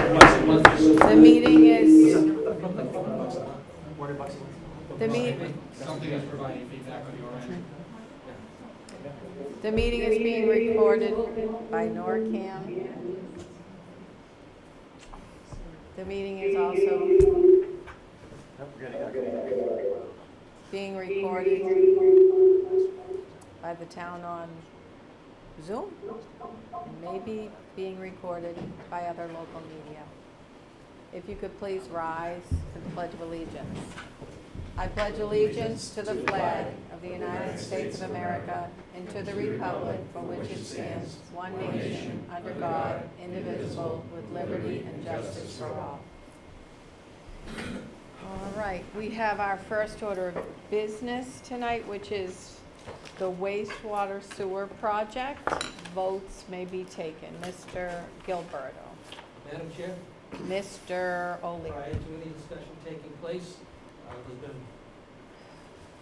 The meeting is, Something is providing feedback on your end. the meeting is being recorded by NORCAM. The meeting is also being recorded by the town on Zoom, and maybe being recorded by other local media. If you could please rise for the Pledge of Allegiance. I pledge allegiance to the flag of the United States of America and to the republic for which it stands, one nation, under God, indivisible, with liberty and justice for all. All right, we have our first order of business tonight, which is the wastewater sewer project. Votes may be taken. Mr. Gilberto. Madam Chair, Mr. O'Leary. prior to any discussion taking place, there's been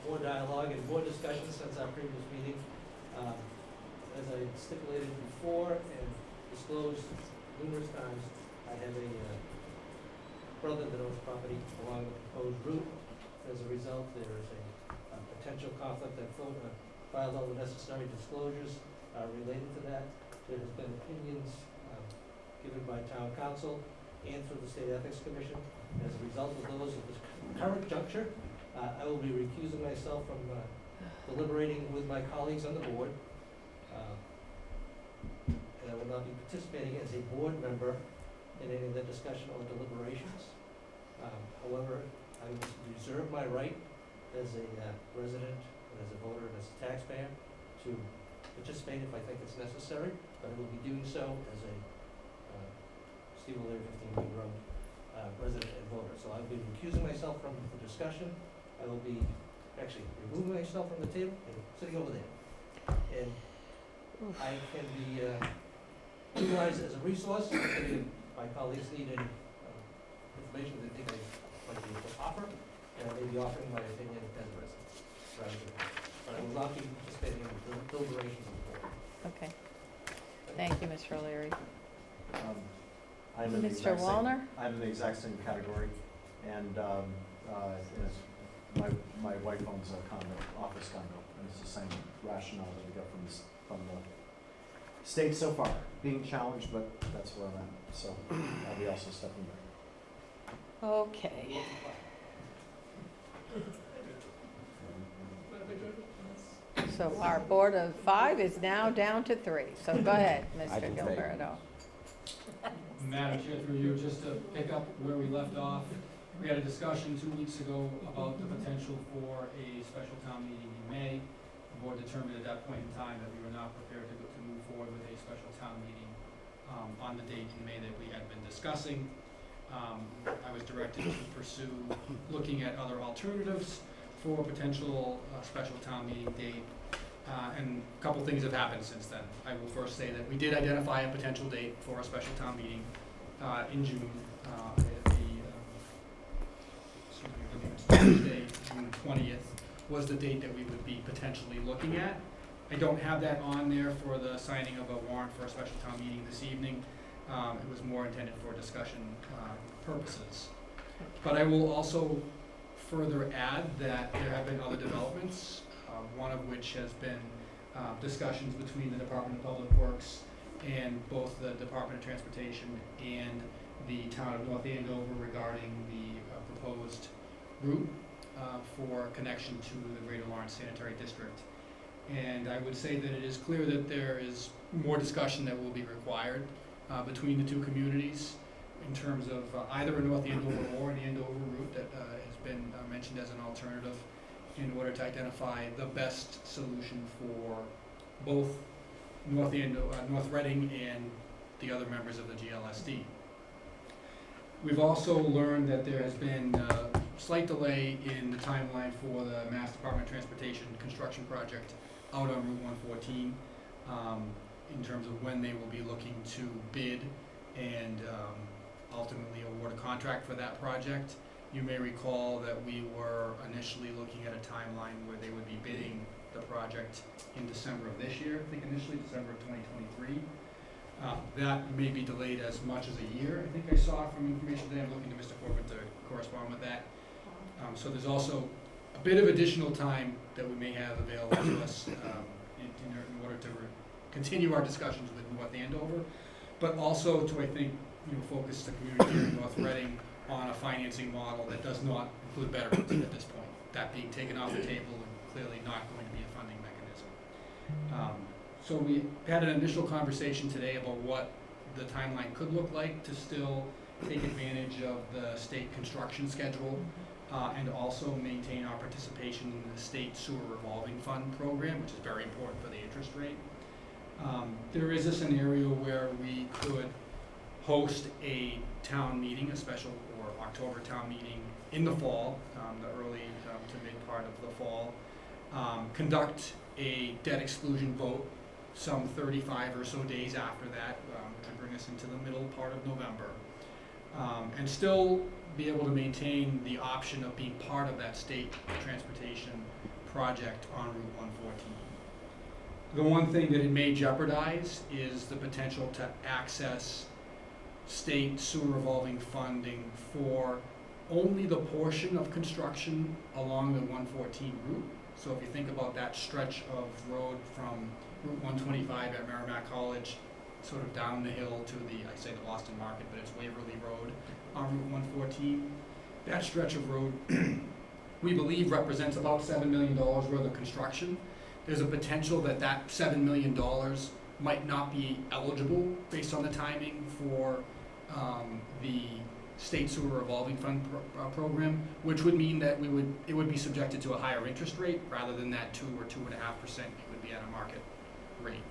more dialogue and more discussion since our previous meeting. As I stipulated before and disclosed numerous times, I have a brother that owns property along the proposed route. As a result, there is a potential conflict. I've filed all the necessary disclosures related to that. There has been opinions given by town council and through the State Ethics Commission. As a result of those, at this current juncture, I will be recusing myself from deliberating with my colleagues on the board. And I will not be participating as a board member in any of the discussion or deliberations. However, I reserve my right as a resident, and as a voter, and as a taxpayer to participate if I think it's necessary, but I will be doing so as a Steve O'Leary, 15 Green Road resident and voter. So I'll be recusing myself from the discussion. I will be actually removing myself from the table and sitting over there. And I can be utilized as a resource if any of my colleagues need any information they think I might be able to offer, and I may be offering my opinion as a resident, rather than, but I will not be participating in the deliberations of the board. Okay. Thank you, Mr. O'Leary. I'm in the Mr. exact Wallner? same, I'm in the exact same category, and my wife owns a condo, office condo, and it's the same rationale that we got from the state so far. Being challenged, but that's where I'm at, so I'll be also stepping back. Okay. So our board of 5 is now down to 3. So go ahead, Mr. Gilberto. Madam Chair, through you, just to pick up where we left off, we had a discussion 2 weeks ago about the potential for a special town meeting in May. The board determined at that point in time that we were not prepared to move forward with a special town meeting on the date in May that we had been discussing. I was directed to pursue looking at other alternatives for potential special town meeting date. And a couple things have happened since then. I will first say that we did identify a potential date for a special town meeting in June. Tuesday, June 20th was the date that we would be potentially looking at. I don't have that on there for the signing of a warrant for a special town meeting this evening. It was more intended for discussion purposes. But I will also further add that there have been other developments, one of which has been discussions between the Department of Public Works and both the Department of Transportation and the town of North Andover regarding the proposed route for connection to the Greater Lawrence Sanitary District. And I would say that it is clear that there is more discussion that will be required between the two communities in terms of either a North Andover or an Andover route that has been mentioned as an alternative in order to identify the best solution for both North Reading and the other members of the GLSD. We've also learned that there has been a slight delay in the timeline for the Mass Department of Transportation construction project out on Route 114 in terms of when they will be looking to bid and ultimately award a contract for that project. You may recall that we were initially looking at a timeline where they would be bidding the project in December of this year, I think initially December of 2023. That may be delayed as much as a year, I think I saw from information today. I'm looking to Mr. Corbett to correspond with that. So there's also a bit of additional time that we may have available to us in order to continue our discussions with North Andover, but also to, I think, focus the community here in North Reading on a financing model that does not include betterment at this point. That being taken off the table and clearly not going to be a funding mechanism. So we had an initial conversation today about what the timeline could look like to still take advantage of the state construction schedule and also maintain our participation in the state sewer revolving fund program, which is very important for the interest rate. There is a scenario where we could host a town meeting, a special or October town meeting in the fall, the early to mid part of the fall, conduct a debt exclusion vote some 35 or so days after that, which would bring us into the middle part of November, and still be able to maintain the option of being part of that state transportation project on Route 114. The one thing that it may jeopardize is the potential to access state sewer revolving funding for only the portion of construction along the 114 route. So if you think about that stretch of road from Route 125 at Merrimack College, sort of down the hill to I say the Boston Market, but it's Waverly Road on Route 114. That stretch of road, we believe, represents about $7 million worth of construction. There's a potential that that $7 million might not be eligible based on the timing for the state sewer revolving fund program, which would mean that it would be subjected to a higher interest rate rather than that 2 or 2.5%. It would be at a market rate.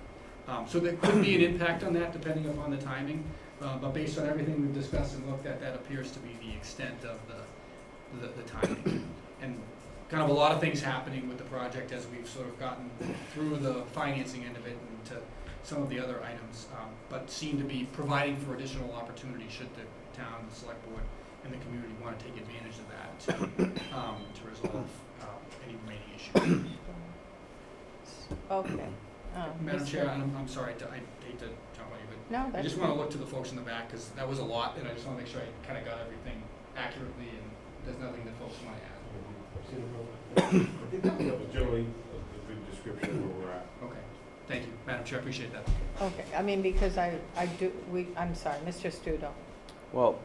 So there could be an impact on that depending upon the timing, but based on everything we've discussed and looked at, that appears to be the extent of the timing. And kind of a lot of things happening with the project as we've sort of gotten through the financing end of it and to some of the other items, but seem to be providing for additional opportunities should the town, the select board, and the community want to take advantage of that to resolve any remaining issues. Okay. Madam Chair, I'm sorry, I hate to jump on you, but No, I that's just want to look to the folks in the back because that was a lot, and I just want to make sure I kind of got everything accurately, and there's nothing that folks want to add. I think that was generally a good description of where we're at. Okay, thank you, Madam Chair, I appreciate that. Okay, I mean, because I'm sorry, Mr. Studo. Well,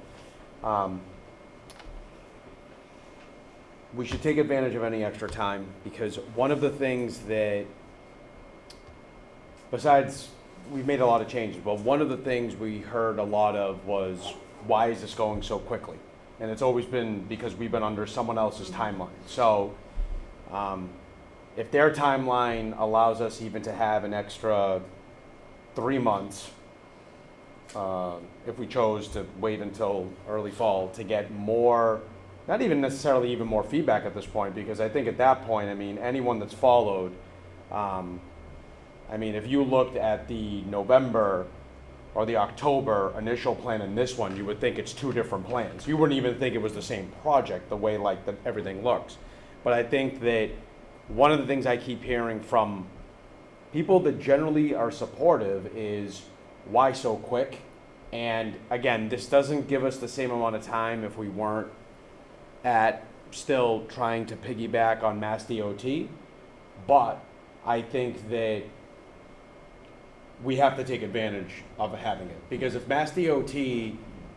we should take advantage of any extra time because one of the things that, besides we've made a lot of changes, but one of the things we heard a lot of was, why is this going so quickly? And it's always been because we've been under someone else's timeline. So if their timeline allows us even to have an extra 3 months, if we chose to wait until early fall to get more, not even necessarily even more feedback at this point, because I think at that point, I mean, anyone that's followed, I mean, if you looked at the November or the October initial plan and this one, you would think it's 2 different plans. You wouldn't even think it was the same project, the way like everything looks. But I think that one of the things I keep hearing from people that generally are supportive is, why so quick? And again, this doesn't give us the same amount of time if we weren't at still trying to piggyback on Mass DOT, but I think that we have to take advantage of having it. Because if Mass DOT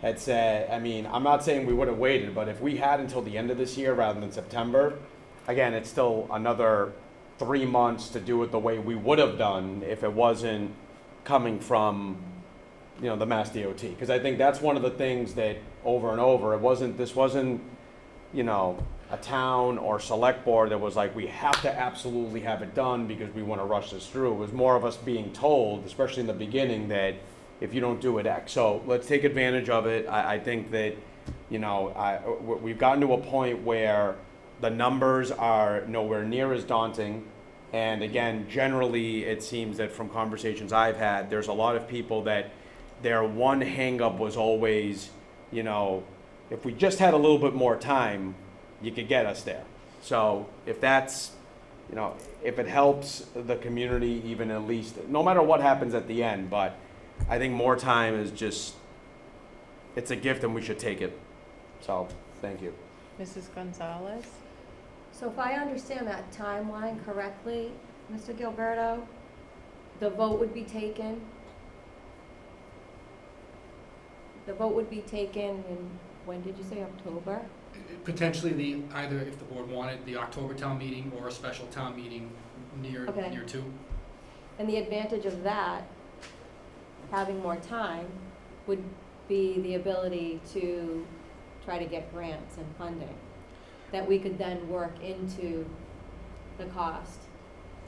had said, I mean, I'm not saying we would have waited, but if we had until the end of this year rather than September, again, it's still another 3 months to do it the way we would have done if it wasn't coming from, you know, the Mass DOT. Because I think that's one of the things that over and over, this wasn't, you know, a town or select board that was like, we have to absolutely have it done because we want to rush this through. It was more of us being told, especially in the beginning, that if you don't do it, X. So let's take advantage of it. I think that, you know, we've gotten to a point where the numbers are nowhere near as daunting. And again, generally, it seems that from conversations I've had, there's a lot of people that their one hang-up was always, you know, if we just had a little bit more time, you could get us there. So if that's, you know, if it helps the community even at least, no matter what happens at the end, but I think more time is just, it's a gift and we should take it. So, thank you. Mrs. Gonzalez? So if I understand that timeline correctly, Mr. Gilberto, the vote would be taken. The vote would be taken in, when did you say, October? Potentially either if the board wanted, the October town meeting or a special town meeting near Okay. two. And the advantage of that, having more time, would be the ability to try to get grants and funding that we could then work into the cost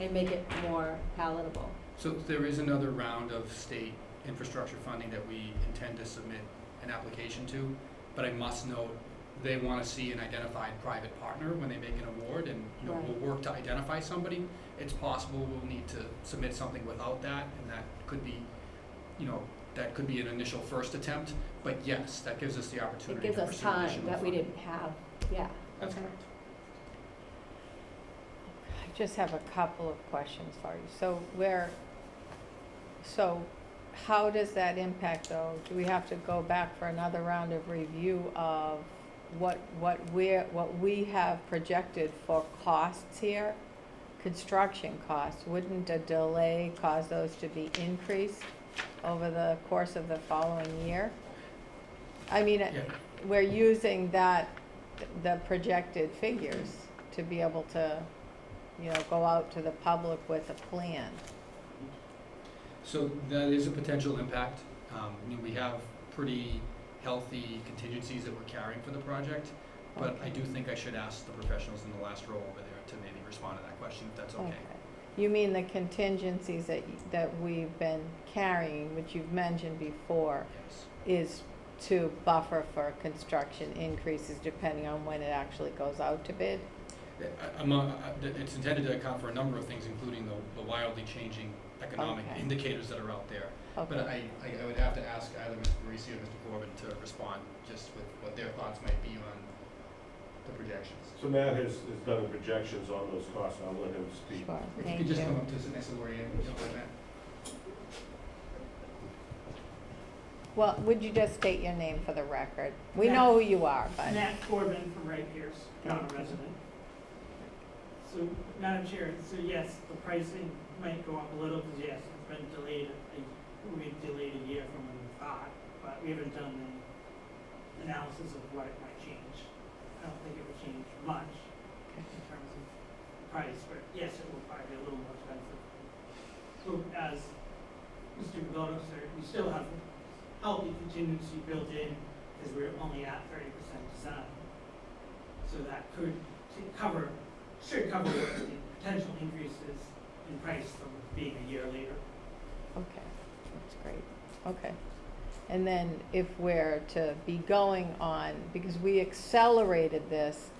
and make it more palatable. So there is another round of state infrastructure funding that we intend to submit an application to, but I must note, they want to see an identified private partner when they make an award, and, you know, Right. we'll work to identify somebody. It's possible we'll need to submit something without that, and that could be, you know, that could be an initial first attempt, but yes, that gives us the It opportunity gives to us pursue time additional that we funding. didn't have, yeah. That's Okay. correct. I just have a couple of questions for you. So how does that impact though? Do we have to go back for another round of review of what we have projected for costs here? Construction costs, wouldn't a delay cause those to be increased over the course of the following year? I mean, Yeah. we're using the projected figures to be able to, you know, go out to the public with a plan. So that is a potential impact. You know, we have pretty healthy contingencies that we're carrying for the project, but I do think I should ask the professionals in the last row over there to maybe respond to that question, if that's okay. You mean the contingencies that we've been carrying, which you've mentioned before, Yes. is to buffer for construction increases depending on when it actually goes out to bid? It's intended to account for a number of things, including the wildly changing economic Okay. indicators that are out there. But Okay, I would have to ask either Mr. Parisi or Mr. Corbin to respond, just with what their thoughts might be on the projections. So Matt has done the projections on those costs, I'll let him speak. sure, If you thank could just come you. up to sit next to Lori Ann, something like that. Well, would you just state your name for the record? We know who you are, but, Matt Corbin from Wright Pierce, not a resident. So, Madam Chair, so yes, the pricing might go up a little, because yes, it's been delayed, we've delayed a year from when we thought, but we haven't done the analysis of what it might change. I don't think it would change much in terms of price, but yes, it will probably be a little more expensive. So as Mr. Gabello said, we still have healthy contingency built in, because we're only at 30% design. So that should cover what the potential increases in price from being a year later. okay, that's great, okay. And then if we're to be going on, because we accelerated this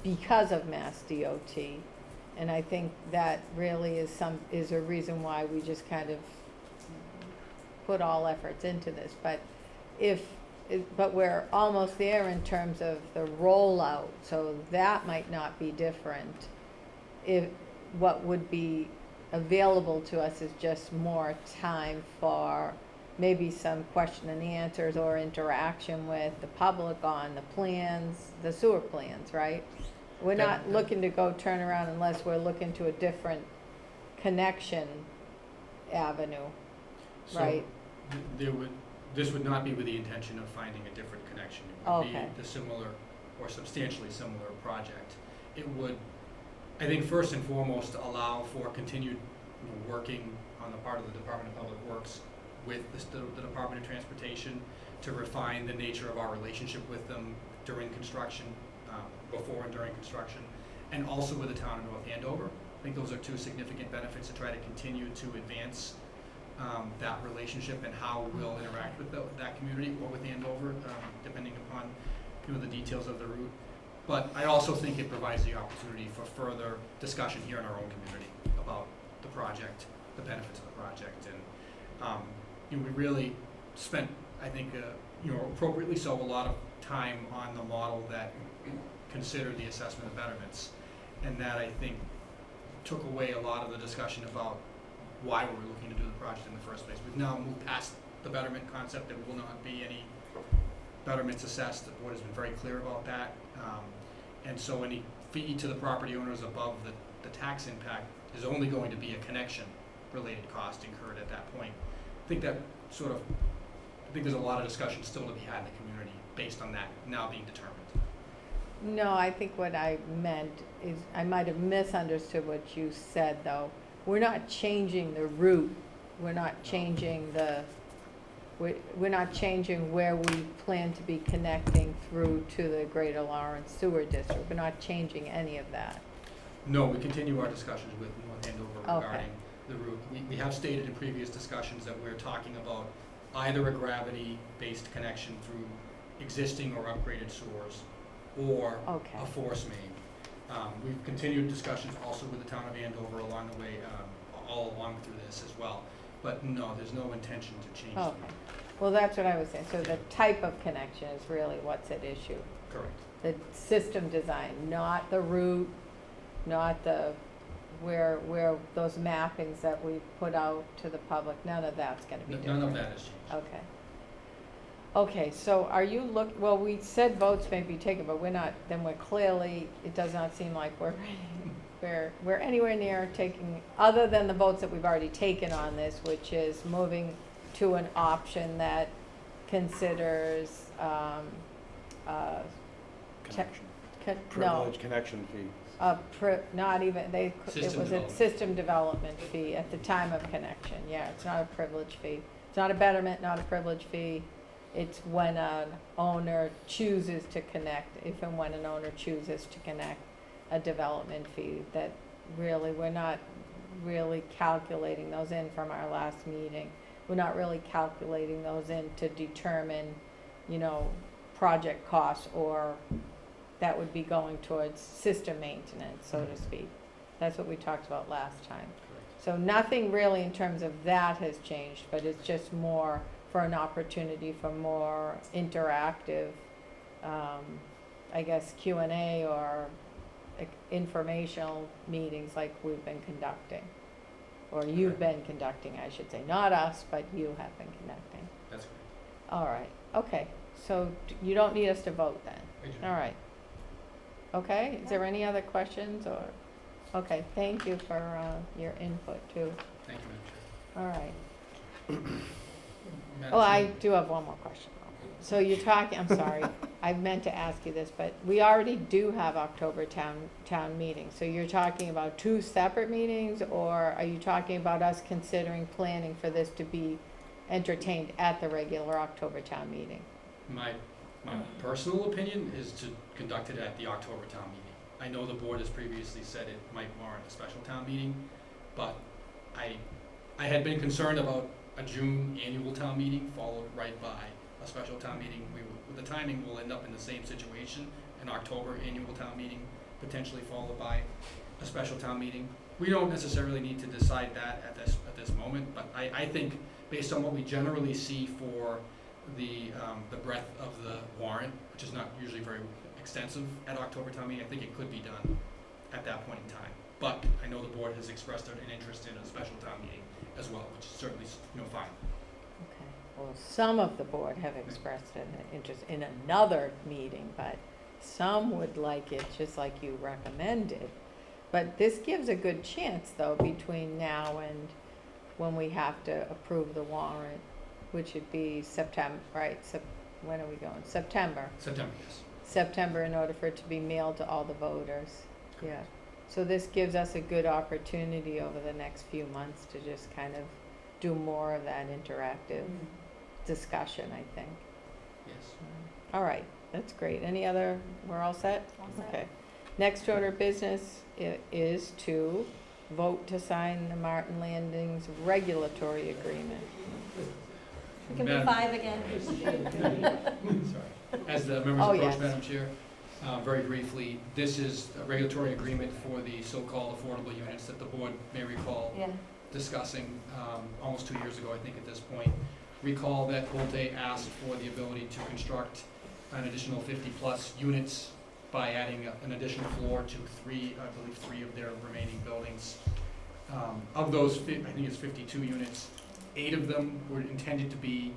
because of Mass DOT, and I think that really is a reason why we just kind of put all efforts into this, but but we're almost there in terms of the rollout, so that might not be different. If what would be available to us is just more time for maybe some question and answers or interaction with the public on the plans, the sewer plans, right? We're not looking to go turn around unless we're looking to a different connection avenue, So right? this would not be with the intention of finding a different connection. It would Okay. be the similar or substantially similar project. It would, I think, first and foremost, allow for continued, you know, working on the part of the Department of Public Works with the Department of Transportation to refine the nature of our relationship with them during construction, before and during construction, and also with the town of North Andover. I think those are two significant benefits to try to continue to advance that relationship and how we'll interact with that community or with Andover, depending upon, you know, the details of the route. But I also think it provides the opportunity for further discussion here in our own community about the project, the benefits of the project, and you know, we really spent, I think, you know, appropriately so, a lot of time on the model that considered the assessment of betterments, and that, I think, took away a lot of the discussion about why were we looking to do the project in the first place. We've now moved past the betterment concept. There will not be any betterments assessed. The board has been very clear about that. And so any fee to the property owners above the tax impact is only going to be a connection-related cost incurred at that point. I think there's a lot of discussion still to be had in the community based on that now being determined. No, I think what I meant is, I might have misunderstood what you said, though. We're not changing the route. We're not changing we're not changing where we plan to be connecting through to the Greater Lawrence Sewer District. We're not changing any of that. No, we continue our discussions with North Andover Okay. regarding the route. We have stated in previous discussions that we're talking about either a gravity-based connection through existing or upgraded sewers, or Okay. a force main. We've continued discussions also with the town of Andover along the way, all along through this as well. But no, there's no intention to change. Okay. Well, that's what I was saying. So the type of connection is really what's at issue. Correct. The system design, not the route, not the, where those mappings that we put out to the public, none of that's gonna be different. None of that has changed. Okay. Okay, so are you well, we said votes may be taken, but we're clearly, it does not seem like we're anywhere near taking, other than the votes that we've already taken on this, which is moving to an option that considers, Connection. no, Privilege connection fee. not even, it System was a development. system development fee at the time of connection, yeah, it's not a privilege fee. It's not a betterment, not a privilege fee. It's when an owner chooses to connect, if and when an owner chooses to connect, a development fee. That really, we're not really calculating those in from our last meeting. We're not really calculating those in to determine, project costs, or that would be going towards system maintenance, so to speak. That's what we talked about last time. Correct. So nothing really in terms of that has changed, but it's just more for an opportunity for more interactive, Q&A or informational meetings like we've been conducting. Or you've been conducting, I should say. Not us, but you have been conducting. That's correct. All right, okay. So you don't need us to vote then? I do. All right. Okay, is there any other questions or, okay, thank you for your input too. Thank you, Madam Chair. All right. Madam Well, I Chair, do have one more question. So you're talking, I'm sorry, I meant to ask you this, but we already do have October town meeting. So you're talking about two separate meetings, or are you talking about us considering planning for this to be entertained at the regular October town meeting? My personal opinion is to conduct it at the October town meeting. I know the board has previously said it might warrant a special town meeting, but I had been concerned about a June annual town meeting followed right by a special town meeting. With the timing, we'll end up in the same situation, an October annual town meeting, potentially followed by a special town meeting. We don't necessarily need to decide that at this moment, but I think based on what we generally see for the breadth of the warrant, which is not usually very extensive at October town meeting, I think it could be done at that point in time. But I know the board has expressed an interest in a special town meeting as well, which is certainly, fine. Okay. Well, some of the board have expressed an interest in another meeting, but some would like it just like you recommended. But this gives a good chance, though, between now and when we have to approve the warrant, which would be September, right? When are we going? September. September, yes. September, in order for it to be mailed to all the voters. Yeah. So this gives us a good opportunity over the next few months to just kind of do more of that interactive discussion, I think. Yes. All right, that's great. We're all set? Okay. Next order of business is to vote to sign the Martin Landings regulatory agreement. We can be Madam- 5 again. Sorry. As the members Oh, approach, yes. Madam Chair, very briefly, this is a regulatory agreement for the so-called affordable units that the board may recall Yeah. discussing almost 2 years ago, I think, at this point. Recall that Volte asked for the ability to construct an additional 50-plus units by adding an additional floor to three of their remaining buildings. Of those, I think it's 52 units, 8 of them were intended to be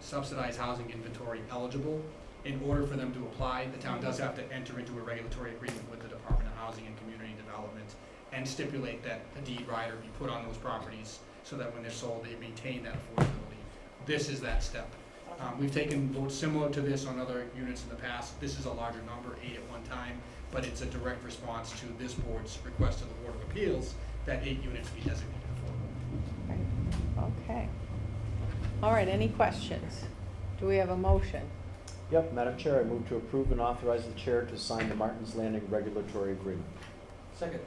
subsidized housing inventory eligible. In order for them to apply, the town does have to enter into a regulatory agreement with the Department of Housing and Community Development and stipulate that a deed rider be put on those properties so that when they're sold, they maintain that affordability. This is that step. We've taken votes similar to this on other units in the past. This is a larger number, 8 at one time, but it's a direct response to this board's request to the Board of Appeals that 8 units be designated affordable. Okay. All right, any questions? Do we have a motion? Yep, Madam Chair, I move to approve and authorize the chair to sign the Martin's Landing regulatory agreement. Second.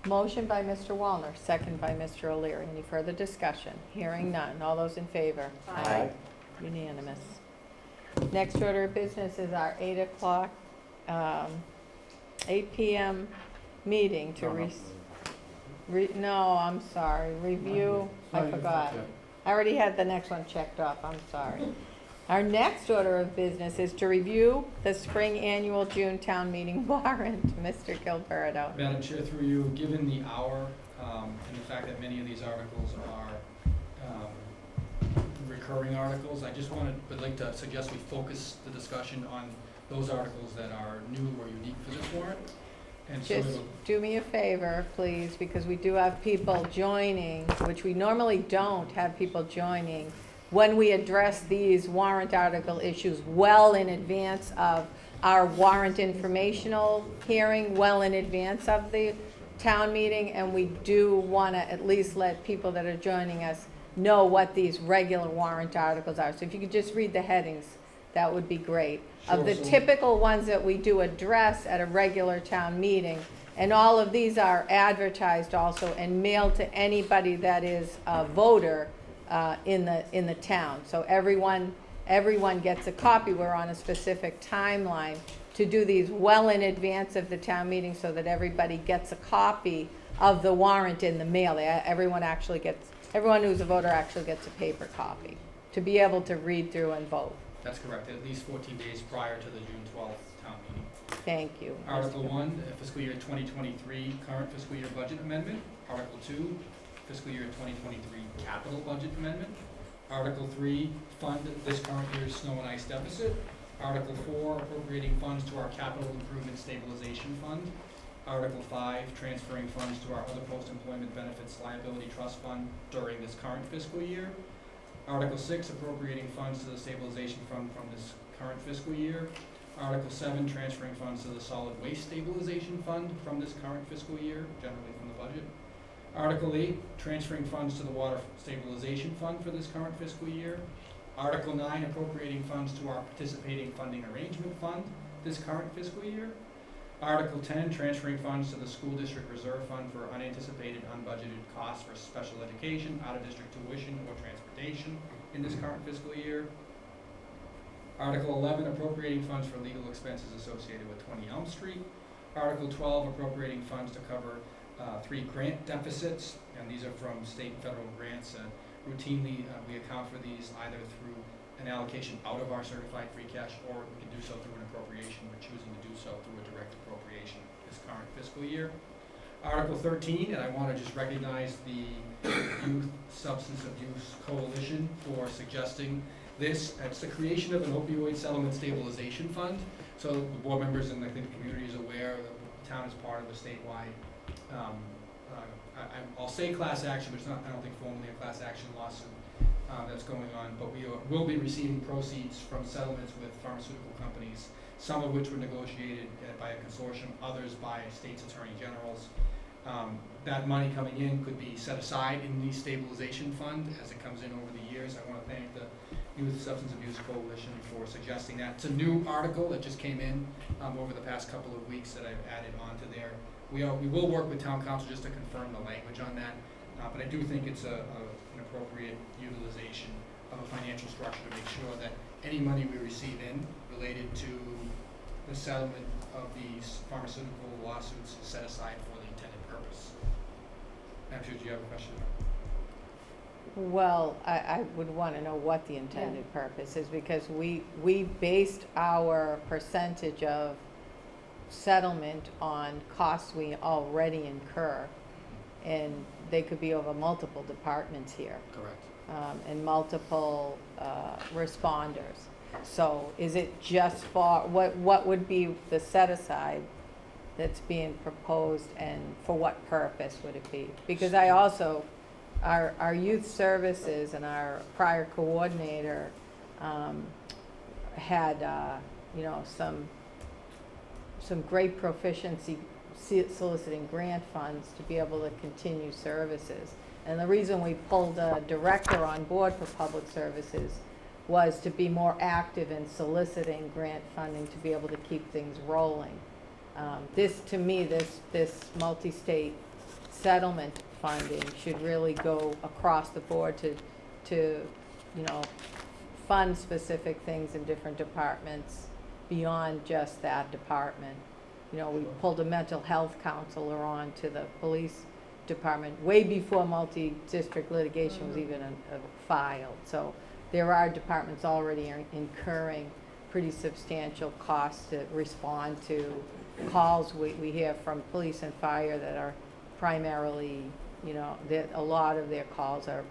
Motion by Mr. Wallner, second by Mr. O'Leary. Any further discussion? Hearing none. All those in favor? Aye. Unanimous. Next order of business is our 8 o'clock, 8 PM meeting to no, I'm sorry, review, I forgot. I already had the next one checked off, I'm sorry. Our next order of business is to review the spring annual June town meeting warrant. Mr. Gilberto. Madam Chair, through you, given the hour and the fact that many of these articles are recurring articles, I just would like to suggest we focus the discussion on those articles that are new or unique for this warrant. And so Just do me a favor, please, because we do have people joining, which we normally don't have people joining, when we address these warrant article issues well in advance of our warrant informational hearing, well in advance of the town meeting, and we do want to at least let people that are joining us know what these regular warrant articles are. So if you could just read the headings, that would be great. Of the Sure, so- typical ones that we do address at a regular town meeting, and all of these are advertised also and mailed to anybody that is a voter in the town. So everyone gets a copy. We're on a specific timeline to do these well in advance of the town meeting so that everybody gets a copy of the warrant in the mail. Everyone who's a voter actually gets a paper copy to be able to read through and vote. that's correct, at least 14 days prior to the June 12th town meeting. Thank you. Article 1, fiscal year 2023, current fiscal year budget amendment. Article 2, fiscal year 2023 capital budget amendment. Article 3, fund this current year's snow and ice deficit. Article 4, appropriating funds to our capital improvement stabilization fund. Article 5, transferring funds to our other post-employment benefits liability trust fund during this current fiscal year. Article 6, appropriating funds to the stabilization fund from this current fiscal year. Article 7, transferring funds to the solid waste stabilization fund from this current fiscal year, generally from the budget. Article 8, transferring funds to the water stabilization fund for this current fiscal year. Article 9, appropriating funds to our participating funding arrangement fund this current fiscal year. Article 10, transferring funds to the school district reserve fund for unanticipated unbudgeted costs for special education, out-of-district tuition, or transportation in this current fiscal year. Article 11, appropriating funds for legal expenses associated with 20 Elm Street. Article 12, appropriating funds to cover 3 grant deficits, and these are from state and federal grants. Routinely, we account for these either through an allocation out of our certified free cash, or we can do so through an appropriation. We're choosing to do so through a direct appropriation this current fiscal year. Article 13, and I want to just recognize the Youth Substance Abuse Coalition for suggesting this. It's the creation of an opioid settlement stabilization fund. So the board members and I think the community is aware that the town is part of a statewide, I'll say class action, but it's not, I don't think formally a class action lawsuit that's going on. But we will be receiving proceeds from settlements with pharmaceutical companies, some of which were negotiated by a consortium, others by states' attorney generals. That money coming in could be set aside in the stabilization fund as it comes in over the years. I want to thank the Youth Substance Abuse Coalition for suggesting that. It's a new article that just came in over the past couple of weeks that I've added onto there. We will work with town council just to confirm the language on that, but I do think it's an appropriate utilization of a financial structure to make sure that any money we receive in related to the settlement of these pharmaceutical lawsuits is set aside for the intended purpose. Actually, do you have a question? Well, I would want to know what the intended purpose is, because we based our percentage of settlement on costs we already incur. And they could be over multiple departments here, Correct. and multiple, responders. So is it just for, what would be the set aside that's being proposed, and for what purpose would it be? Because I also, our youth services and our prior coordinator, had, you know, some great proficiency soliciting grant funds to be able to continue services. And the reason we pulled a director on board for public services was to be more active in soliciting grant funding to be able to keep things rolling. This, to me, this multi-state settlement funding should really go across the board to, you know, fund specific things in different departments beyond just that department. You know, we pulled a mental health counselor on to the police department way before multi-district litigation was even filed. So there are departments already incurring pretty substantial costs to respond to calls we hear from police and fire that are primarily, you know, that a lot of their calls are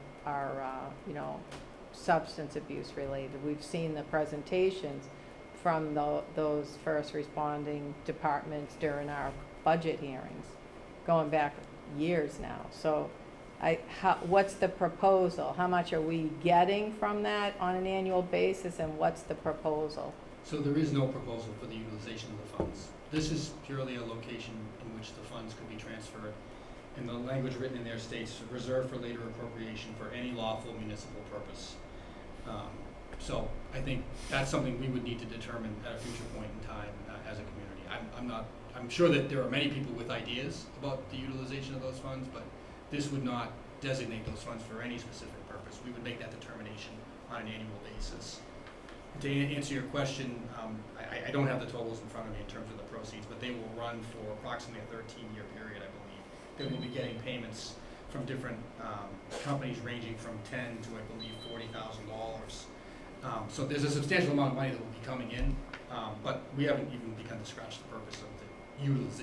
you know, substance abuse related. We've seen the presentations from those first responding departments during our budget hearings, going back years now. So what's the proposal? How much are we getting from that on an annual basis, and what's the proposal? So there is no proposal for the utilization of the funds. This is purely a location in which the funds could be transferred. And the language written in there states, reserved for later appropriation for any lawful municipal purpose. So I think that's something we would need to determine at a future point in time as a community. I'm sure that there are many people with ideas about the utilization of those funds, but this would not designate those funds for any specific purpose. We would make that determination on an annual basis. To answer your question, I don't have the totals in front of me in terms of the proceeds, but they will run for approximately a 13-year period, I believe. They will be getting payments from different companies ranging from $10,000 to, I believe, $40,000. So there's a substantial amount of money that will be coming in, but we haven't even begun to scratch the purpose of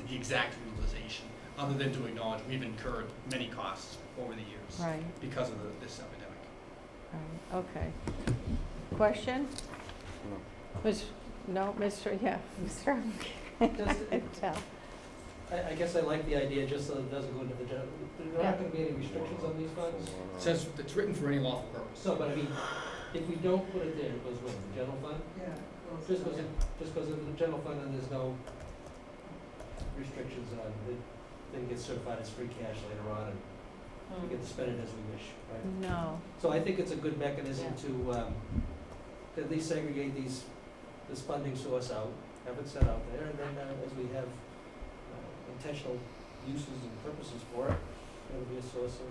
the exact utilization, other than to acknowledge we've incurred many costs over the years Right, because of this epidemic. right, okay. Question? No, Mr., yeah, Mr. Tell. I guess I like the idea, just so it doesn't go into the general, there aren't gonna be any restrictions on these funds? It says it's written for any lawful purpose. So, but I mean, if we don't put it there, it goes with the general fund? Yeah. Just goes into the general fund, and there's no restrictions on it, then it gets certified as free cash later on, and we get to spend it as we wish, right? No, So I think it's a good mechanism to, at least segregate this funding source out, have it set out there, and then, as we have intentional uses and purposes for it, it'll be a source of,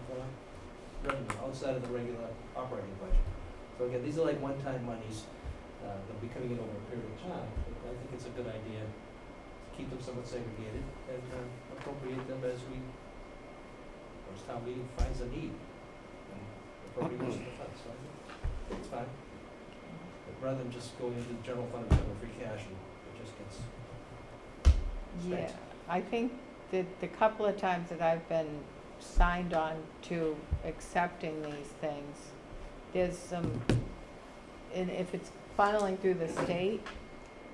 revenue outside of the regular operating budget. So again, these are like one-time monies, that'll be coming in over a period of time, but I think it's a good idea to keep them somewhat segregated and, appropriate them as town meeting finds a need, and appropriate use of the funds, so I think it's fine. But rather than just going into the general fund and free cash, and it just gets yeah, spent. I think that the couple of times that I've been signed on to accepting these things, there's some, and if it's funneling through the state,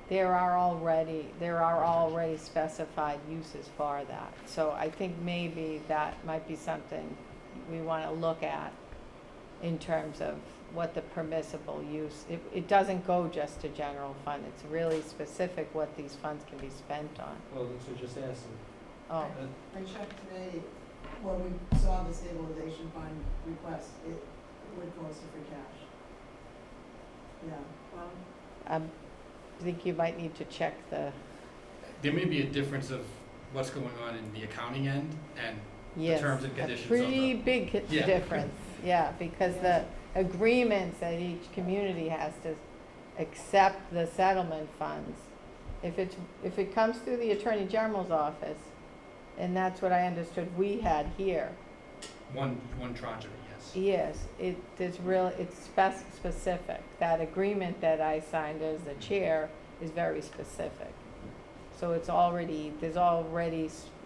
there are already specified uses for that. So I think maybe that might be something we want to look at in terms of what the permissible use. It doesn't go just to general fund. It's really specific what these funds can be spent on. Well, that's what just asked. Oh, I checked today, when we saw the stabilization fund request, it would close to free cash. Yeah, well, I think you might need to check the, There may be a difference of what's going on in the accounting end and yes, terms and a conditions of pretty the- big Yeah. difference. Yeah, because the agreements that each community has to accept the settlement funds, if it comes through the Attorney General's office, and that's what I understood we had here, one tranche of it, yes. yes, it's specific. That agreement that I signed as the chair is very specific. So there's already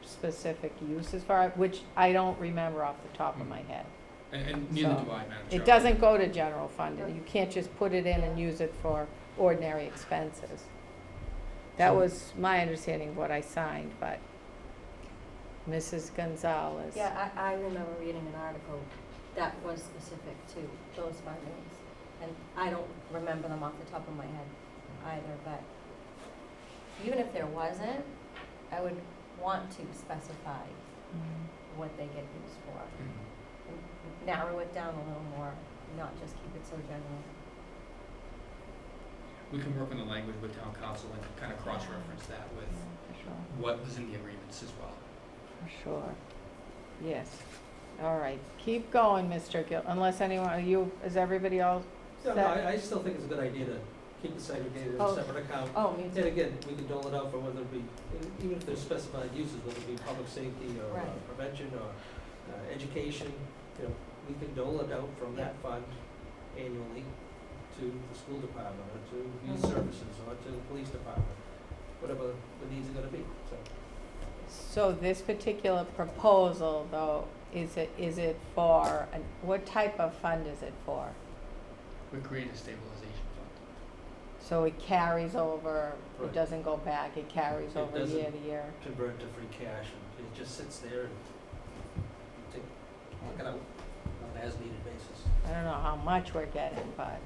specific uses for it, which I don't remember off the top of my head. And neither So, do I, Madam Chair. It doesn't go to general fund, and you can't just put it in and use it for ordinary expenses. That So- was my understanding of what I signed, but Mrs. Gonzalez. Yeah, I remember reading an article that was specific to those findings. And I don't remember them off the top of my head either, but even if there wasn't, I would want to specify Mm. what they get used for. Mhm. And narrow it down a little more, not just keep it so general. We can work on the language with town council and kind of cross-reference that with For sure. what was in the agreements as well. For sure. Yes. All right. Keep going, Mr. Gil, unless anyone, is everybody all No, set? no, I still think it's a good idea to keep it segregated in Oh. a separate account. Oh, me And too. again, we can dole it out for whether it be, even if there's specified uses, whether it be public safety or Right. prevention or education, you know, we can dole it out from that fund annually to the school department or to youth Mhm. services or to the police department, whatever the needs are gonna be, so. So this particular proposal, though, is it for, what type of fund is it for? We create a stabilization fund. So it carries over, it Right. doesn't go back, it carries It over doesn't. year to year? Convert to free cash and it just sits there and take, work it out on an as-needed basis. I don't know how much we're getting, but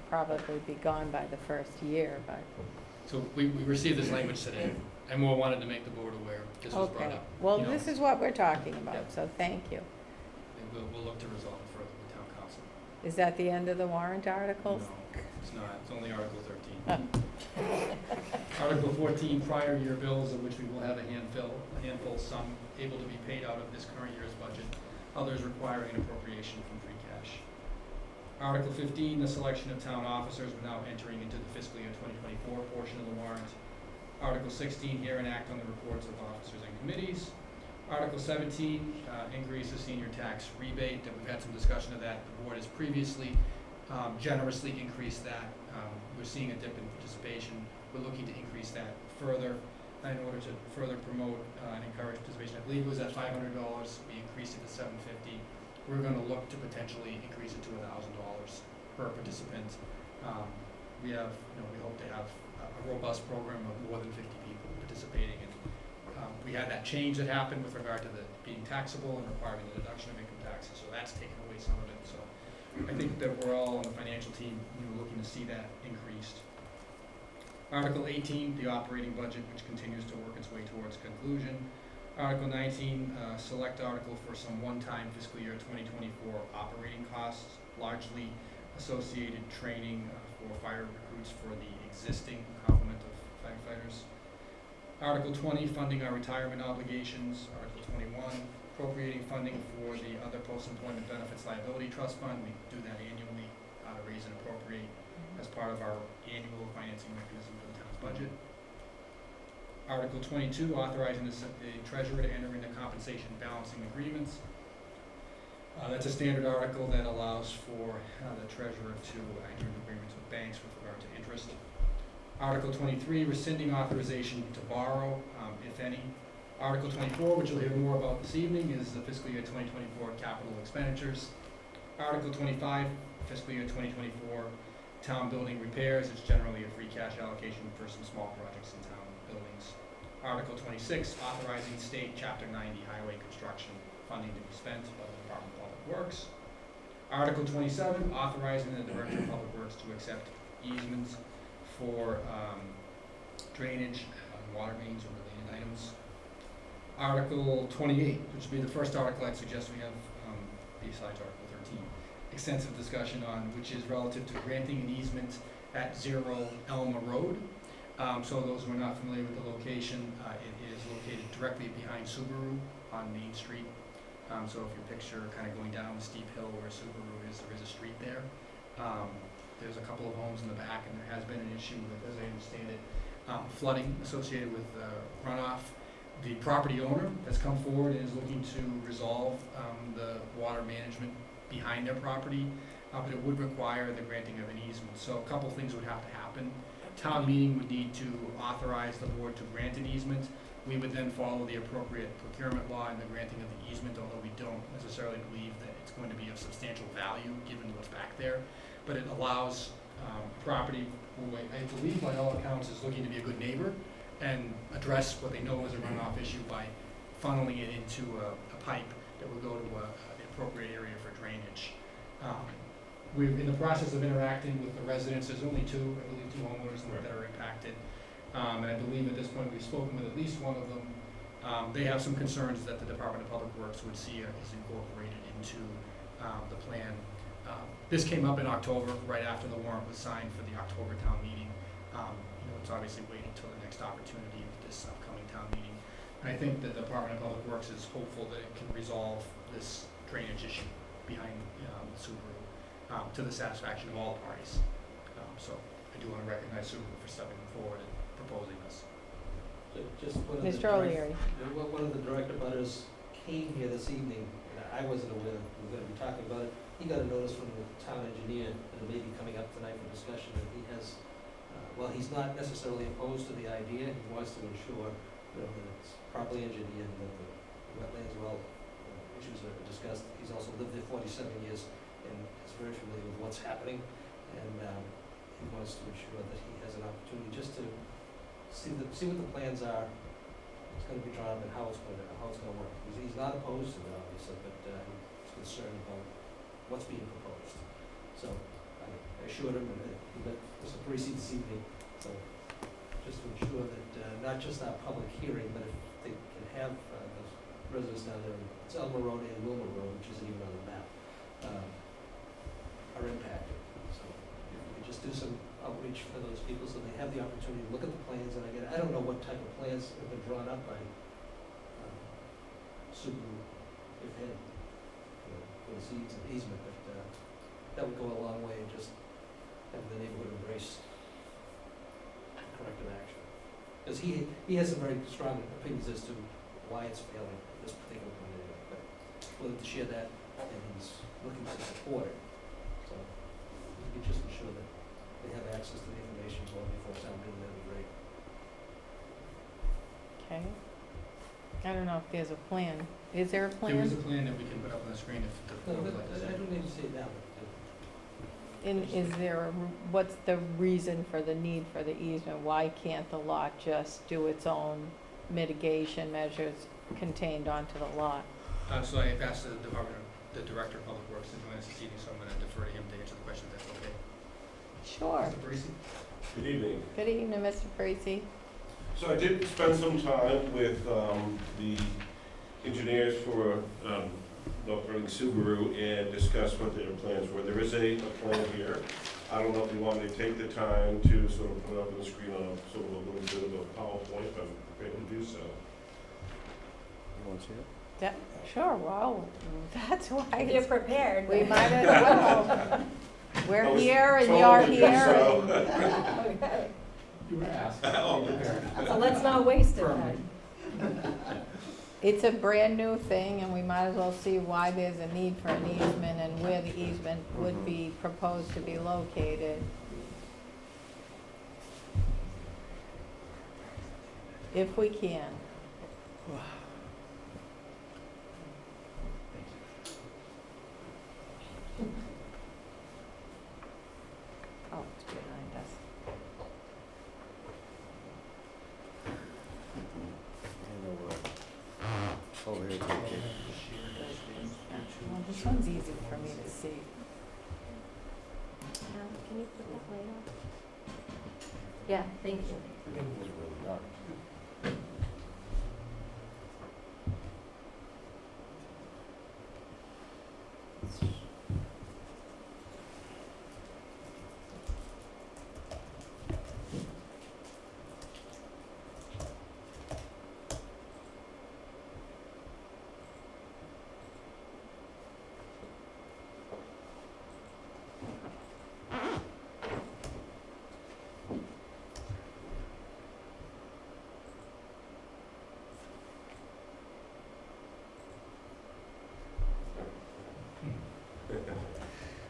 probably be gone by the first year, but, So we received this language today, and more wanted to make the board aware this was brought okay. up. Well, You know, this is what we're talking about, Yep. so thank you. And we'll look to resolve it further with town council. Is that the end of the warrant articles? No, it's not, it's only Article 13. Article 14, prior year bills, of which we will have a handful, some able to be paid out of this current year's budget, others requiring appropriation from free cash. Article 15, the selection of town officers, we're now entering into the fiscal year 2024 portion of the warrant. Article 16, hear and act on the reports of officers and committees. Article 17, increase the senior tax rebate, that we've had some discussion of that. The board has previously generously increased that. We're seeing a dip in participation. We're looking to increase that further in order to further promote and encourage participation. I believe it was at $500. We increased it to $750. We're going to look to potentially increase it to $1,000 per participant. We have, we hope to have a robust program of more than 50 people participating. And we had that change that happened with regard to the being taxable and requiring the deduction of income taxes. So that's taken away some of it. So I think that we're all on the financial team, looking to see that increased. Article 18, the operating budget, which continues to work its way towards conclusion. Article 19, select article for some one-time fiscal year 2024 operating costs, largely associated training for fire recruits for the existing complement of firefighters. Article 20, funding our retirement obligations. Article 21, appropriating funding for the other post-employment benefits liability trust fund. We do that annually, raise and appropriate as part of our annual financing mechanism for the town's budget. Article 22, authorizing the treasurer to enter into compensation balancing agreements. That's a standard article that allows for the treasurer to enter into agreements with banks with regard to interest. Article 23, rescinding authorization to borrow, if any. Article 24, which you'll hear more about this evening, is the fiscal year 2024 capital expenditures. Article 25, fiscal year 2024 town building repairs. It's generally a free cash allocation for some small projects in town buildings. Article 26, authorizing state Chapter 90 highway construction funding to be spent by the Department of Public Works. Article 27, authorizing the Director of Public Works to accept easements for drainage, water mains, or related items. Article 28, which would be the first article I'd suggest we have besides Article 13, extensive discussion on, which is relative to granting an easement at 0 Elma Road. So those who are not familiar with the location, it is located directly behind Subaru on Main Street. So if you picture kind of going down the steep hill where Subaru is, there is a street there. There's a couple of homes in the back, and there has been an issue with, as I understand it, flooding associated with runoff. The property owner has come forward and is looking to resolve the water management behind their property, but it would require the granting of an easement. So a couple things would have to happen. Town meeting would need to authorize the board to grant an easement. We would then follow the appropriate procurement law and the granting of the easement, although we don't necessarily believe that it's going to be of substantial value given what's back there. But it allows property who I believe by all accounts is looking to be a good neighbor and address what they know is a runoff issue by funneling it into a pipe that would go to the appropriate area for drainage. We're in the process of interacting with the residents. There's only two homeowners that are impacted. And I believe at this point we've spoken with at least one of them. They have some concerns that the Department of Public Works would see is incorporated into the plan. This came up in October, right after the warrant was signed for the October town meeting. It's obviously waiting until the next opportunity of this upcoming town meeting. And I think the Department of Public Works is hopeful that it can resolve this drainage issue behind Subaru to the satisfaction of all parties. So I do want to recognize Subaru for stepping forward and proposing this. Just one of the Mr. O'Leary. One of the direct abutters came here this evening, and I wasn't aware we were gonna be talking about it. He got a notice from the town engineer, and it may be coming up tonight for discussion, that he has, while he's not necessarily opposed to the idea, he wants to ensure, that it's properly engineered, and that the wetlands, issues are discussed. He's also lived there 47 years, and is very familiar with what's happening, and he wants to ensure that he has an opportunity just to see what the plans are, it's gonna be drawn up, and how it's gonna work. He's not opposed to it, obviously, but he's concerned about what's being proposed. So I assured him, and he met Mr. Parisi this evening, so just to ensure that not just our public hearing, but if they can have those residents down there, it's Elmer Road and Wilmer Road, which isn't even on the map, are impacted. So if we could just do some outreach for those people so they have the opportunity to look at the plans, and I don't know what type of plans have been drawn up by Subaru, if any, for the seeds and easement, but that would go a long way in just having the neighborhood embrace corrective action. Because he has some very strong opinions as to why it's failing at this particular point anyway, but willing to share that, and he's looking to support it. So if we could just ensure that they have access to the information well before town meeting, that'd be great. Okay. I don't know if there's a plan. Is there a plan? There is a plan that we can put up on the screen if the No, board would but like to see I it. don't need to say it now, but And is there, what's the reason for the need for the easement? Why can't the lot just do its own mitigation measures contained onto the lot? So I have asked the Director of Public Works to join us this evening, so I'm going to defer to him to answer the question if that's okay. Sure. Mr. Parisi? Good evening. Good evening, Mr. Parisi. So I did spend some time with the engineers for North Reading Subaru and discuss what their plans were. There is a plan here. I don't know if you want me to take the time to sort of put it up on the screen on sort of a little bit of a PowerPoint, but I'm prepared to do so. You want to see it? Sure, well, that's why If you're it's- prepared. we then- might as well. I We're was here and told you're to do here. so. Okay, You were asked. so let's not waste it then. It's a brand new thing and we might as well see why there's a need for an easement and where the easement would be proposed to be located. If we can. Oh, it's behind us. Over here, take it. Well, this one's easy for me to see. Can you put that light on? Yeah, thank you. It was really dark.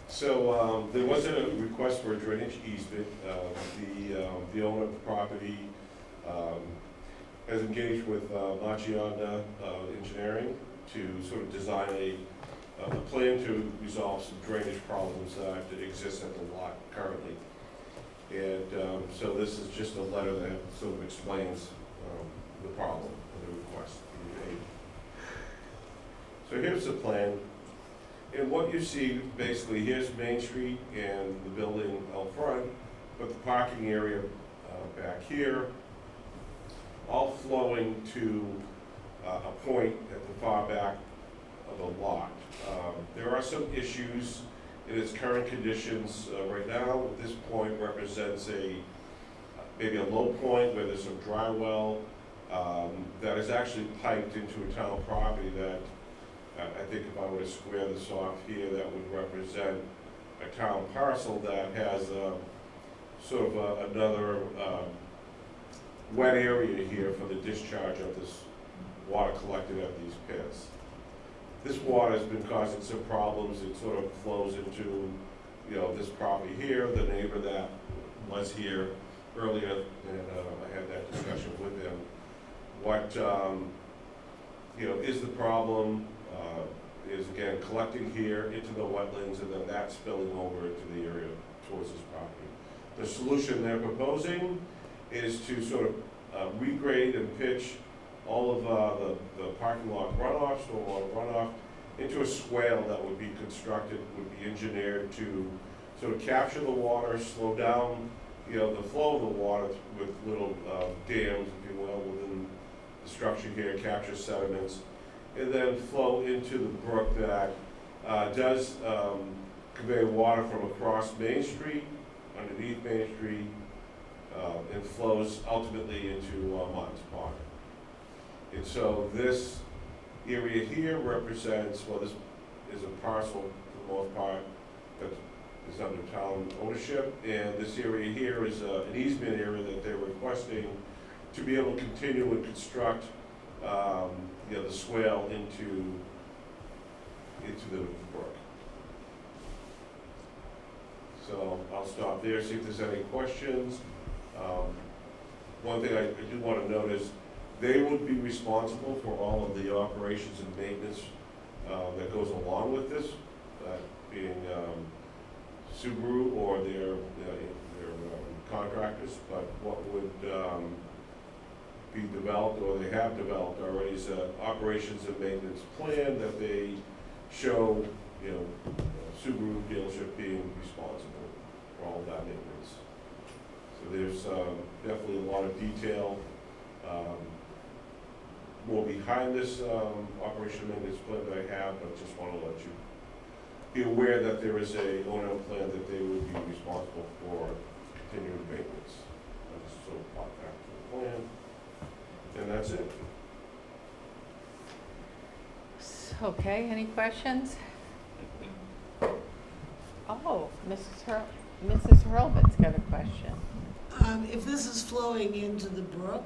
So there was a request for a drainage easement. The owner of the property has engaged with Machianda Engineering to sort of design a plan to resolve some drainage problems that exist at the lot currently. And so this is just a letter that sort of explains the problem and the request being made. So here's the plan. And what you see, basically, here's Main Street and the building out front, but the parking area back here, all flowing to a point at the far back of the lot. There are some issues in its current conditions right now. This point represents maybe a low point where there's some dry well that is actually piped into a town property that I think if I were to square this off here, that would represent a town parcel that has sort of another wet area here for the discharge of this water collected at these pits. This water has been causing some problems. It sort of flows into, this property here. The neighbor that was here earlier, and I had that discussion with him. What, is the problem is, again, collecting here into the wetlands and then that spilling over into the area towards this property. The solution they're proposing is to sort of regrade and pitch all of the parking lot runoff, stormwater runoff, into a swale that would be constructed, would be engineered to sort of capture the water, slow down, the flow of the water with little dams, if you will, within the structure here, capture sediments, and then flow into the brook that does convey water from across Main Street, underneath Main Street, and flows ultimately into Martin's Pond. And so this area here represents, this is a parcel for the most part that is under town ownership, and this area here is an easement area that they're requesting to be able to continue and construct the swale into the brook. So I'll stop there, see if there's any questions. One thing I do want to note is they would be responsible for all of the operations and maintenance that goes along with this, being Subaru or their contractors. But what would be developed, or they have developed already, is an operations and maintenance plan that they show, Subaru dealership being responsible for all of that maintenance. So there's definitely a lot of detail more behind this operation and maintenance plan that I have, but just want to let you be aware that there is a O&M plan that they would be responsible for continuing maintenance. I just sort of plot back to the plan, and that's it. Okay, any questions? Oh, Mrs. Hurlbut's got a question. If this is flowing into the brook,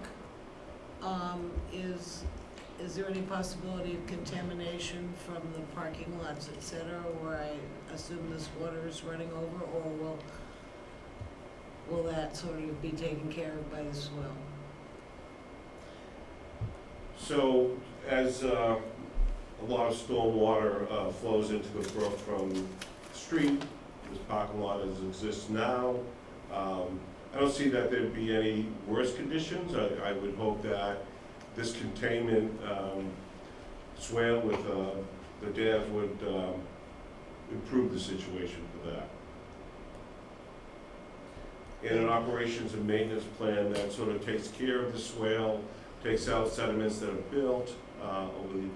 is there any possibility of contamination from the parking lots, et cetera, where I assume this water is running over, or will that sort of be taken care of by the swell? So as a lot of storm water flows into the brook from the street, this parking lot as it exists now, I don't see that there'd be any worse conditions. I would hope that this containment swale with the dams would improve the situation for that. And an operations and maintenance plan that sort of takes care of the swale, takes out sediments that have built over the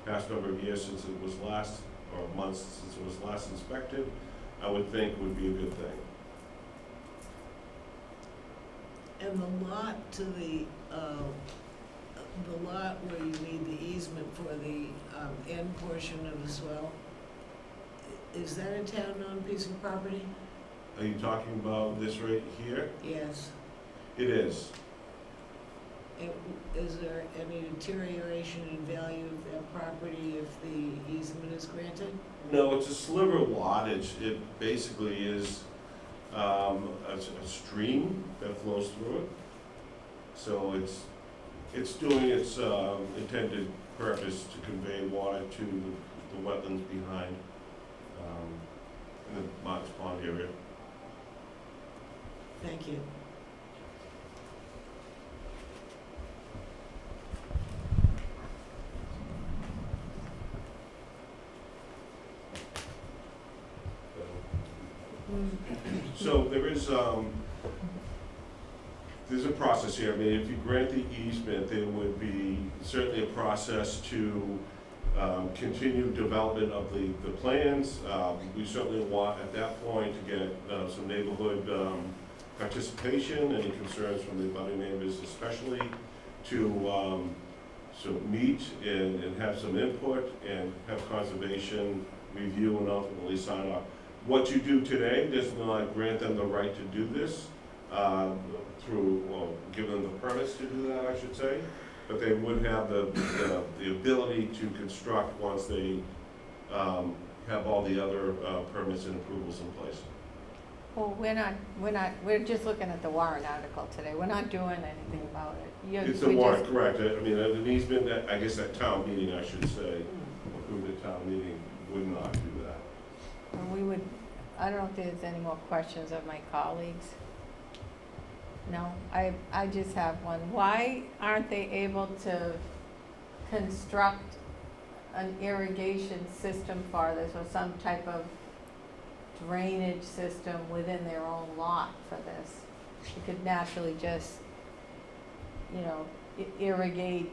past number of years since it was last, or months since it was last inspected, I would think would be a good thing. And the lot to the lot where you need the easement for the end portion of the swell, is that a town-owned piece of property? Are you talking about this right here? Yes. It is. And is there any deterioration in value of that property if the easement is granted? No, it's a sliver lot. It basically is a stream that flows through it. So it's It's doing its intended purpose to convey water to the wetlands behind in the Marks Pond area. Thank you. So there's a process here. I mean, if you grant the easement, there would be certainly a process to continue development of the plans. We certainly want, at that point, to get some neighborhood participation, any concerns from the abutting neighbors especially, to meet and have some input and have conservation review and ultimately sign off. What you do today does not grant them the right to do this give them the permits to do that, I should say, but they would have the ability to construct once they have all the other permits and approvals in place. Well, we're just looking at the warrant article today. We're not doing anything about it. It's a warrant, correct. I mean, an easement, I guess at town meeting, I should say, approved at town meeting, would not do that. And I don't think there's any more questions of my colleagues. No, I just have one. Why aren't they able to construct an irrigation system for this or some type of drainage system within their own lot for this? You could naturally just, irrigate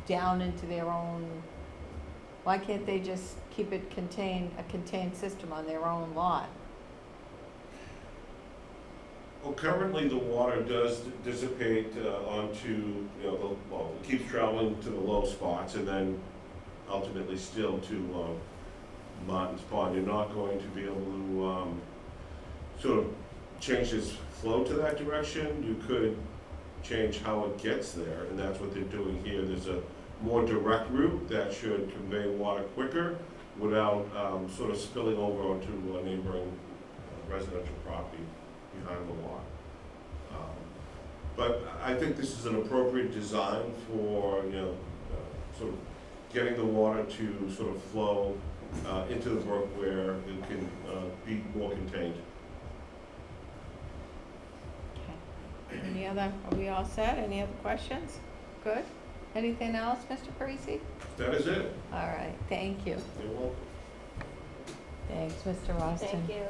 down into their own. Why can't they just keep it a contained system on their own lot? Well, currently the water does dissipate onto, it keeps traveling to the low spots and then ultimately still to Martin's Pond. You're not going to be able to sort of change its flow to that direction. You could change how it gets there, and that's what they're doing here. There's a more direct route that should convey water quicker without sort of spilling over onto a neighboring residential property behind the lot. But I think this is an appropriate design for, sort of getting the water to sort of flow into the brook where it can be more contained. Okay. Are we all set? Any other questions? Good. Anything else, Mr. Parisi? That is it. All right, thank you. You're welcome. Thanks, Mr. Austin. Thank you.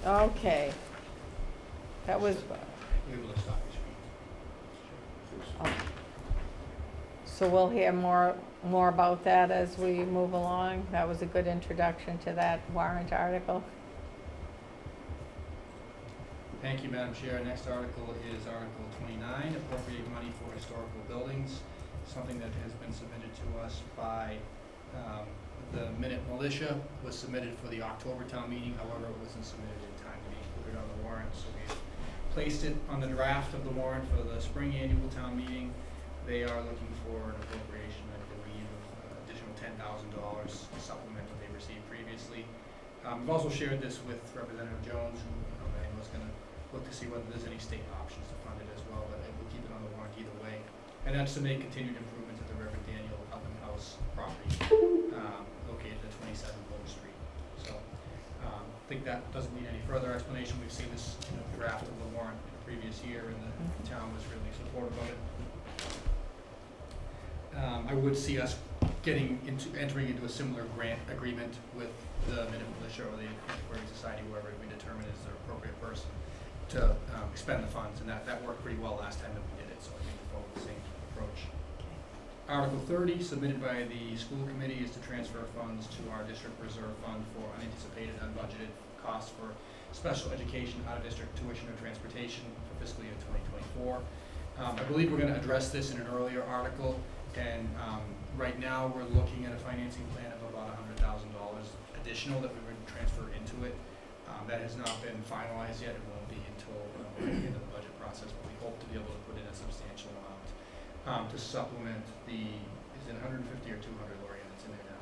Okay. That was, You're able to stop your screen. so we'll hear more about that as we move along. That was a good introduction to that warrant article. Thank you, Madam Chair. Next article is Article 29, appropriate money for historical buildings, something that has been submitted to us by the Minute Militia. Was submitted for the October town meeting, however, it wasn't submitted in time to be included on the warrant, so we placed it on the draft of the warrant for the spring annual town meeting. They are looking for an appropriation, I believe, of additional $10,000 to supplement what they received previously. We've also shared this with Representative Jones, who I know is going to look to see whether there's any state options to fund it as well, but we'll keep it on the warrant either way. And that's to make continued improvements at the Reverend Daniel Upland House property, located at 27 Bow Street. So, I think that doesn't need any further explanation. We've seen this in the draft of the warrant in the previous year, and the town was really supportive of it. I would see us entering into a similar grant agreement with the Minute Militia or the Antiquarian Society, whoever we determine is the appropriate person to expend the funds, and that worked pretty well last time that we did it, so I think we'll follow the same approach. Article 30, submitted by the school committee, is to transfer funds to our district reserve fund for unanticipated, unbudgeted costs for special education, out-of-district tuition or transportation for fiscal year 2024. I believe we're going to address this in an earlier article, and right now we're looking at a financing plan of about $100,000 additional that we would transfer into it. That has not been finalized yet. It won't be until the end of the budget process, but we hope to be able to put in a substantial amount to supplement is it 150 or 200, Lori, that's in there now?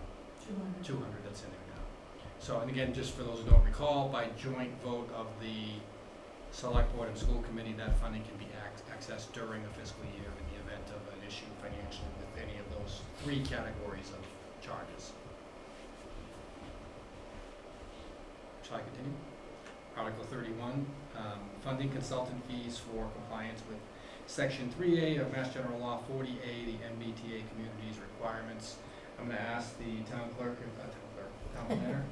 200 that's in there now. So, and again, just for those who don't recall, by joint vote of the select board and school committee, that funding can be accessed during a fiscal year in the event of an issue financially with any of those 3 categories of charges. Shall I continue? Article 31, funding consultant fees for compliance with Section 3A of Mass General Law 40A, the MBTA community's requirements. I'm going to ask the town planner,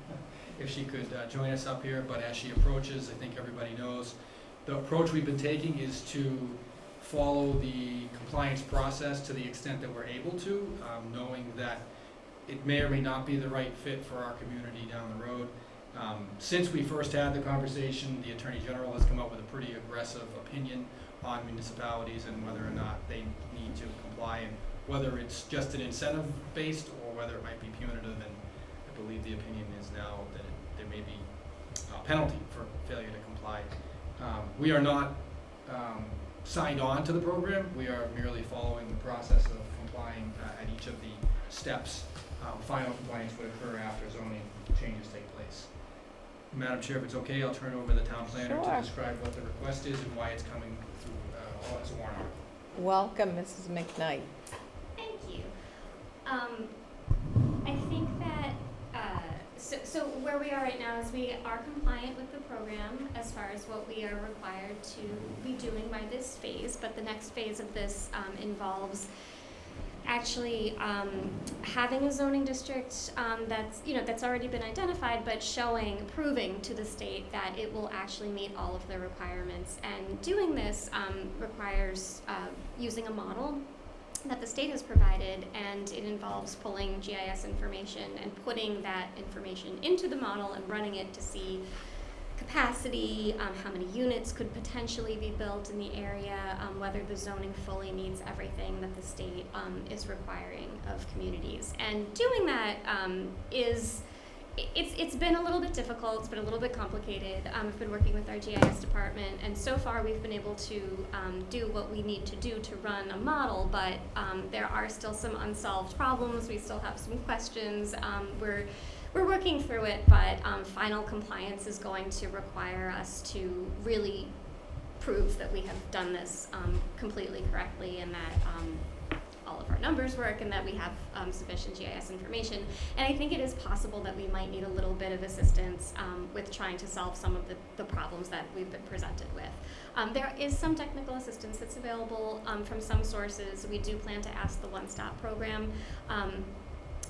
if she could join us up here, but as she approaches, I think everybody knows, the approach we've been taking is to follow the compliance process to the extent that we're able to, knowing that it may or may not be the right fit for our community down the road. Since we first had the conversation, the Attorney General has come up with a pretty aggressive opinion on municipalities and whether or not they need to comply, and whether it's just an incentive-based or whether it might be punitive, and I believe the opinion is now that there may be a penalty for failure to comply. We are not signed on to the program. We are merely following the process of complying at each of the steps. Final compliance would occur after zoning changes take place. Madam Chair, if it's okay, I'll turn over the town planner Sure. to describe what the request is and why it's coming through as a warrant article. Welcome, Mrs. McKnight. Thank you. I think that, so where we are right now is we are compliant with the program as far as what we are required to be doing by this phase, but the next phase of this involves actually having a zoning district that's already been identified, but proving to the state that it will actually meet all of the requirements. And doing this requires using a model that the state has provided, and it involves pulling GIS information and putting that information into the model and running it to see capacity, how many units could potentially be built in the area, whether the zoning fully meets everything that the state is requiring of communities. And doing that it's been a little bit difficult, it's been a little bit complicated. We've been working with our GIS department, and so far we've been able to do what we need to do to run a model, but there are still some unsolved problems. We still have some questions. We're working through it, but final compliance is going to require us to really prove that we have done this completely correctly, and that all of our numbers work, and that we have sufficient GIS information. And I think it is possible that we might need a little bit of assistance with trying to solve some of the problems that we've been presented with. There is some technical assistance that's available from some sources. We do plan to ask the One Stop program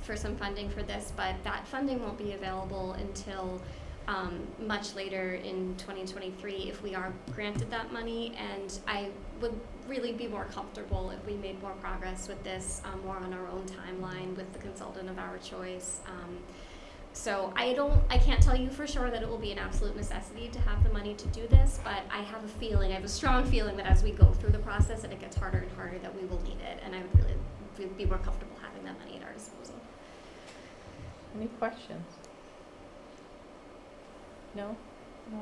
for some funding for this, but that funding won't be available until much later in 2023 if we are granted that money, and I would really be more comfortable if we made more progress with this more on our own timeline with the consultant of our choice. So I can't tell you for sure that it will be an absolute necessity to have the money to do this, but I have a strong feeling that as we go through the process and it gets harder and harder that we will need it, and I would really be more comfortable having that money at our disposal. Any questions? No? No.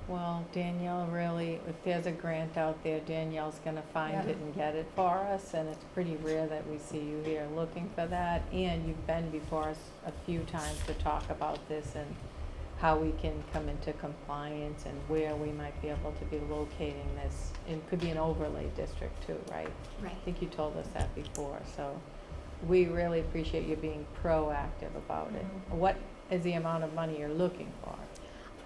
Well, Danielle really, if there's a grant out there, Danielle's gonna find it and get it for us, and it's pretty rare that we see you here looking for that. And you've been before us a few times to talk about this and how we can come into compliance and where we might be able to be locating this. It could be an overlay district too, right? Right. I think you told us that before, so we really appreciate you being proactive about it. What is the amount of money you're looking for?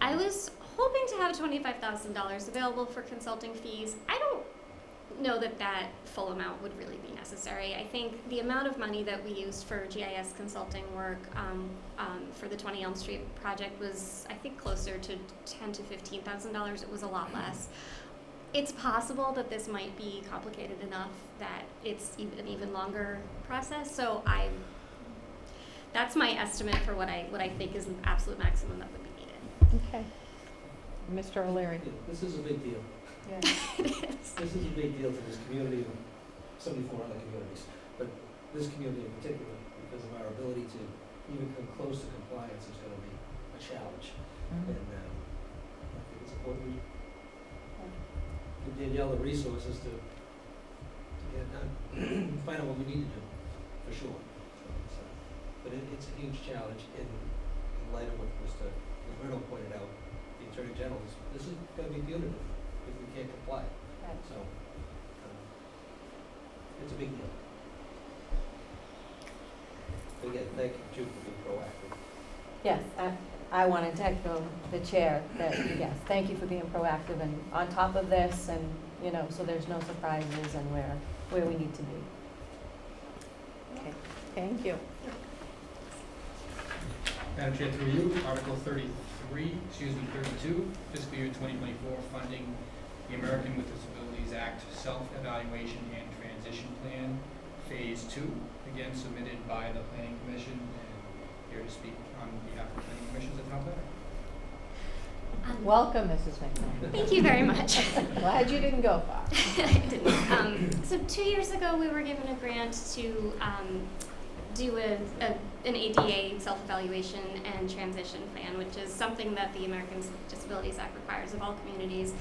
I was hoping to have $25,000 available for consulting fees. I don't know that full amount would really be necessary. I think the amount of money that we used for GIS consulting work for the 20 Elm Street project was, I think, closer to $10,000 to $15,000. It was a lot less. It's possible that this might be complicated enough that it's an even longer process. So that's my estimate for what I think is the absolute maximum that would be needed. Okay. Mr. O'Leary. Yeah, this is a big deal. Yeah. It is. This is a big deal to this community and 74 other communities, but this community in particular, because of our ability to even come close to compliance is going to be a challenge. Mhm. And I think it's important we give Danielle the resources to get it done, find out what we need to do, for sure. So, but it's a huge challenge in light of what Mr. Roberto pointed out, the Attorney General, this is going to be punitive. I wanted to echo the chair that, yes, thank you for being proactive and on top of this and, you know, so there's no surprises and where we need to be. Okay, thank you. Madam Chair, through you, Article 32, fiscal year 2024, funding the American with Disabilities Act Self-Evaluation and Transition Plan, Phase 2, again submitted by the Planning Commission, and here to speak on behalf of the Planning Commission is the town planner. Welcome, Mrs. McMahon. Thank you very much. Glad you didn't go far. I didn't. So 2 years ago, we were given a grant to do an ADA self-evaluation and transition plan, which is something that the Americans with Disabilities Act requires of all communities.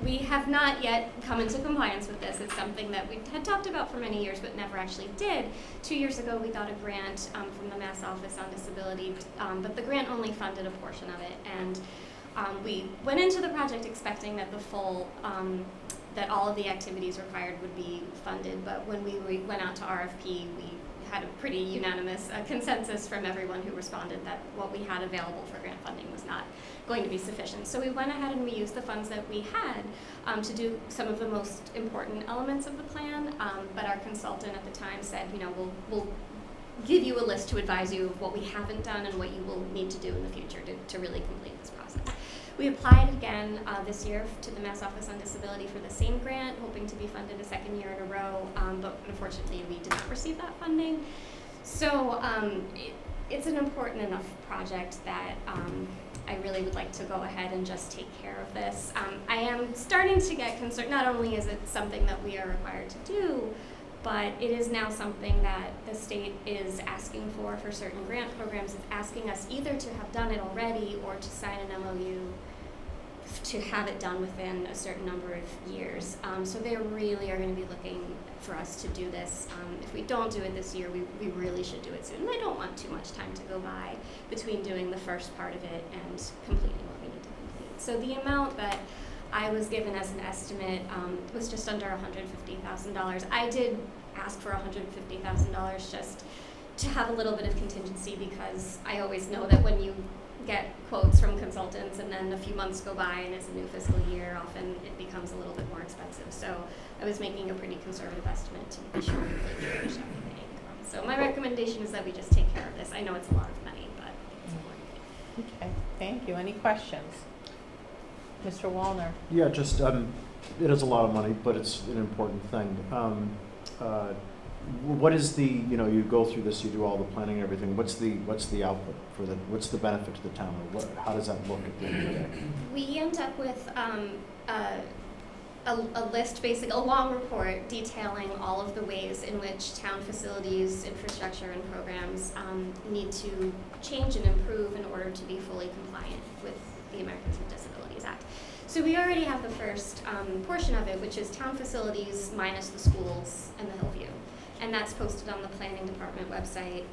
We have not yet come into compliance with this. It's something that we had talked about for many years but never actually did. 2 years ago, we got a grant from the Mass Office on Disability, but the grant only funded a portion of it. And we went into the project expecting that the full, that all of the activities required would be funded, but when we went out to RFP, we had a pretty unanimous consensus from everyone who responded that what we had available for grant funding was not going to be sufficient. So we went ahead and we used the funds that we had to do some of the most important elements of the plan, but our consultant at the time said, you know, we'll give you a list to advise you of what we haven't done and what you will need to do in the future to really complete this process. We applied again this year to the Mass Office on Disability for the same grant, hoping to be funded a second year in a row, but unfortunately we did not receive that funding. So it's an important enough project that I really would like to go ahead and just take care of this. I am starting to get concerned. Not only is it something that we are required to do, but it is now something that the state is asking for certain grant programs. It's asking us either to have done it already or to sign an MOU to have it done within a certain number of years. So they really are going to be looking for us to do this. If we don't do it this year, we really should do it soon. And I don't want too much time to go by between doing the first part of it and completing what we need to complete. So the amount that I was given as an estimate was just under $150,000. I did ask for $150,000 just to have a little bit of contingency, because I always know that when you get quotes from consultants and then a few months go by and it's a new fiscal year, often it becomes a little bit more expensive. So I was making a pretty conservative estimate to be sure we really finish everything. So my recommendation is that we just take care of this. I know it's a lot of money, but it's important. Okay, thank you. Any questions? Mr. Wallner? Yeah, just, it is a lot of money, but it's an important thing. What is the, you know, you go through this, you do all the planning and everything, what's the output for the, what's the benefit to the town? Or what, how does that look at the end of the day? We end up with a list, basically a long report detailing all of the ways in which town facilities, infrastructure, and programs need to change and improve in order to be fully compliant with the Americans with Disabilities Act. So we already have the first portion of it, which is town facilities minus the schools and the Hillview. And that's posted on the planning department website.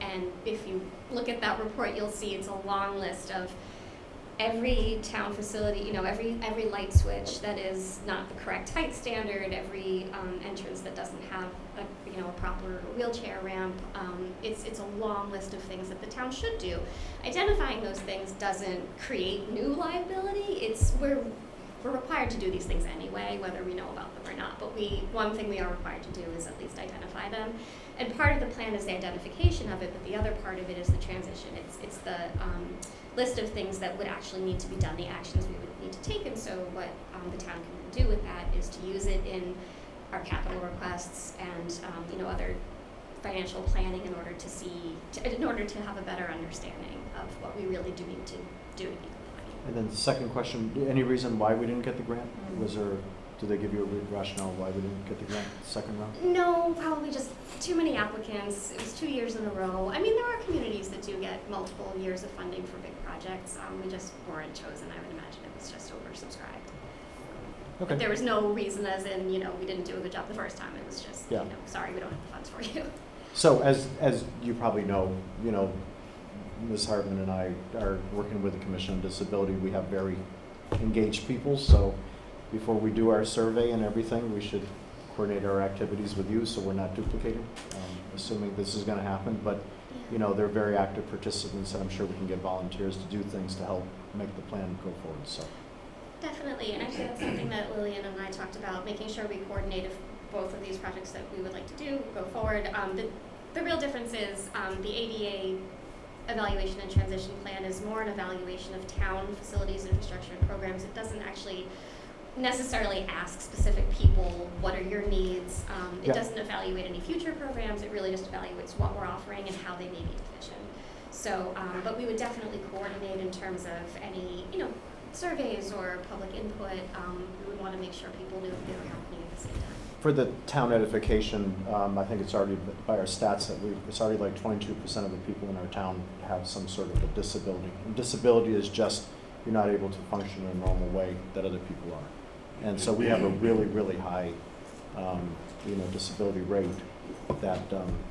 And if you look at that report, you'll see it's a long list of every town facility, you know, every light switch that is not the correct height standard, every entrance that doesn't have a proper wheelchair ramp. It's a long list of things that the town should do. Identifying those things doesn't create new liability. We're required to do these things anyway, whether we know about them or not. But one thing we are required to do is at least identify them. And part of the plan is the identification of it, but the other part of it is the transition. It's the list of things that would actually need to be done, the actions we would need to take. And so what the town can do with that is to use it in our capital requests and other financial planning in order to have a better understanding of what we really do need to do to be compliant. And then the second question, any reason why we didn't get the grant? Did they give you a rationale why we didn't get the grant the second round? No, probably just too many applicants. It was 2 years in a row. I mean, there are communities that do get multiple years of funding for big projects. We just weren't chosen. I would imagine it was just oversubscribed. Okay. There was no reason as in, we didn't do a good job the first time. It was just, Yeah. Sorry, we don't have the funds for you. So as you probably know, Ms. Hartman and I are working with the Commission on Disability. We have very engaged people, so before we do our survey and everything, we should coordinate our activities with you so we're not duplicating, assuming this is going to happen. But you know, they're very active participants, and I'm sure we can get volunteers to do things to help make the plan go forward, so. Definitely, and actually that's something that Lillian and I talked about, making sure we coordinate if both of these projects that we would like to do go forward. The real difference is the ADA evaluation and transition plan is more an evaluation of town facilities, infrastructure, and programs. It doesn't actually necessarily ask specific people, what are your needs? It Yeah. doesn't evaluate any future programs, it really just evaluates what we're offering and how they may be deficient. So, but we would definitely coordinate in terms of any, surveys or public input. We would want to make sure people knew if they were happening at the same time. For the town edification, I think it's already, by our stats, that it's already like 22% of the people in our town have some sort of a disability. And disability is just, you're not able to function in a normal way that other people are. And so we have a really, really high, disability rate that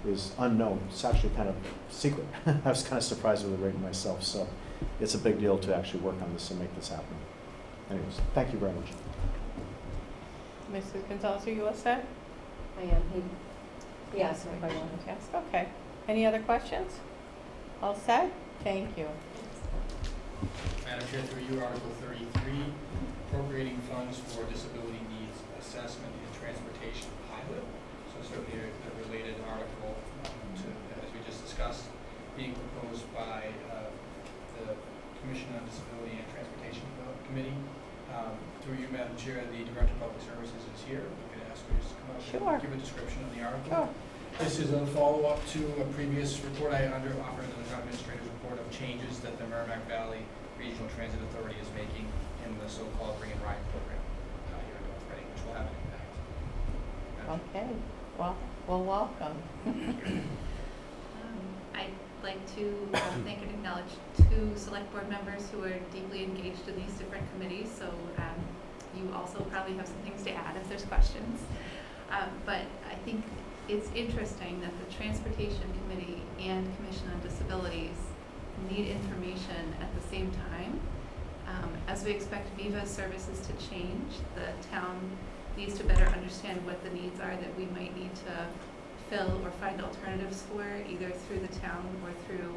is unknown. It's actually kind of secret. I was kind of surprised with the rate myself, so it's a big deal to actually work on this and make this happen. Anyways, thank you very much. Mrs. Gonzalez, are you all set? I am, he asked Yes, if I wanted. Yes, okay. Any other questions? All set? Thank you. Madam Chair, through you, Article 33, appropriating funds for disability needs assessment and transportation pilot. So certainly a related article to, as we just discussed, being proposed by the Commission on Disability and Transportation Committee. Through you, Madam Chair, the Director of Public Services is here. We could ask her to come up Sure. and give a description of the article. Sure. This is a follow-up to a previous report I offered in the town administrator's report of changes that the Merrimack Valley Regional Transit Authority is making in the so-called Bring and Ride program here in North Reading, which will have an impact. Madam Chair. Okay, well, welcome. I'd like to thank and acknowledge two select board members who are deeply engaged in these different committees, so you also probably have some things to add if there's questions. But I think it's interesting that the Transportation Committee and Commission on Disabilities need information at the same time. As we expect Viva services to change, the town needs to better understand what the needs are that we might need to fill or find alternatives for, either through the town or through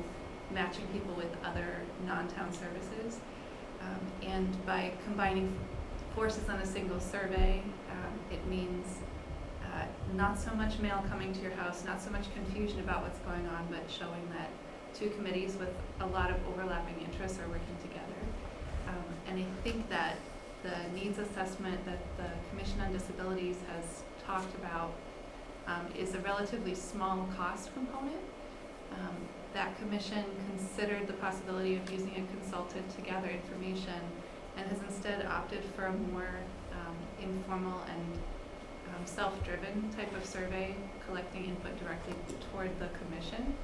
matching people with other non-town services. And by combining forces on a single survey, it means not so much mail coming to your house, not so much confusion about what's going on, but showing that two committees with a lot of overlapping interests are working together. And I think that the needs assessment that the Commission on Disabilities has talked about is a relatively small cost component. That commission considered the possibility of using a consultant to gather information and has instead opted for a more informal and self-driven type of survey, collecting input directly toward the commission.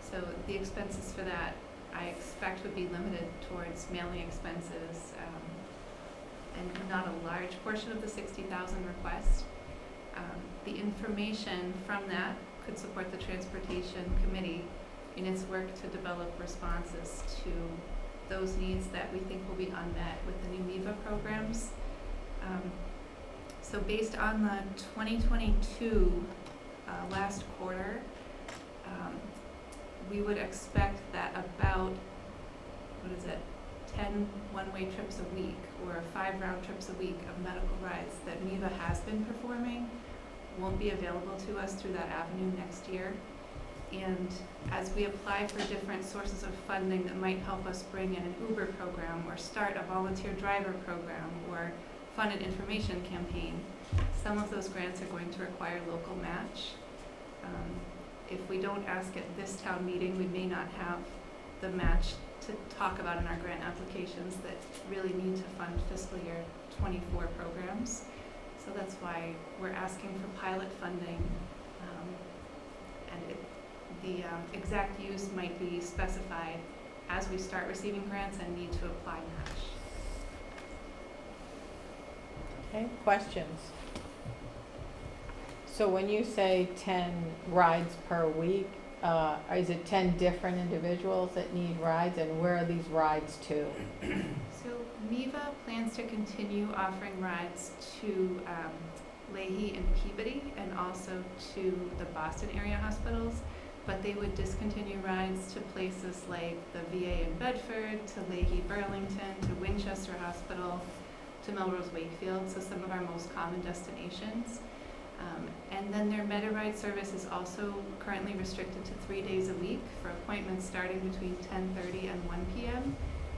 So the expenses for that I expect would be limited towards mailing expenses and not a large portion of the 60,000 request. The information from that could support the Transportation Committee in its work to develop responses to those needs that we think will be unmet with the new MIVA programs. So based on the 2022 last quarter, we would expect that about, 10 one-way trips a week or 5 round trips a week of medical rides that MIVA has been performing won't be available to us through that avenue next year. And as we apply for different sources of funding that might help us bring in an Uber program or start a volunteer driver program or fund an information campaign, some of those grants are going to require local match. If we don't ask at this town meeting, we may not have the match to talk about in our grant applications that really need to fund fiscal year 24 programs. So that's why we're asking for pilot funding, and the exact use might be specified as we start receiving grants and need to apply match. Okay, questions? So when you say 10 rides per week, is it 10 different individuals that need rides, and where are these rides to? So MIVA plans to continue offering rides to Leahy and Peabody and also to the Boston area hospitals, but they would discontinue rides to places like the VA in Bedford, to Leahy Burlington, to Winchester Hospital, to Melrose Wakefield, so some of our most common destinations. And then their MetaRide service is also currently restricted to 3 days a week for appointments starting between 10:30 and 1 p.m.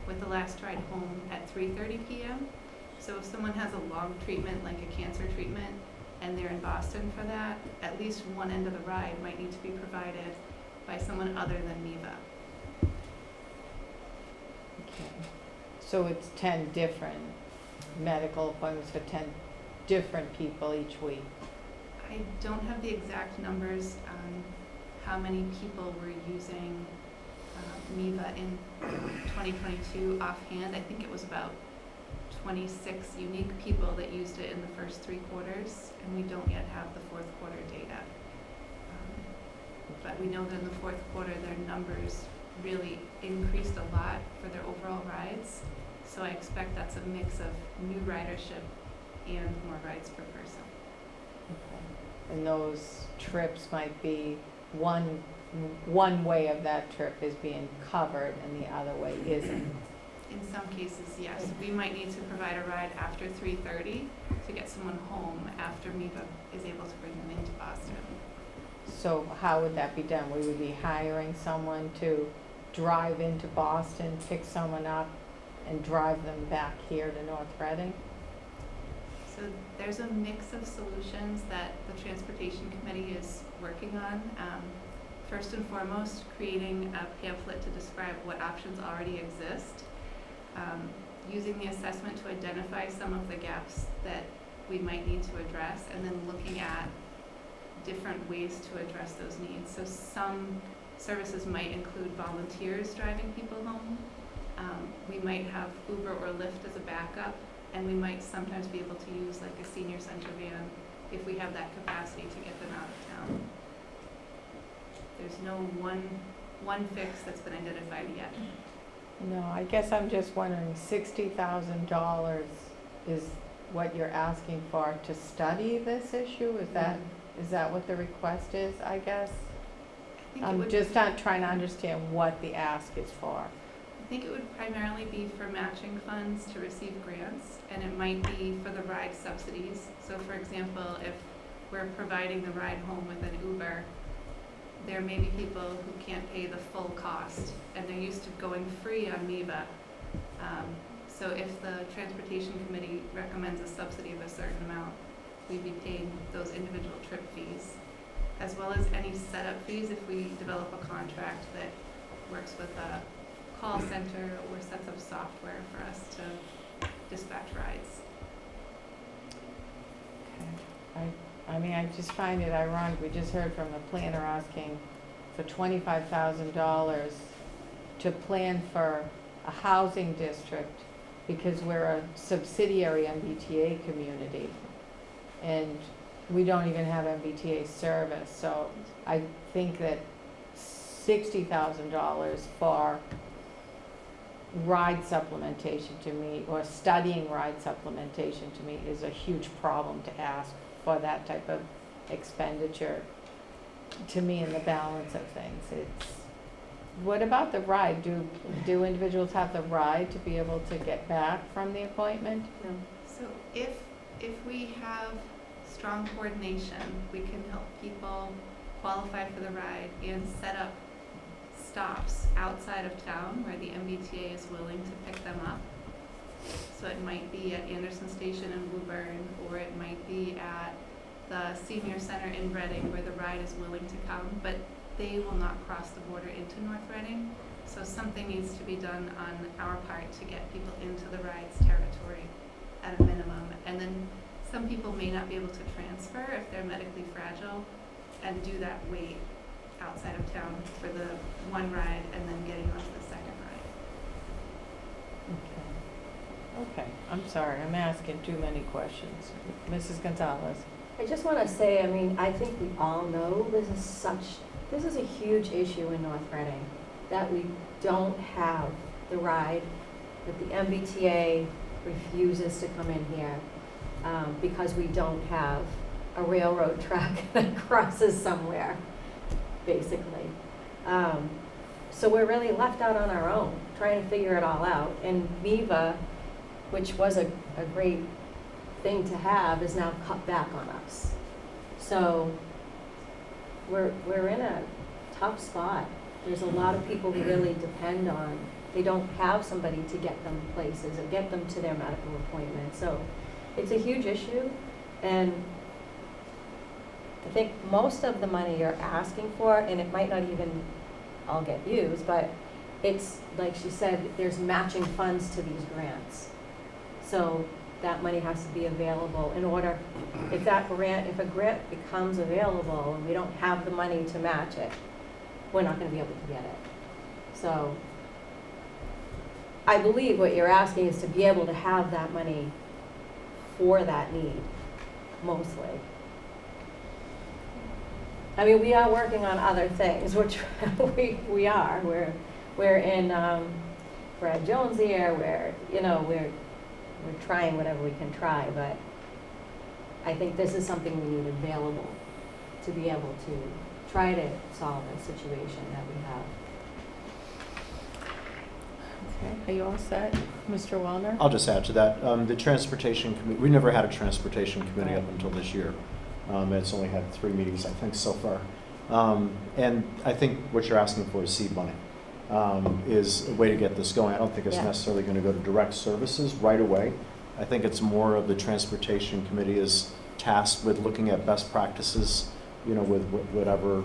with the last ride home at 3:30 p.m. So if someone has a long treatment like a cancer treatment and they're in Boston for that, at least one end of the ride might need to be provided by someone other than MIVA. Okay. So it's 10 different medical appointments for 10 different people each week. I don't have the exact numbers on how many people were using MIVA in 2022 offhand. I think it was about 26 unique people that used it in the first 3 quarters, and we don't yet have the 4th quarter data. But we know that in the 4th quarter, their numbers really increased a lot for their overall rides. So I expect that's a mix of new ridership and more rides per person. Okay. And those trips might be one way of that trip is being covered and the other way isn't. In some cases, yes. We might need to provide a ride after 3:30 to get someone home after MIVA is able to bring them into Boston. So how would that be done? We would be hiring someone to drive into Boston, pick someone up, and drive them back here to North Reading? So there's a mix of solutions that the Transportation Committee is working on. First and foremost, creating a pamphlet to describe what options already exist. Using the assessment to identify some of the gaps that we might need to address, and then looking at different ways to address those needs. So some services might include volunteers driving people home. We might have Uber or Lyft as a backup, and we might sometimes be able to use like a senior center van if we have that capacity to get them out of town. There's no one fix that's been identified yet. No, I guess I'm just wondering, $60,000 is what you're asking for to study this issue? Is that what the request is, I guess? I think it I'm would- just not trying to understand what the ask is for. I think it would primarily be for matching funds to receive grants, and it might be for the ride subsidies. So for example, if we're providing the ride home with an Uber, there may be people who can't pay the full cost, and they're used to going free on MIVA. So if the Transportation Committee recommends a subsidy of a certain amount, we'd be paying those individual trip fees, as well as any setup fees if we develop a contract that works with a call center or sets up software for us to dispatch rides. Okay. I mean, I just find it ironic, we just heard from the planner asking for $25,000 to plan for a housing district because we're a subsidiary MBTA community. And we don't even have MBTA service, so I think that $60,000 for ride supplementation to me, or studying ride supplementation to me, is a huge problem to ask for that type of expenditure to me in the balance of things. What about the ride? Do individuals have the ride to be able to get back from the appointment? No. So if we have strong coordination, we can help people qualify for the ride and set up stops outside of town where the MBTA is willing to pick them up. So it might be at Anderson Station in Woburn, or it might be at the Senior Center in Reading where the ride is willing to come, but they will not cross the border into North Reading. So something needs to be done on our part to get people into the ride's territory at a minimum. And then some people may not be able to transfer if they're medically fragile and do that wait outside of town for the one ride and then getting onto the second ride. Okay. Okay, I'm sorry, I'm asking too many questions. Mrs. Gonzalez? I just want to say, I mean, I think we all know this is a huge issue in North Reading, that we don't have the ride, that the MBTA refuses to come in here because we don't have a railroad track that crosses somewhere. basically. So we're really left out on our own, trying to figure it all out. And Viva, which was a great thing to have, is now cut back on us. So we're in a tough spot. There's a lot of people who really depend on, they don't have somebody to get them places or get them to their medical appointments. So it's a huge issue, and I think most of the money you're asking for, and it might not even all get used, but it's, like she said, there's matching funds to these grants. So that money has to be available in order, if a grant becomes available and we don't have the money to match it, we're not gonna be able to get it. So I believe what you're asking is to be able to have that money for that need, mostly. I mean, we are working on other things, which we are. We're in Brad Jones' ear. We're trying whatever we can try, but I think this is something we need available to be able to try to solve a situation that we have. Okay, are you all set, Mr. Wellner? I'll just add to that. The transportation committee, we never had a transportation committee up until this year. It's only had 3 meetings, I think, so far. And I think what you're asking for is seed money, is a way to get this going. I don't think it's necessarily going to go to direct services right away. I think it's more of the transportation committee is tasked with looking at best practices, with whatever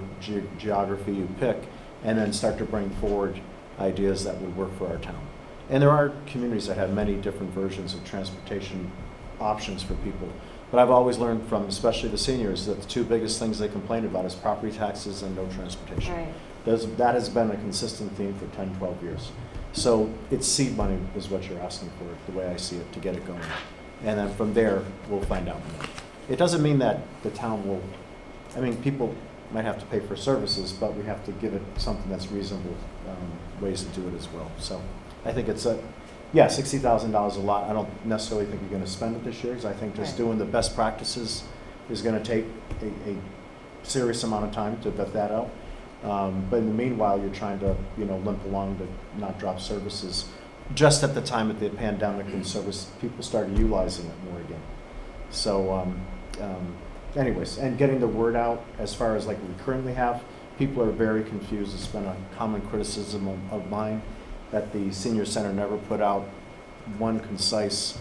geography you pick, and then start to bring forward ideas that would work for our town. And there are communities that have many different versions of transportation options for people. But I've always learned from, especially the seniors, that the 2 biggest things they complain about is property taxes and no transportation. Right. That has been a consistent theme for 10, 12 years. So it's seed money is what you're asking for, the way I see it, to get it going. And then from there, we'll find out more. It doesn't mean that the town will, people might have to pay for services, but we have to give it something that's reasonable, ways to do it as well. So I think it's $60,000 is a lot. I don't necessarily think you're gonna spend it this year, because I think just doing the best practices is gonna take a serious amount of time to vet that out. But in the meanwhile, you're trying to, limp along to not drop services. Just at the time of the pandemic, when people started utilizing it more again. So, anyways, and getting the word out as far as like we currently have, people are very confused. It's been a common criticism of mine that the senior center never put out one concise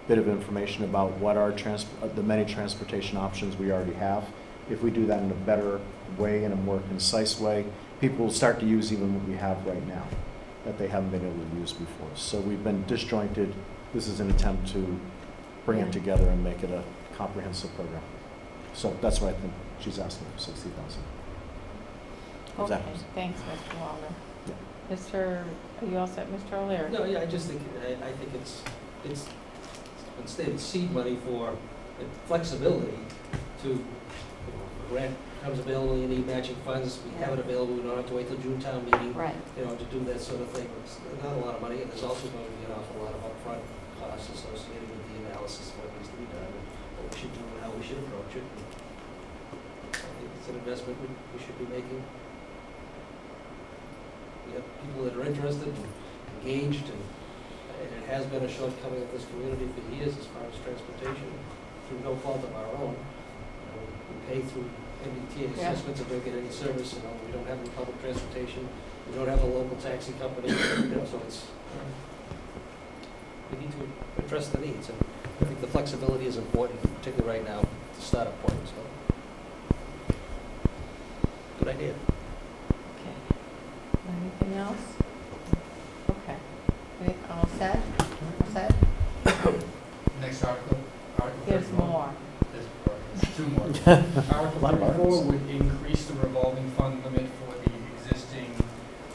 bit of information about what are the many transportation options we already have. If we do that in a better way, in a more concise way, people will start to use even what we have right now that they haven't been able to use before. So we've been disjointed. This is an attempt to bring it together and make it a comprehensive program. So that's why I think she's asking for $60,000. Okay, thanks, Mr. Wallner. Yeah. Are you all set, Mr. O'Leary? No, yeah, I just think, I think it's instead of seed money for flexibility to, grant comes available, you need matching funds, we have it available, we don't have to wait till June town meeting, Right. to do that sort of thing. It's not a lot of money, and there's also going to be an awful lot of upfront costs associated with the analysis of what needs to be done, and what we should do, and how we should approach it. I think it's an investment we should be making. We have people that are interested and engaged, and it has been a shortcoming of this community for years as far as transportation, through no fault of our own. We pay through MBTA assessments and don't get any service, we don't have any public transportation, we don't have a local taxi company, so it's, we need to address the needs, and I think the flexibility is important, particularly right now, to start a point, so. Good idea. Okay. Anything else? Okay. All set? All set? Next article, There's 31. more. There's 2 more. Article 34 would increase the revolving fund limit for the existing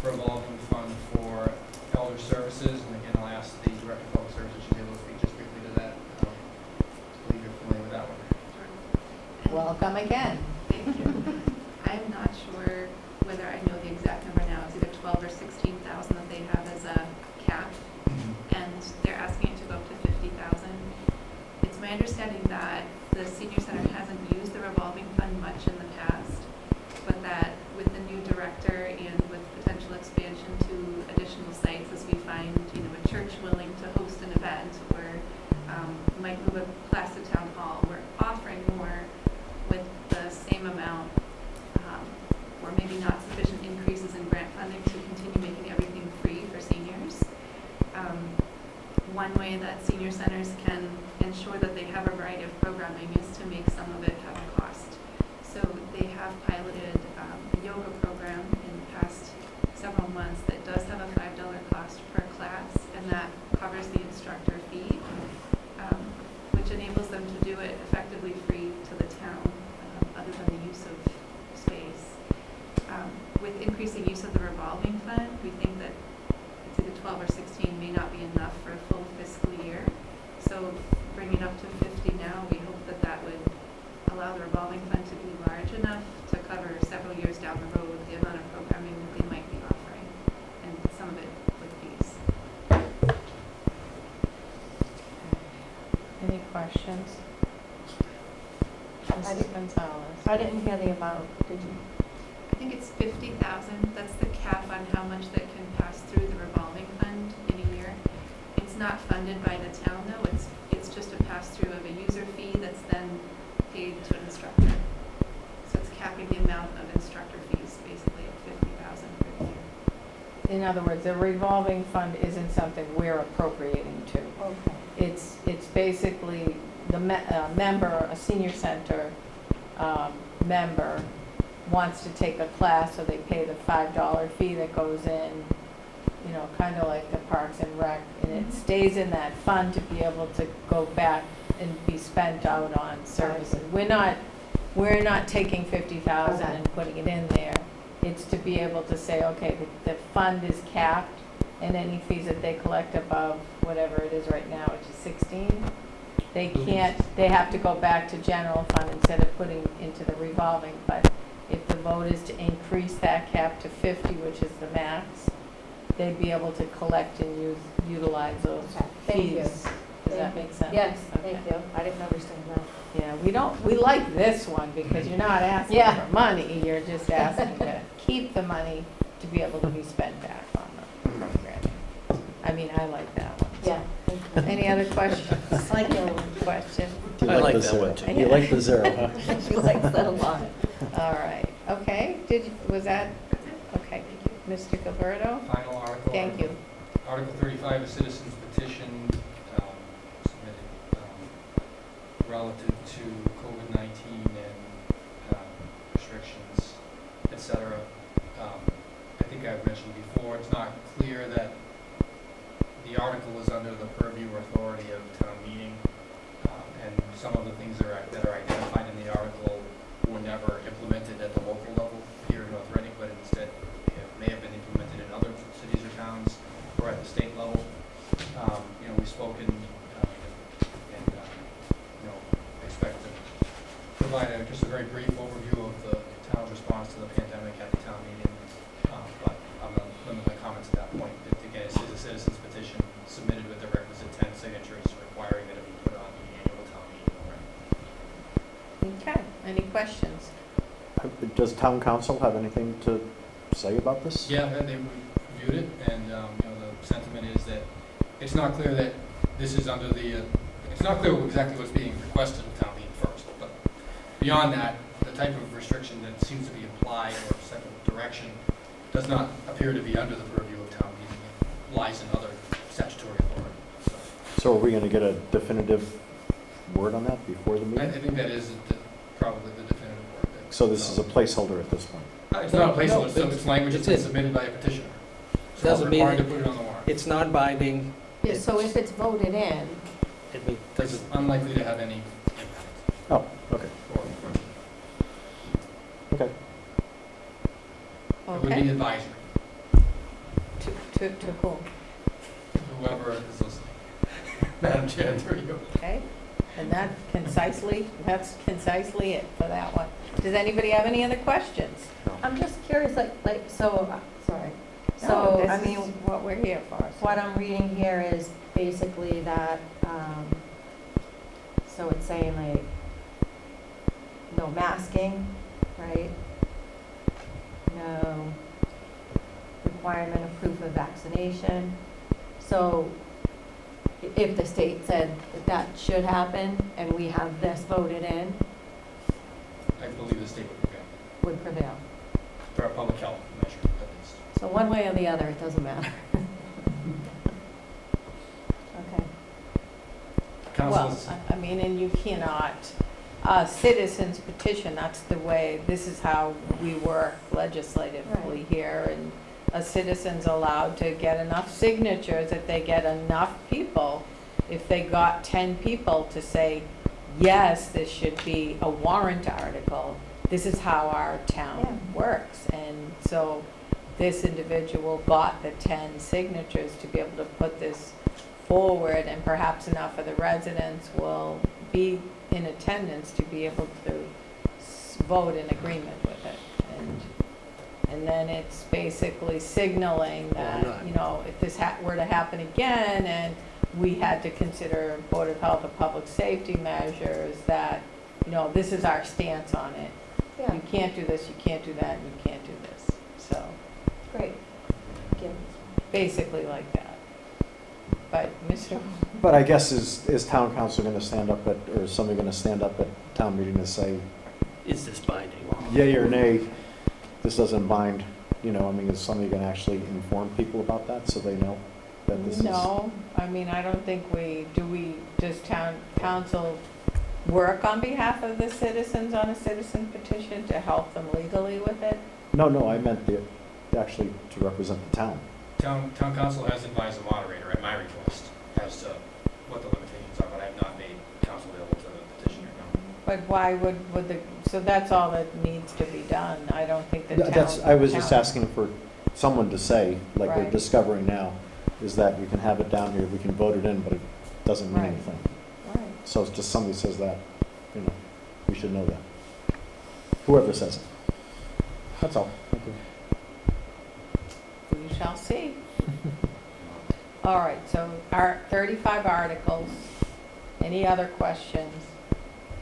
revolving fund for elder services. And again, I'll ask the Director of Public Services to be able to speak just briefly to that. I believe you're familiar with that one. Welcome again. Thank you. I'm not sure whether I know the exact number now. It's either 12 or 16,000 that they have as a cap, and they're asking it to go up to 50,000. It's my understanding that the senior center hasn't used the revolving fund much in the past, but that with the have a variety of programming is to make some of it have a cost. So they have piloted a yoga program in the past several months that does have a $5 cost per class, and that covers the instructor fee, which enables them to do it effectively free to the town, other than the use of space. With increasing use of the revolving fund, we think that it's either 12 or 16 may not be enough for a full fiscal year. So bringing it up to 50 now, we hope that that would allow the revolving fund to be large enough to cover several years down the road the amount of programming that they might be offering, and some of it with fees. Any questions? Mrs. Gonzalez? I didn't hear the amount, did you? I think it's 50,000. That's the cap on how much that can pass through the revolving fund in a year. It's not funded by the town though. It's just a pass through of a user fee that's then paid to an instructor. So it's capping the amount of instructor fees basically at 50,000 per year. In other words, the revolving fund isn't something we're appropriating to. Okay. It's basically the member, a senior center member wants to take a class, so they pay the $5 fee that goes in, you know, kind of like the Parks and Rec, and it stays in that fund to be able to go back and be spent out on services. We're not taking 50,000 and putting it in there. It's to be able to say, okay, the fund is capped, and any fees that they collect above whatever it is right now, which is 16, they have to go back to general fund instead of putting into the revolving. But if the vote is to increase that cap to 50, which is the max, they'd be able to collect and utilize those Okay, thank you. fees. Does that make sense? Yes, Okay. thank you. I didn't understand that. Yeah, we like this one because you're not asking Yeah. for money, you're just asking to keep the money to be able to be spent back on the programming. I mean, I like that one. Yeah, thank you. Any other questions? I like that one. Question? Do you I like the that zero? one, too. You like the zero, huh? She likes that a lot. All right, okay, was that, okay, Mr. Gilberto? Final article. Thank you. Article 35, a citizen's petition submitted relative to COVID-19 and restrictions, et cetera. I think I've mentioned before, it's not clear that the article is under the purview or authority of town meeting, and some of the things that are identified in the article were never implemented at the local level here in North Reading, but instead may have been implemented in other cities or towns or at the state level. We've spoken and expect to provide just a very brief overview of the town's response to the pandemic at the town meeting. But I'm going to limit my comments at that point. Again, this is a citizen's petition submitted with the requisite 10 signatures requiring that it be put on the annual town meeting warrant. Okay, any questions? Does town council have anything to say about this? Yeah, they reviewed it, and the sentiment is that it's not clear that this is under the, it's not clear exactly what's being requested of town meeting first, but beyond that, the type of restriction that seems to be applied or type of direction does not appear to be under the purview of town meeting. It lies in other statutory authority. So are we gonna get a definitive word on that before the I meeting? think that is probably the definitive word. So this is a placeholder at this point? It's not a placeholder, No, it's language that's it's been in. submitted by a petitioner. So Doesn't we're mean required to it- put it on the warrant. It's non-binding. Yeah, so if it's voted in, It It's unlikely to have any impact. Oh, okay, Or okay. it would be Okay, advisory, to whom? whoever is listening. Madam Chair, through you. Okay, and that's concisely it for that one. Does anybody have any other questions? I'm just curious, sorry. No, So, I this mean, is what we're here for. so- what I'm reading here is basically that, so it's saying like, no masking, right? No requirement of proof of vaccination. So if the state said that should happen and we have this voted in, I believe the state would prevail. for a public health measure, at least. So one way or the other, it doesn't matter. Okay. council Well, is, I mean, and you cannot, citizens petition, that's the way, this is how we work legislatively here. And a citizen's allowed to get enough signatures, if they get enough people, if they got 10 people to say, yes, this should be a warrant article, this is how our town works. And so this individual got the 10 signatures to be able to put this forward, and perhaps enough of the residents will be in attendance to be able to vote in agreement with it. And then it's basically signaling that, not. you know, if this were to happen again and we had to consider Board of Health or public safety measures, that, you know, this is our stance on it. Yeah, You can't do this, you can't do that, and you can't do this. So, great. Thank you. basically like that. But, Mr. But I guess is town council gonna stand up at, or is somebody gonna stand up at town meeting to say, Is this binding? yea or nay, this doesn't bind, you know, I mean, is somebody gonna actually inform people about that so they know that this is? No, I mean, I don't think does town council work on behalf of the citizens on a citizen petition to help them legally with it? No, I meant actually to represent the town. town council has advised the moderator at my request as to what the limitations are, but I have not made council available to the petitioner, no. But why would so that's all that needs to be done. I don't think the town. I was just asking for someone to say, like we're Right. discovering now, is that we can have it down here, we can vote it in, but it doesn't mean Right. anything. Right. So it's just somebody says that, you know, we should know that. Whoever says it. That's all. Thank you. We shall see. All right, so our 35 articles. Any other questions?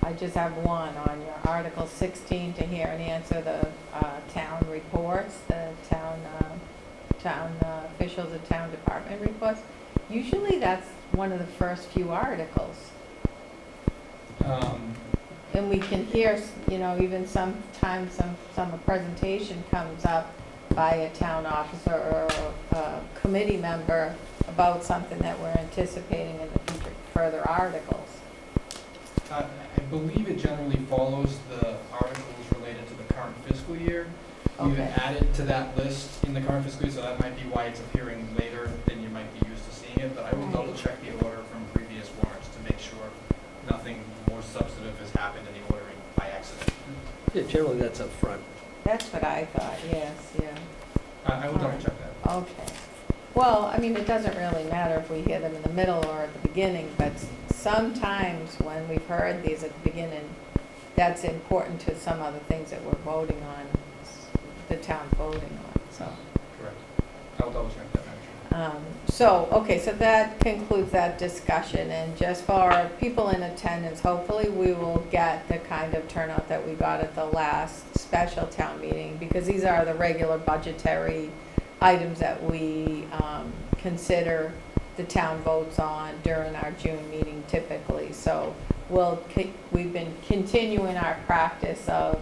I just have one on your Article 16 to hear and answer the town reports, the town officials, the town department reports. Usually that's one of the first few articles. And we can hear, you know, even sometimes some presentation comes up by a town officer or a committee member about something that we're anticipating in the future, further articles. I believe it generally follows the articles related to the current fiscal year. We've Okay. added to that list in the current fiscal year, so that might be why it's appearing later than you might be used to seeing it, but I will Right. double check the order from previous warrants to make sure nothing more substantive has happened in the ordering by accident. Yeah, generally that's up front. That's what I thought, yes, yeah. I will double check that. Okay. Well, I mean, it doesn't really matter if we hear them in the middle or at the beginning, but sometimes when we've heard these at the beginning, that's important to some other things that we're voting on, the town voting on, so. Correct. I will double check that, Madam Chair. Okay, so that concludes that discussion, and just for people in attendance, hopefully we will get the kind of turnout that we got at the last special town meeting, because these are the regular budgetary items that we consider the town votes on during our June meeting typically. So we've been continuing our practice of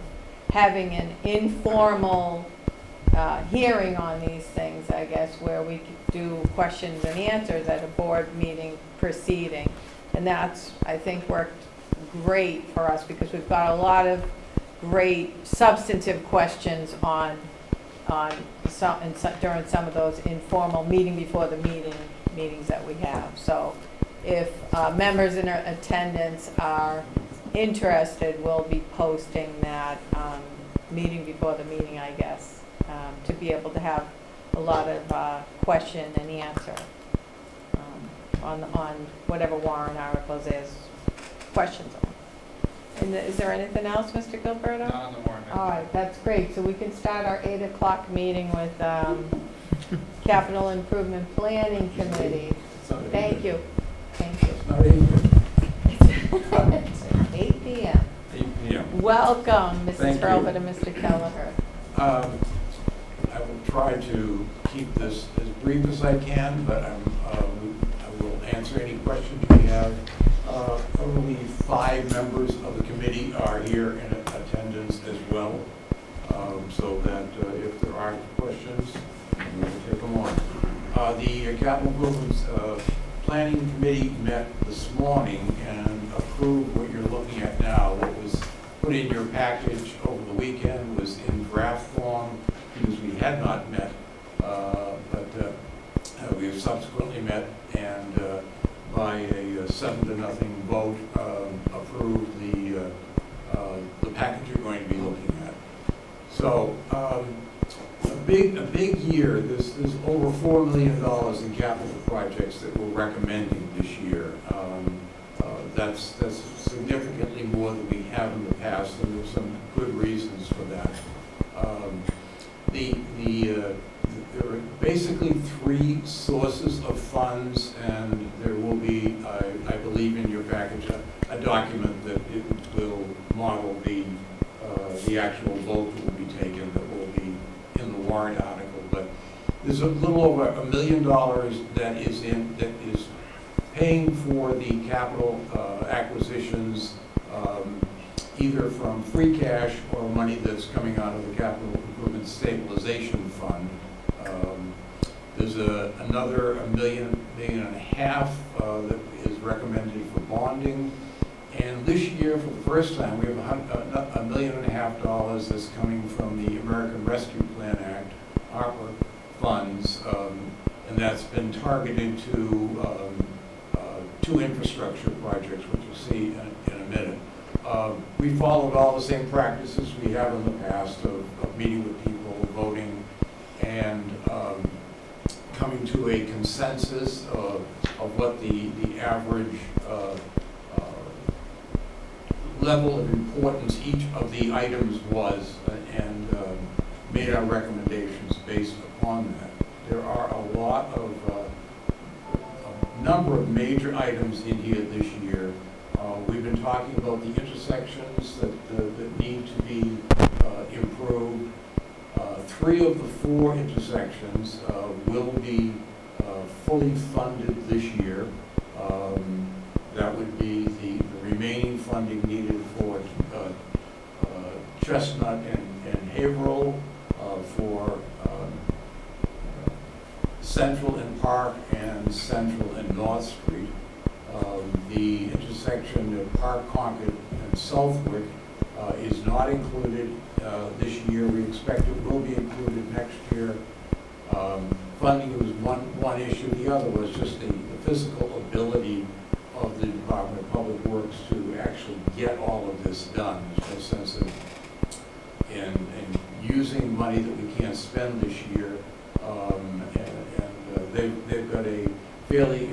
having an informal hearing on these things, I guess, where we do questions and answers at a board meeting proceeding. And that's, I think, worked great for us because we've got a lot of great substantive questions on during some of those informal meeting before the meetings that we have. So if members in attendance are interested, we'll be posting that meeting before the meeting, I guess, to be able to have a lot of question and answer on whatever warrant articles there's questions on. And is there anything else, Mr. Gilberto? Not on the warrant, Madam All Chair. right, that's great. So we can start our 8 o'clock meeting with Capital Improvement Planning Committee. Thank you. Thank you. It's 8 p.m. Yeah. Welcome, Thank Mrs. you. Hurlbut and Mr. Kelleher. I will try to keep this as brief as I can, but I will answer any questions you have. Probably 5 members of the committee are here in attendance as well, so that if there aren't questions, we'll take them on. The capital improvements planning committee met this morning and approved what you're looking at now. What was put in your package over the weekend was in draft form because we had not met, but we have subsequently met and by a 7-0 vote approved the package you're going to be looking at. So a big year. There's over $4 million in capital projects that we're recommending this year. That's significantly more than we have in the past, and there's some good reasons for that. There are basically 3 sources of funds, and there will be, I believe in your package, a document that it will model the actual vote that will be taken, that will be in the warrant article. But there's a little over $1 million that is paying for the capital acquisitions, either from free cash or money that's coming out of the Capital Improvement Stabilization Fund. There's another $1.5 million that is recommended for bonding. And this year, for the first time, we have $1.5 million that's coming from the American Rescue Plan Act, ARPA funds, and that's been targeted to 2 infrastructure projects, which you'll see in a minute. We followed all the same practices we have in the past of meeting with people, voting, and coming to a consensus of what the average level of importance each of the items was, and made our recommendations based upon that. There are a lot of a number of major items in here this year. We've been talking about the intersections that need to be improved. 3 of the 4 intersections will be fully funded this year. That would be the remaining funding needed for Chestnut and Haverhill, for Central and Park and Central and North Street. The intersection of Park, Concord, and Southwick is not included this year. We expect it will be included next year. Funding was one issue. The other was just the physical ability of the Department of Public Works to actually get all of this done. There's no sense in using money that we can't spend this year. They've got a fairly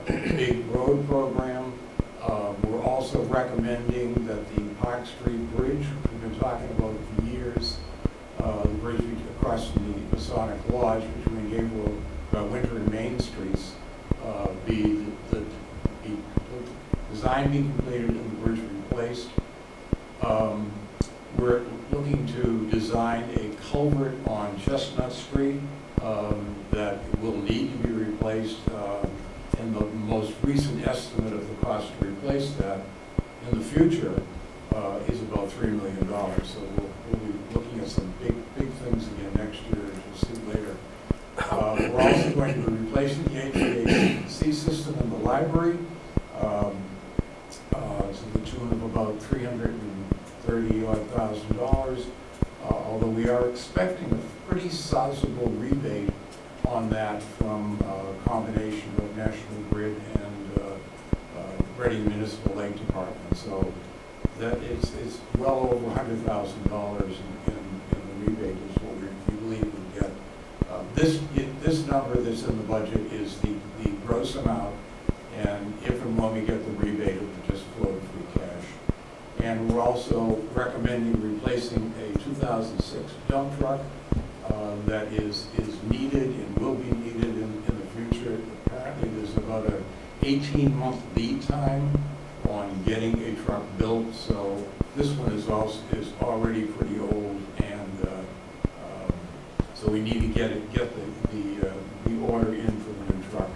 big road program. We're also recommending that the Park Street Bridge, which we've been talking about for years, the bridge across from the Masonic Lodge between Gabriel, Winter and Main Streets, design be completed and the bridge replaced. We're looking to design a culvert on Chestnut Street that will need to be replaced. And the most recent estimate of the cost to replace that in the future is about $3 million. So we'll be looking at some big things again next year, as you'll see later. We're also going to be replacing the HVAC system in the library, to the tune of about $330,000. Although we are expecting a pretty sizable rebate on that from a combination of National Grid and Reading Municipal Lake Department. So that it's well over $100,000 in the rebate is what we believe we'll get. This number that's in the budget is the gross amount, and if and when we get the rebate, it will just flow to free cash. And we're also recommending replacing a 2006 dump truck that is needed and will be needed in the future. Apparently, there's about an 18-month lead time on getting a truck built, so this one is already pretty old, and so we need to get the order in for the new truck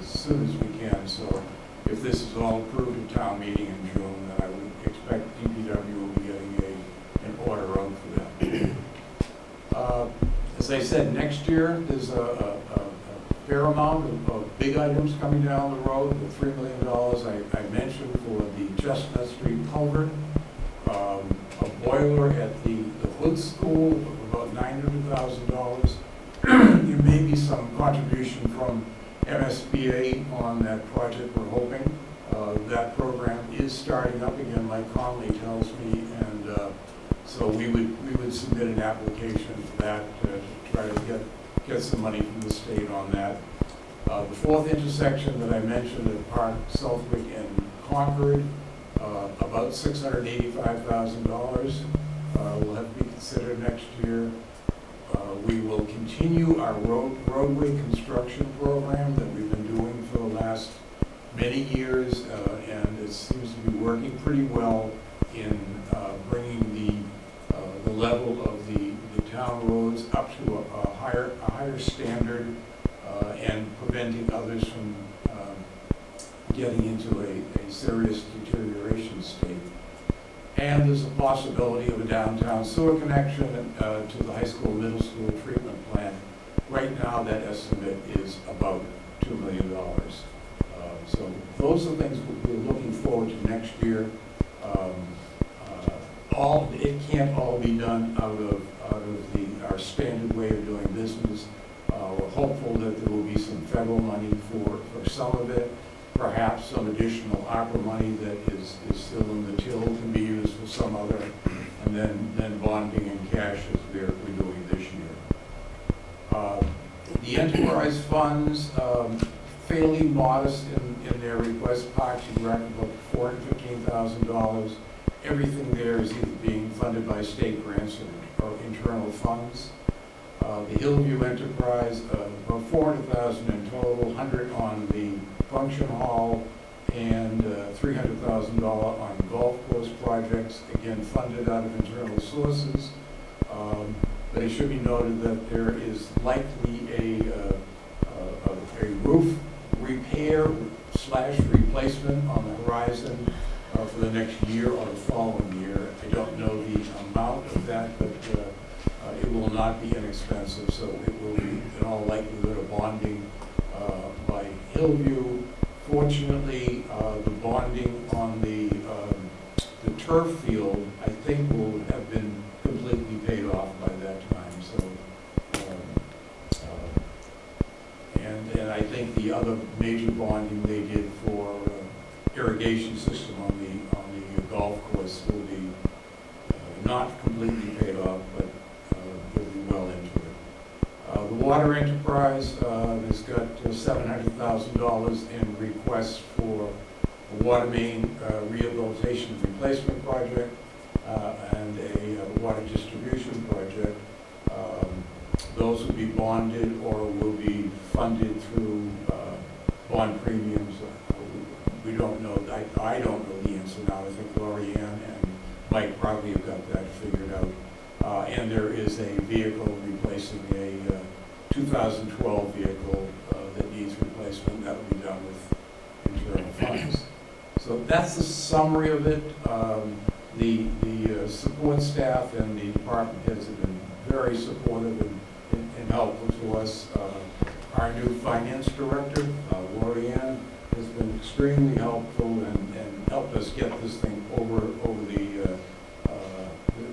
as soon as we can. So if this is all approved at town meeting in June, then I would expect DPW will be getting an order out for that. As I said, next year there's a fair amount of big items coming down the road. The $3 million I mentioned for the Chestnut Street culvert, a boiler at the Hood School of about $900,000. There may be some contribution from MSBA on that project, we're hoping. That program is starting up again, Mike Conley tells me, and so we would submit an application for that to try to get some money from the state on that. The fourth intersection that I mentioned at Park Southwick and Concord, about $685,000 will have to be considered next year. We will continue our roadway construction program that we've been doing for the last many years, and it seems to be working pretty well in bringing the level of the town roads up to a higher standard and preventing others from getting into a serious deterioration state. And there's a possibility of a downtown sewer connection to the high school, middle school treatment plant. Right now, that estimate is about $2 million. So those are things we're looking forward to next year. It can't all be done out of our standard way of doing business. We're hopeful that there will be some federal money for some of it. Perhaps some additional ARPA money that is still in the till can be used for some other, and then bonding and cash as we're doing this year. The enterprise funds, fairly modest in their request. Parks and Rec, about $415,000. Everything there is either being funded by state grants or internal funds. The Hillview Enterprise, about $400,000 in total, $100,000 on the function hall, and $300,000 on golf course projects, again funded out of internal sources. But it should be noted that there is likely a roof repair / replacement on the horizon for the next year or the following year. I don't know the amount of that, but it will not be inexpensive, so it will be in all likelihood a bonding by Hillview. Fortunately, the bonding on the turf field, I think, will have been completely paid off by that time. So, and I think the other major bonding they did for irrigation system on the golf course will be not completely paid off, but will be well into it. The water enterprise has got $700,000 in requests for a water main rehabilitation replacement project and a water distribution project. Those will be bonded or will be funded through bond premiums. We don't know. I don't know the answer now. I think Lorianne and Mike probably have got that figured out. And there is a vehicle replacing a 2012 vehicle that needs replacement. That will be done with internal funds. So that's the summary of it. The support staff and the department heads have been very supportive and helpful to us. Our new finance director, Lorianne, has been extremely helpful and helped us get this thing over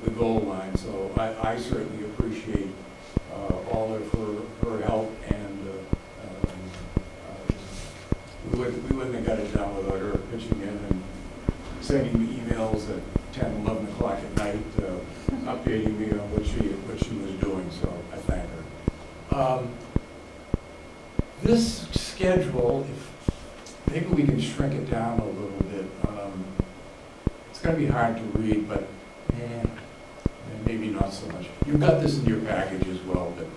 the goal line. So I certainly appreciate all of her help, and we wouldn't have got it done without her pitching in and sending me emails at 10, 11 o'clock at night, updating me on what she was doing. So I thank her. This schedule, if maybe we can shrink it down a little bit. It's going to be hard to read, but maybe not so much. You've got this in your package as well, but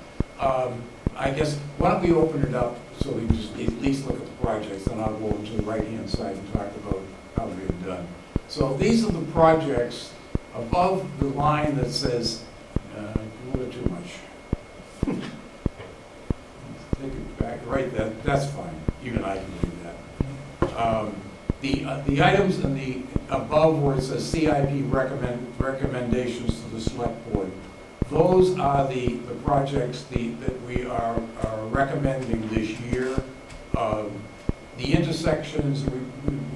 I guess why don't we open it up so we can just at least look at the projects, and I'll go over to the right-hand side and talk about how they've done. So these are the projects above the line that says, a little too much. Take it back, right, that's fine. Even I can do that. The items in the above where it says CIP recommendations to the select board, Those are the projects that we are recommending this year. The intersections,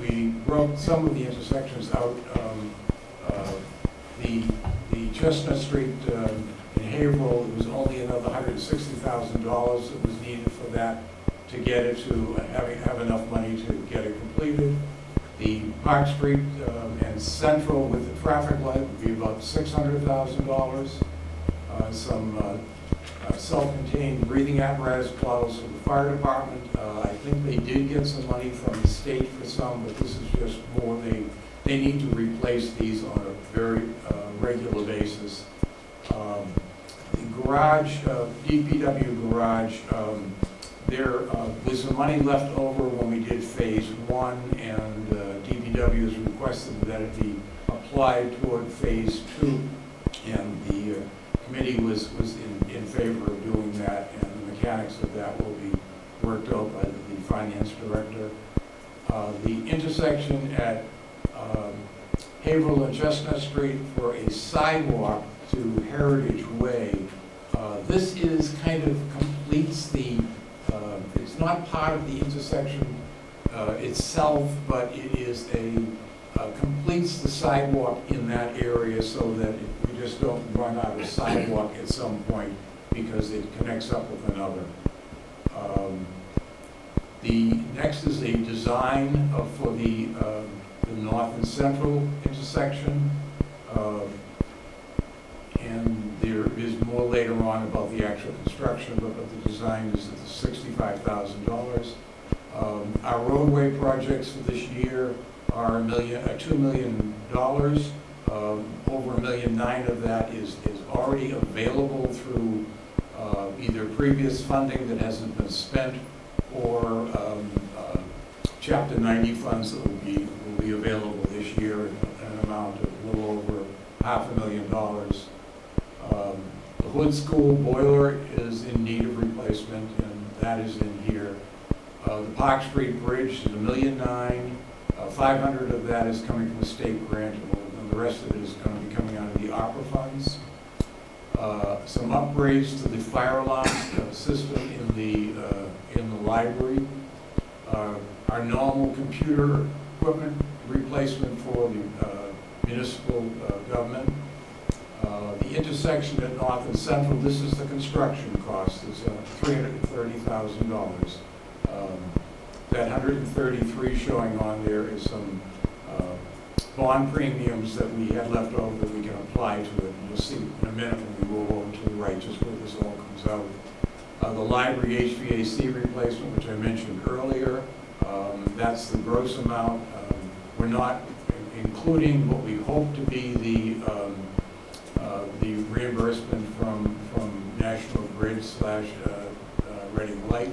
we broke some of the intersections out. The Chestnut Street in Haverhill, it was only another $160,000 that was needed for that to get it to have enough money to get it completed. The Park Street and Central with the traffic light would be about $600,000. Some self-contained breathing apparatus plows for the fire department. I think they did get some money from the state for some, but this is just more, they need to replace these on a very regular basis. The garage, DPW garage, there was some money left over when we did phase 1, and DPW has requested that it be applied toward phase 2, and the committee was in favor of doing that, and the mechanics of that will be worked out by the finance director. The intersection at Haverhill and Chestnut Street for a sidewalk to Heritage Way. This is kind of completes the, it's not part of the intersection itself, but it is completes the sidewalk in that area so that we just don't run out of sidewalk at some point because it connects up with another. The next is a design for the north and central intersection. And there is more later on about the actual construction, but the design is at $65,000. Our roadway projects for this year are $2 million. Over $1.9 million of that is already available through either previous funding that hasn't been spent or Chapter 90 funds that will be available this year in an amount of a little over $500,000. The Hood School boiler is in need of replacement, and that is in here. The Park Street Bridge is $1.9 million. 500 of that is coming from a state grant, and the rest of it is going to be coming out of the ARPA funds. Some upgrades to the fire alarm system in the library. Our normal computer equipment replacement for the municipal government. The intersection at North and Central, this is the construction cost, is $330,000. That 133 showing on there is some bond premiums that we had left over that we can apply to it. And you'll see in a minute when we roll over to the right just where this all comes out. The library HVAC replacement, which I mentioned earlier, that's the gross amount. We're not including what we hope to be the reimbursement from National Grid / Reading Light.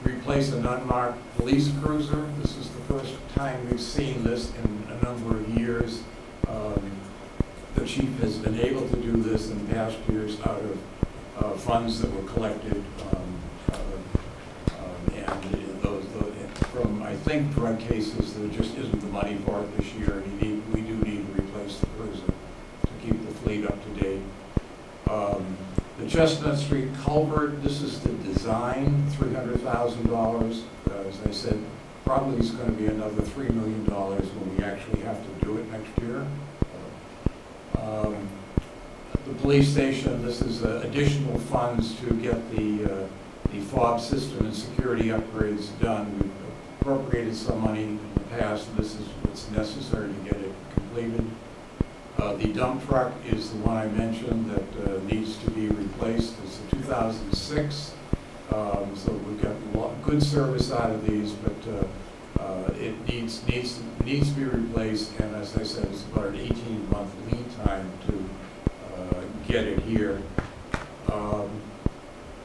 Replace an unmarked police cruiser. This is the first time we've seen this in a number of years. The chief has been able to do this in past years out of funds that were collected and those from, I think, drug cases. There just isn't the money for it this year. We do need to replace the cruiser to keep the fleet up to date. The Chestnut Street culvert, this is the design, $300,000. As I said, probably is going to be another $3 million when we actually have to do it next year. The police station, this is additional funds to get the fob system and security upgrades done. We've appropriated some money in the past, and this is what's necessary to get it completed. The dump truck is the one I mentioned that needs to be replaced. It's a 2006, so we've got good service out of these, but it needs to be replaced. And as I said, it's about an 18-month lead time to get it here.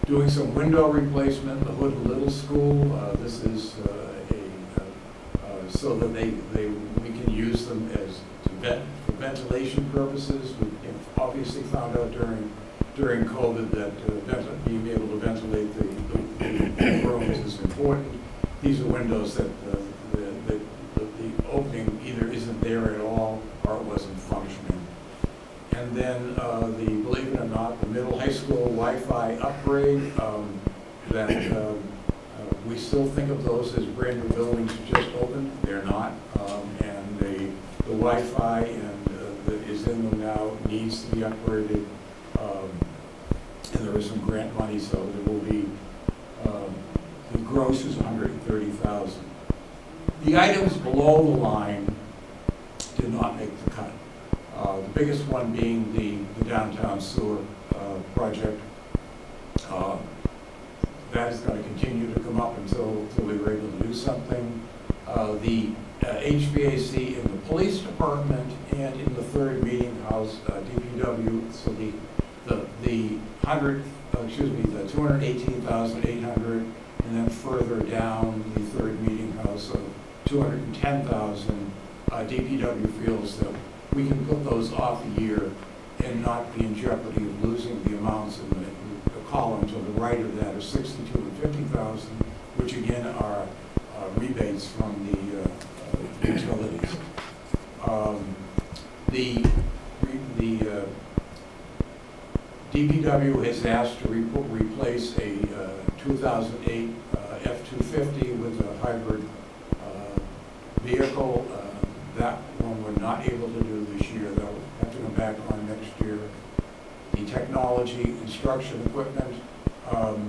Doing some window replacement, the Hood Little School. This is so that we can use them for ventilation purposes. We obviously found out during COVID that being able to ventilate the rooms is important. These are windows that the opening either isn't there at all or it wasn't functioning. And then the Wi-Fi upgrade, that we still think of those as brand new buildings that just opened. They're not. And the Wi-Fi that is in them now needs to be upgraded. And there is some grant money, so there will be, the gross is $130,000. The items below the line did not make the cut. The biggest one being the downtown sewer project. That is going to continue to come up until we were able to do something. The HVAC in the police department and in the third meeting house, DPW, so the 218,800, and then further down the third meeting house of 210,000. DPW feels that we can put those off a year and not be in jeopardy of losing the amounts in the columns on the right of that are 62 and 50,000, which again are rebates from the utilities. The DPW has asked to replace a 2008 F-250 with a hybrid vehicle. That one we're not able to do this year. That will have to come back on next year. The technology instruction equipment,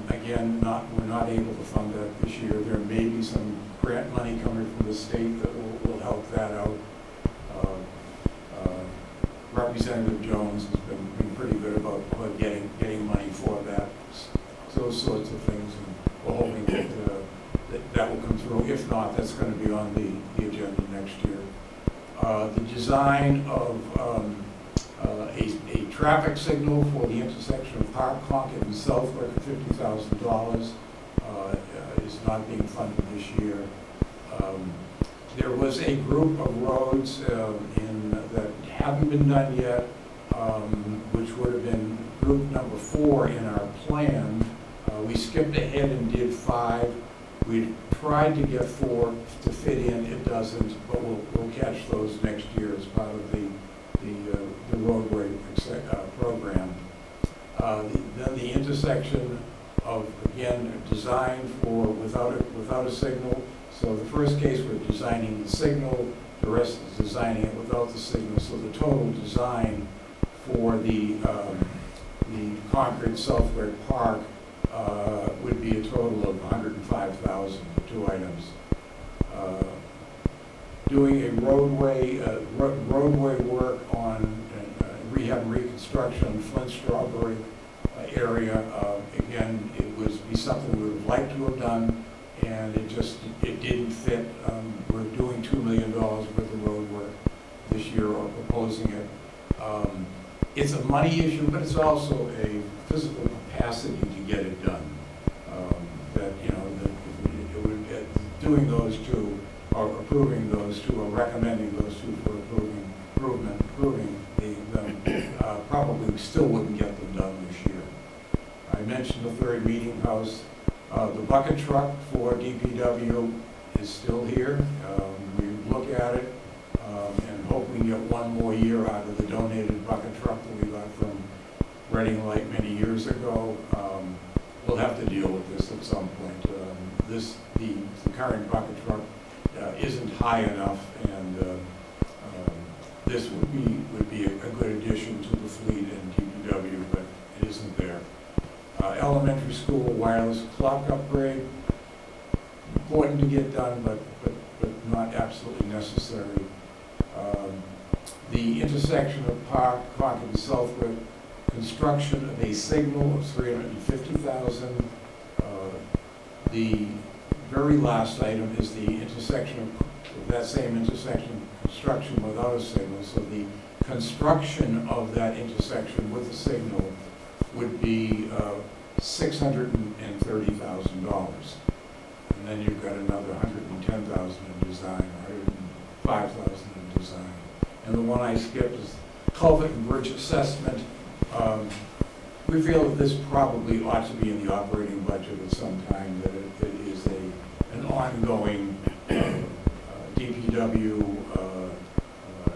again, we're not able to fund that this year. There may be some grant money coming from the state that will help that out. Representative Jones has been pretty good about getting money for that, those sorts of things, and we're hoping that will come through. If not, that's going to be on the agenda next year. The design of a traffic signal for the intersection of Park, Concord, and Southwick at $50,000 is not being funded this year. There was a group of roads that haven't been done yet, which would have been group number 4 in our plan. We skipped ahead and did 5. We tried to get 4 to fit in. It doesn't, but we'll catch those next year as part of the roadway program. Then the intersection of, again, design for without a signal. So the first case we're designing the signal, the rest is designing it without the signal. So the total design for the Concord Southwick Park would be a total of $105,000 for 2 items. Doing a roadway work on rehab and reconstruction on Flint Strawberry area. Again, it would be something we would like to have done, and it didn't fit. We're doing $2 million worth of road work this year, or proposing it. It's a money issue, but it's also a physical capacity to get it done. Doing those two, or approving those two, or recommending those two for approving them, probably still wouldn't get them done this year. I mentioned the third meeting house. The bucket truck for DPW is still here. We look at it and hope we can get one more year out of the donated bucket truck that we got from Reading Light many years ago. We'll have to deal with this at some point. The current bucket truck isn't high enough, and this would be a good addition to the fleet and DPW, but it isn't there. Elementary school wireless clock upgrade, important to get done, but not absolutely necessary. The intersection of Park, Concord, and Southwick, construction of a signal of $350,000. The very last item is the intersection of that same intersection construction without a signal. So the construction of that intersection with a signal would be $630,000, and then you've got another $110,000 in design, $105,000 in design. And the one I skipped is culvert and bridge assessment. We feel that this probably ought to be in the operating budget at some time, that it is an ongoing DPW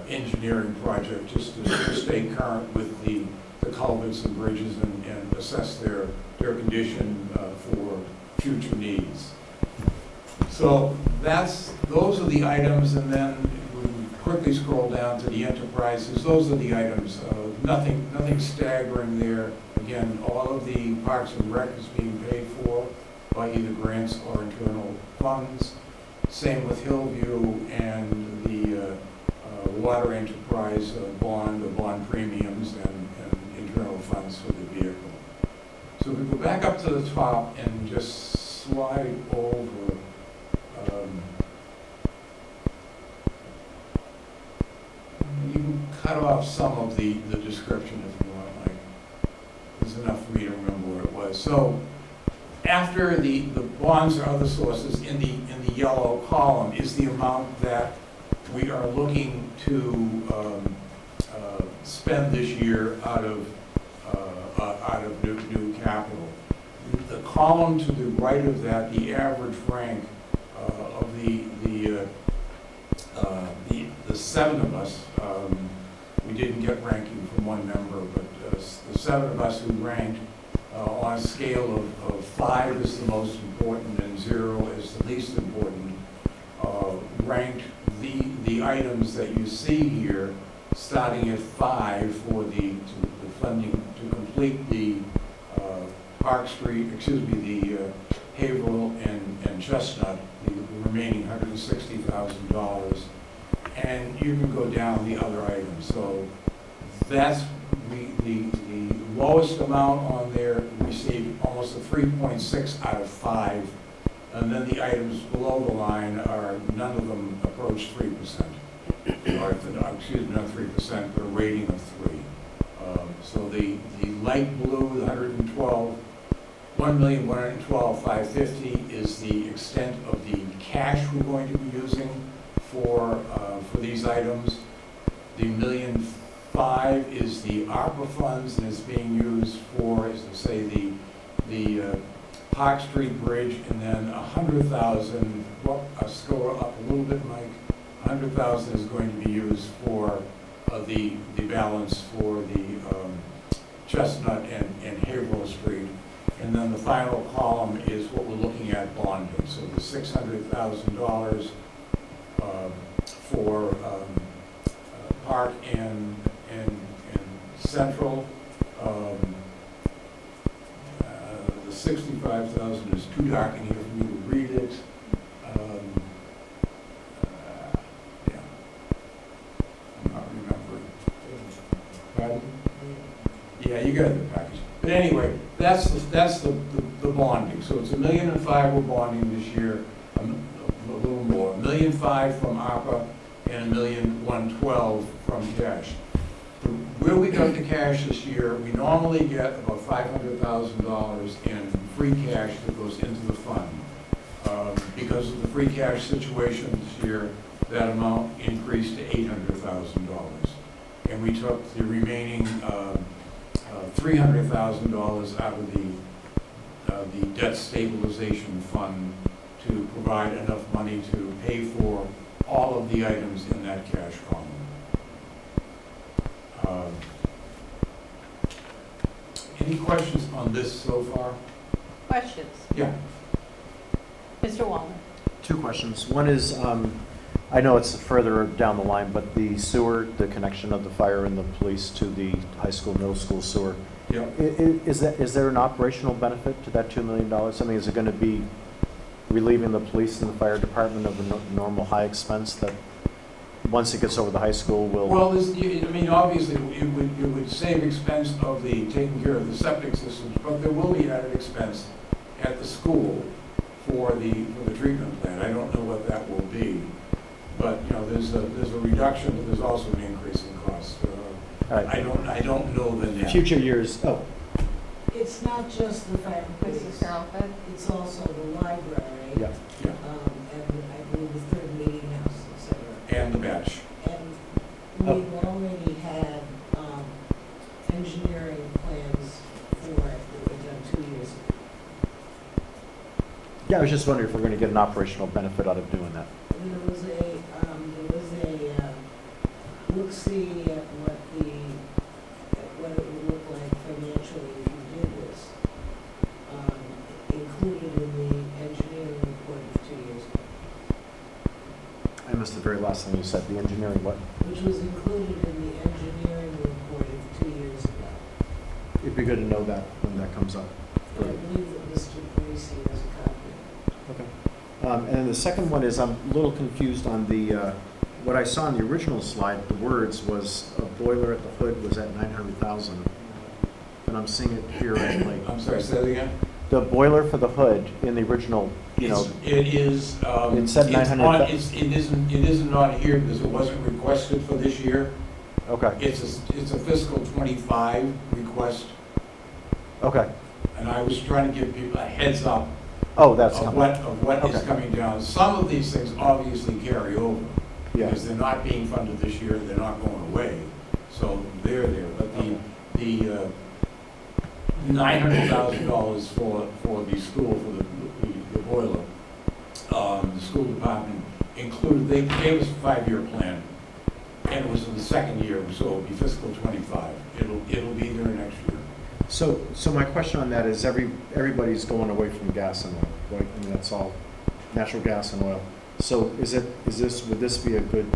engineering project, just to stay current with the the culverts and bridges and assess their condition for future needs. So those are the items, and then we quickly scroll down to the enterprises. Those are the items, nothing staggering there. Again, all of the Parks and Rec is being paid for by either grants or internal funds. Same with Hillview and the water enterprise bond premiums and internal funds for the vehicle. So if we go back up to the top and just slide over, you can cut off some of the description if you want, like, there's enough for me to remember where it was. So after the bonds or other sources in the yellow column is the amount that we are looking to spend this year out of new capital. The column to the right of that, the average rank of the seven of us, we didn't get ranking from one member, but the seven of us who ranked on a scale of 5 is the most important and 0 is the least important, ranked the items that you see here, starting at 5 for the funding to complete the Park Street, the Haverhill and Chestnut, the remaining $160,000, and you can go down the other items. So that's the lowest amount on there received almost a 3.6 out of 5, and then the items below the line are, none of them approach 3%, or excuse me, not 3%, but a rating of 3. So the light blue, the 1,112,550 is the extent of the cash we're going to be using for these items. The $1,000,005 is the ARPA funds, and is being used for, as I say, the Park Street Bridge, and then 100,000. Well, I'll scroll up a little bit, Mike. 100,000 is going to be used for the balance for the Chestnut and Haverhill Street. And then the final column is what we're looking at bonding. So the $600,000 for Park and Central. The $65,000 is too dark in here for me to read it. Yeah, I'm not remembering. Pardon? Yeah, you got the package. But anyway, that's the bonding. So it's $1,000,005 we're bonding this year, a little more. $1,000,005 from ARPA and $1,112 from cash. Where we got the cash this year, we normally get about $500,000 in free cash that goes into the fund. Because of the free cash situation this year, that amount increased to $800,000. And we took the remaining $300,000 out of the debt stabilization fund to provide enough money to pay for all of the items in that cash column. Any questions on this so far? Questions? Yeah. Mr. Wallner? 2 questions. One is, I know it's further down the line, but the sewer, the connection of the fire and the police to the high school, middle school sewer, Yeah. is there an operational benefit to that $2 million? I mean, is it going to be relieving the police and the fire department of the normal high expense that once it gets over the high school will? Well, obviously, it would save expense of the taking care of the septic systems, but there will be added expense at the school for the treatment plant. I don't know what that will be, but, there's a reduction, but there's also an increase in cost. Right. I don't know the net. Future years, It's not just the fire and Mrs. police, Carlton? it's also the library. yeah. Yeah, And I believe the third meeting house, et cetera. and the batch. And we've already had engineering plans for it that were done 2 years ago. Yeah, I was just wondering if we're going to get an operational benefit out of doing that. There was a look-see at what it would look like last thing you said, the engineering what? which was included in the engineering report of 2 years ago. It'd be good to know that when that comes up. I believe that Mr. Parisi has a copy. Okay. And then the second one is, I'm a little confused on the, what I saw in the original slide, the words was a boiler at the hood was at 900,000. And I'm seeing it here at like. I'm sorry, say that again? The boiler for the hood in the original, you know, It is, It said it's 900 on, it isn't on here because it wasn't requested for this year. okay, It's a fiscal '25 request, okay. and I was trying to give people a heads up Oh, that's of coming. what is Okay. coming down. Some of these things obviously carry over, Yeah, because they're not being funded this year, they're not going away, so they're there. But the $900,000 for the school, for the boiler, the school department included, they gave us a 5-year plan, and it was in the second year, so it'll be fiscal '25. It'll be there next year. so my question on that is everybody's going away from gas and oil, right? I mean, that's all, natural gas and oil. So would this be a good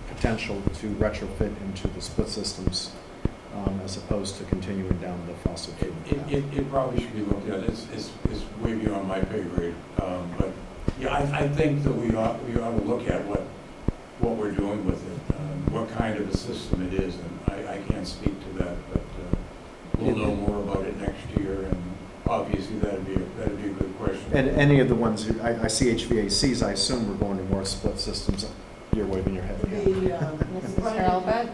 potential to retrofit into the split systems, as opposed to continuing down the fossil fuel path? It probably should be looked at, it's way beyond my pay grade, but, yeah, I think that we ought to look at what we're doing with it, what kind of a system it is, and I can't speak to that, but, we'll know more about it next year, and obviously that'd be a good question. And any of the ones, I see HVACs, I assume we're going to more split systems. You're waving your head, yeah. The Mrs. Hurlbut?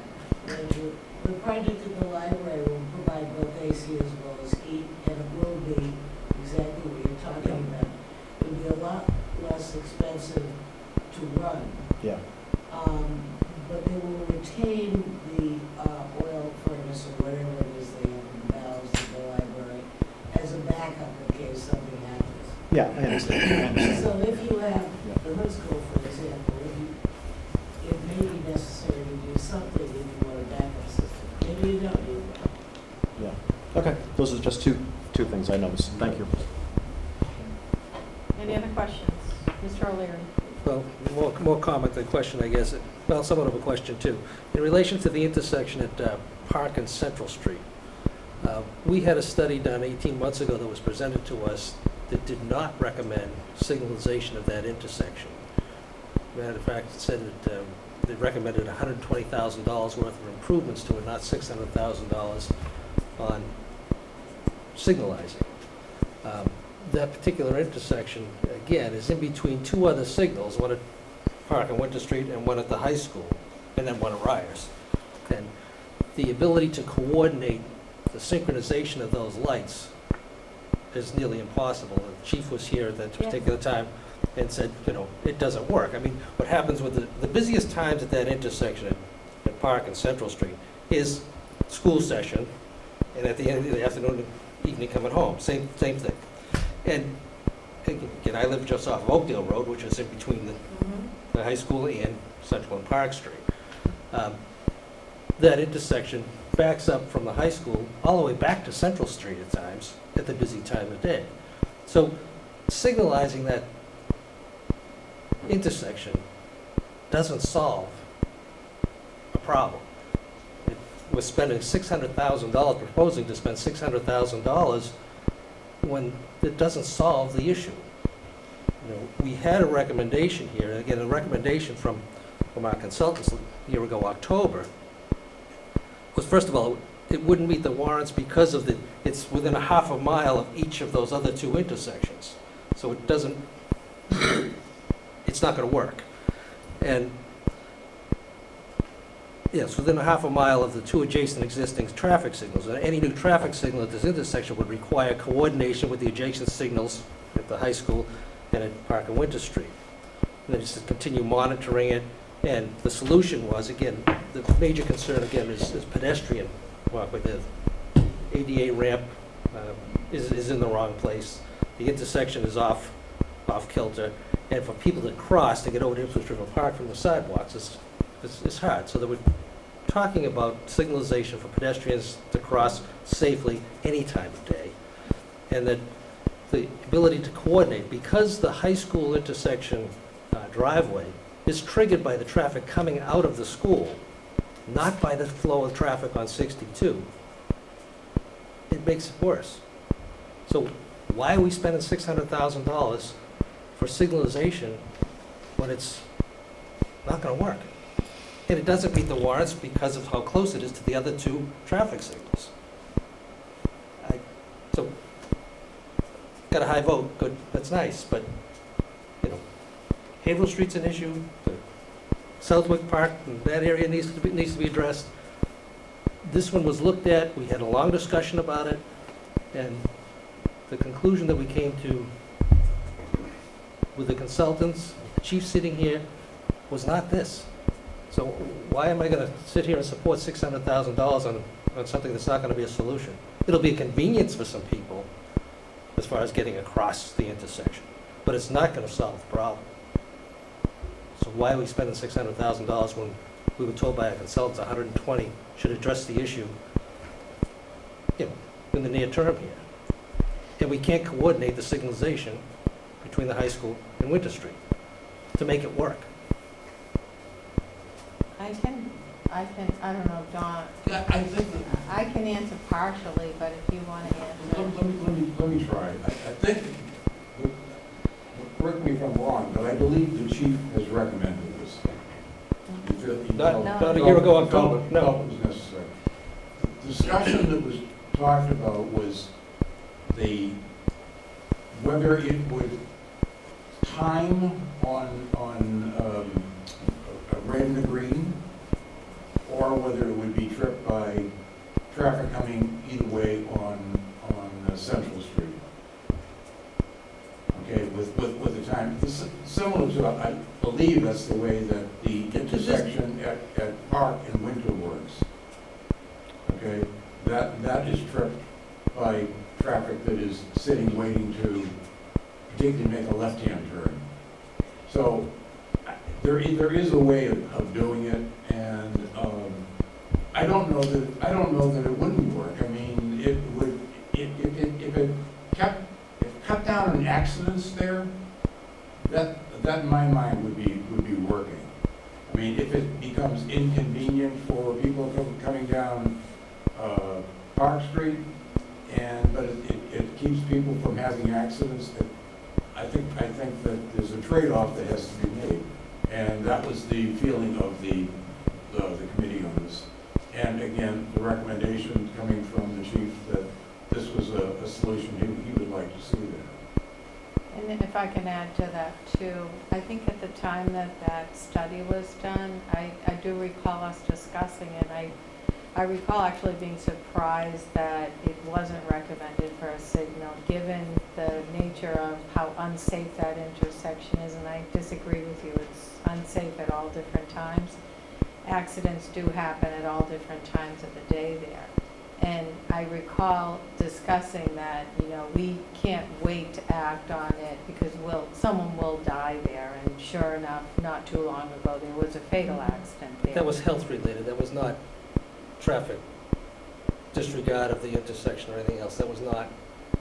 the project at the library will provide both AC as well as heat, and it will be exactly what you're talking about. It'll be a lot less expensive to run, Yeah, but they will retain the oil furnace or whatever it is they have in the valves at the library as a backup in case something happens. yeah, I understand. So if you have Yeah. the hood school, for example, it may be necessary to do something if you want a backup system. Maybe you don't need one. Yeah, okay, those are just two things I noticed. Thank you. Any other questions? Mr. O'Leary? Well, more comment than question, I guess. Well, somewhat of a question, too. In relation to the intersection at Park and Central Street, we had a study done 18 months ago that was presented to us that did not recommend signalization of that intersection. Matter of fact, it said that they recommended $120,000 worth of improvements to it, not $600,000 on signalizing. That particular intersection, again, is in between two other signals, one at Park and Winter Street and one at the high school, and then one at Ryers. And the ability to coordinate the synchronization of those lights is nearly impossible. The chief was here at that particular time and said, it doesn't work. I mean, what happens with the busiest times at that intersection at Park and Central Street is school session, and at the end of the afternoon, evening coming home, same thing. And again, I live just off of Oakdale Road, which is in between the high school and Central and Park Street. That intersection backs up from the high school all the way back to Central Street at times, at the busy time of day. So signalizing that intersection doesn't solve a problem. We're spending $600,000, proposing to spend $600,000 when it doesn't solve the issue. We had a recommendation here, and again, a recommendation from our consultants a year ago, October, was first of all, it wouldn't meet the warrants because of it's within a half a mile of each of those other two intersections. So it doesn't, it's not gonna work. And yes, within a half a mile of the two adjacent existing traffic signals. And any new traffic signal at this intersection would require coordination with the adjacent signals at the high school and at Park and Winter Street. And then just to continue monitoring it. And the solution was, again, the major concern, again, is pedestrian walkway. The ADA ramp is in the wrong place. The intersection is off kilter. And for people to cross, to get over to Ipswich River Park from the sidewalks, it's hard. So they were talking about signalization for pedestrians to cross safely any time of day. And that the ability to coordinate, because the high school intersection driveway is triggered by the traffic coming out of the school, not by the flow of traffic on 62, it makes it worse. So why are we spending $600,000 for signalization when it's not gonna work? And it doesn't meet the warrants because of how close it is to the other two traffic signals. So, got a high vote, good, that's nice, but, you know, Haverhill Street's an issue, the Southwick Park, and that area needs to be addressed. This one was looked at, we had a long discussion about it, and the conclusion that we came to with the consultants, the chief sitting here, was not this. So why am I gonna sit here and support $600,000 on something that's not gonna be a solution? It'll be a convenience for some people as far as getting across the intersection, but it's not gonna solve the problem. So why are we spending $600,000 when we were told by our consultants 120 should address the issue, you know, in the near term here? And we can't coordinate the signalization between the high school and Winter Street to make it work. I don't know, Don, Yeah, I think that, I can answer partially, but if you want to answer. let me try. I think, correct me if I'm wrong, but I believe the chief has recommended this. You feel- you Not, felt- not a year ago, October, felt no. it was necessary. The discussion that was talked about was whether it would time on a red and a green, or whether it would be tripped by traffic coming either way on Central Street. Okay, with the time, similar to, I believe that's the way that the intersection at Park and Winter works. Okay, that is tripped by traffic that is sitting, waiting to particularly make a left-hand turn. So there is a way of doing it, and I don't know that it wouldn't work. I mean, it would, if it cut down on accidents there, that in my mind would be working. I mean, if it becomes inconvenient for people coming down Park Street, but it keeps people from having accidents, I think that there's a trade-off that has to be made. And that was the feeling of the committee on this. And again, the recommendation coming from the chief that this was a solution he would like to see there. And if I can add to that too, I think at the time that study was done, I do recall us discussing it. I recall actually being surprised that it wasn't recommended for a signal, given the nature of how unsafe that intersection is, and I disagree with you. It's unsafe at all different times. Accidents do happen at all different times of the day there. And I recall discussing that, you know, we can't wait to act on it because someone will die there. And sure enough, not too long ago, there was a fatal accident there. That was health related, that was not traffic disregard of the intersection or anything else, that was not,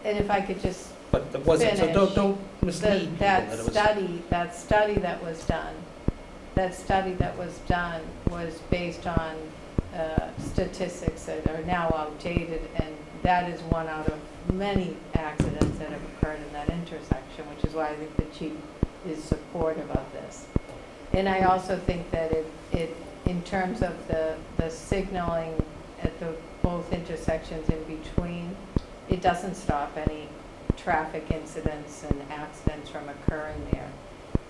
And if I could just but it wasn't, so finish. don't mislead people that it was. That study that was done was based on statistics that are now outdated, and that is one out of many accidents that have occurred in that intersection, which is why I think the chief is supportive of this. And I also think that it in terms of the signaling at both intersections in between, it doesn't stop any traffic incidents and accidents from occurring there.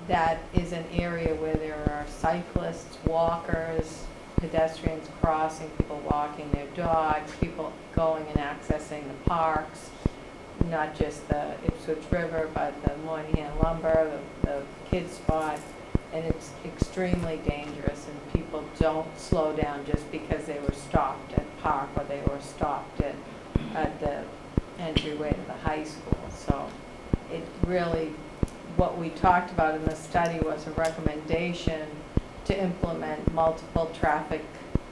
That is an area where there are cyclists, walkers, pedestrians crossing, people walking their dogs, people going and accessing the parks, not just the Ipswich River, but the Moynihan Lumber, the kids spot, and it's extremely dangerous, and people don't slow down just because they were stopped at Park or they were stopped at the entryway to the high school. So it really, what we talked about in the study was a recommendation to implement multiple traffic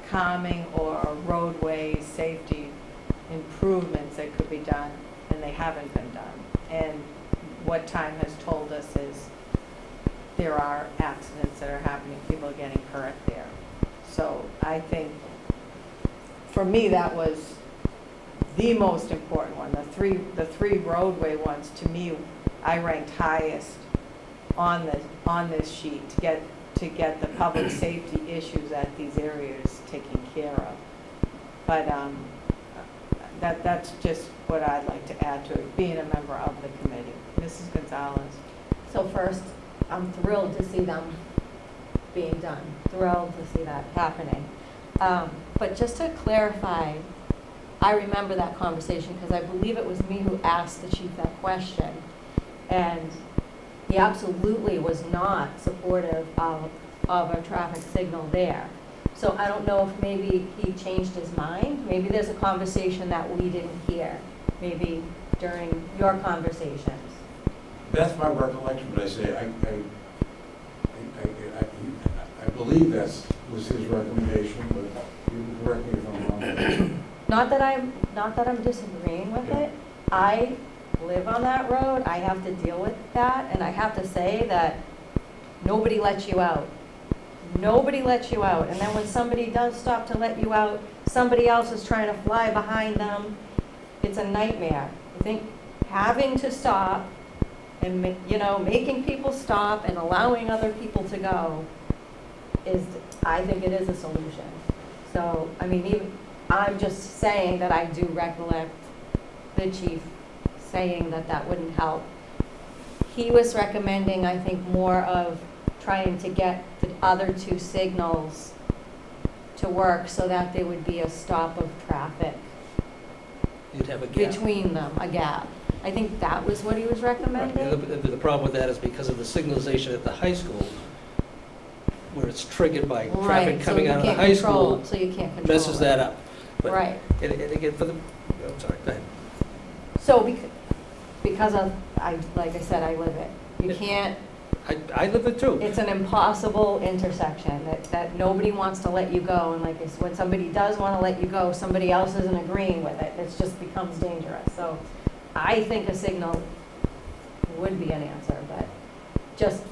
calming or roadway safety improvements that could be done, and they haven't been done. And what time has told us is there are accidents that are happening, people are getting hurt there. So I think, for me, that was the most important one. The three roadway ones, to me, I ranked highest on this sheet to get the public safety issues at these areas taken care of. But that's just what I'd like to add to it, being a member of the committee. Mrs. Gonzalez. So first, I'm thrilled to see them being done, thrilled to see that happening. But just to clarify, I remember that conversation because I believe it was me who asked the chief that question. And he absolutely was not supportive of a traffic signal there. So I don't know if maybe he changed his mind. Maybe there's a conversation that we didn't hear, maybe during your conversations. That's my recollection, but I say, I believe that was his recommendation, but you can correct me if I'm wrong. Not that I'm disagreeing with it. I live on that road. I have to deal with that, and I have to say that nobody lets you out. Nobody lets you out. And then when somebody does stop to let you out, somebody else is trying to fly behind them. It's a nightmare. I think having to stop and, making people stop and allowing other people to go I think it is a solution. So, I mean, I'm just saying that I do recollect the chief saying that wouldn't help. He was recommending, I think, more of trying to get the other two signals to work so that there would be a stop of traffic You'd have a gap. between them, a gap. I think that was what he was recommending. Right. The problem with that is because of the signalization at the high school, where it's triggered by traffic coming out of the high school, So you can't control messes that up. But- Right. And again, I'm sorry, go ahead. So because of, like I said, I live it. You Yeah. can't, I live it too. it's an impossible intersection that nobody wants to let you go. And like I said, when somebody does want to let you go, somebody else isn't agreeing with it. It just becomes dangerous. So I think a signal would be an answer, but just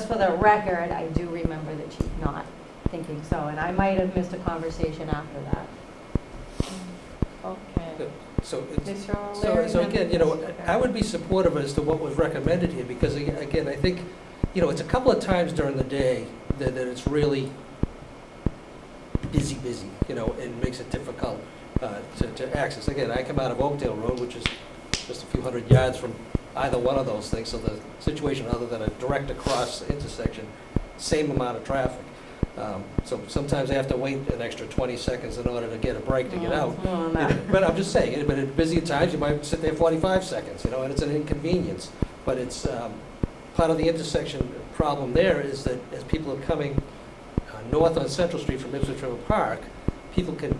for the record, I do remember the chief not thinking so. And I might have missed a conversation after that. Okay. So it's, Mr. O'Leary, so again, members? I would be supportive as to what was recommended here, because again, I think, it's a couple of times during the day that it's really busy, and makes it difficult to access. Again, I come out of Oakdale Road, which is just a few hundred yards from either one of those things, so the situation, other than a direct across intersection, same amount of traffic. So sometimes I have to wait an extra 20 seconds in order to get a break to get out. But I'm just saying, but at busier times, you might sit there 45 seconds, and it's an inconvenience. But it's part of the intersection problem there is that as people are coming north on Central Street from Ipswich River Park, people can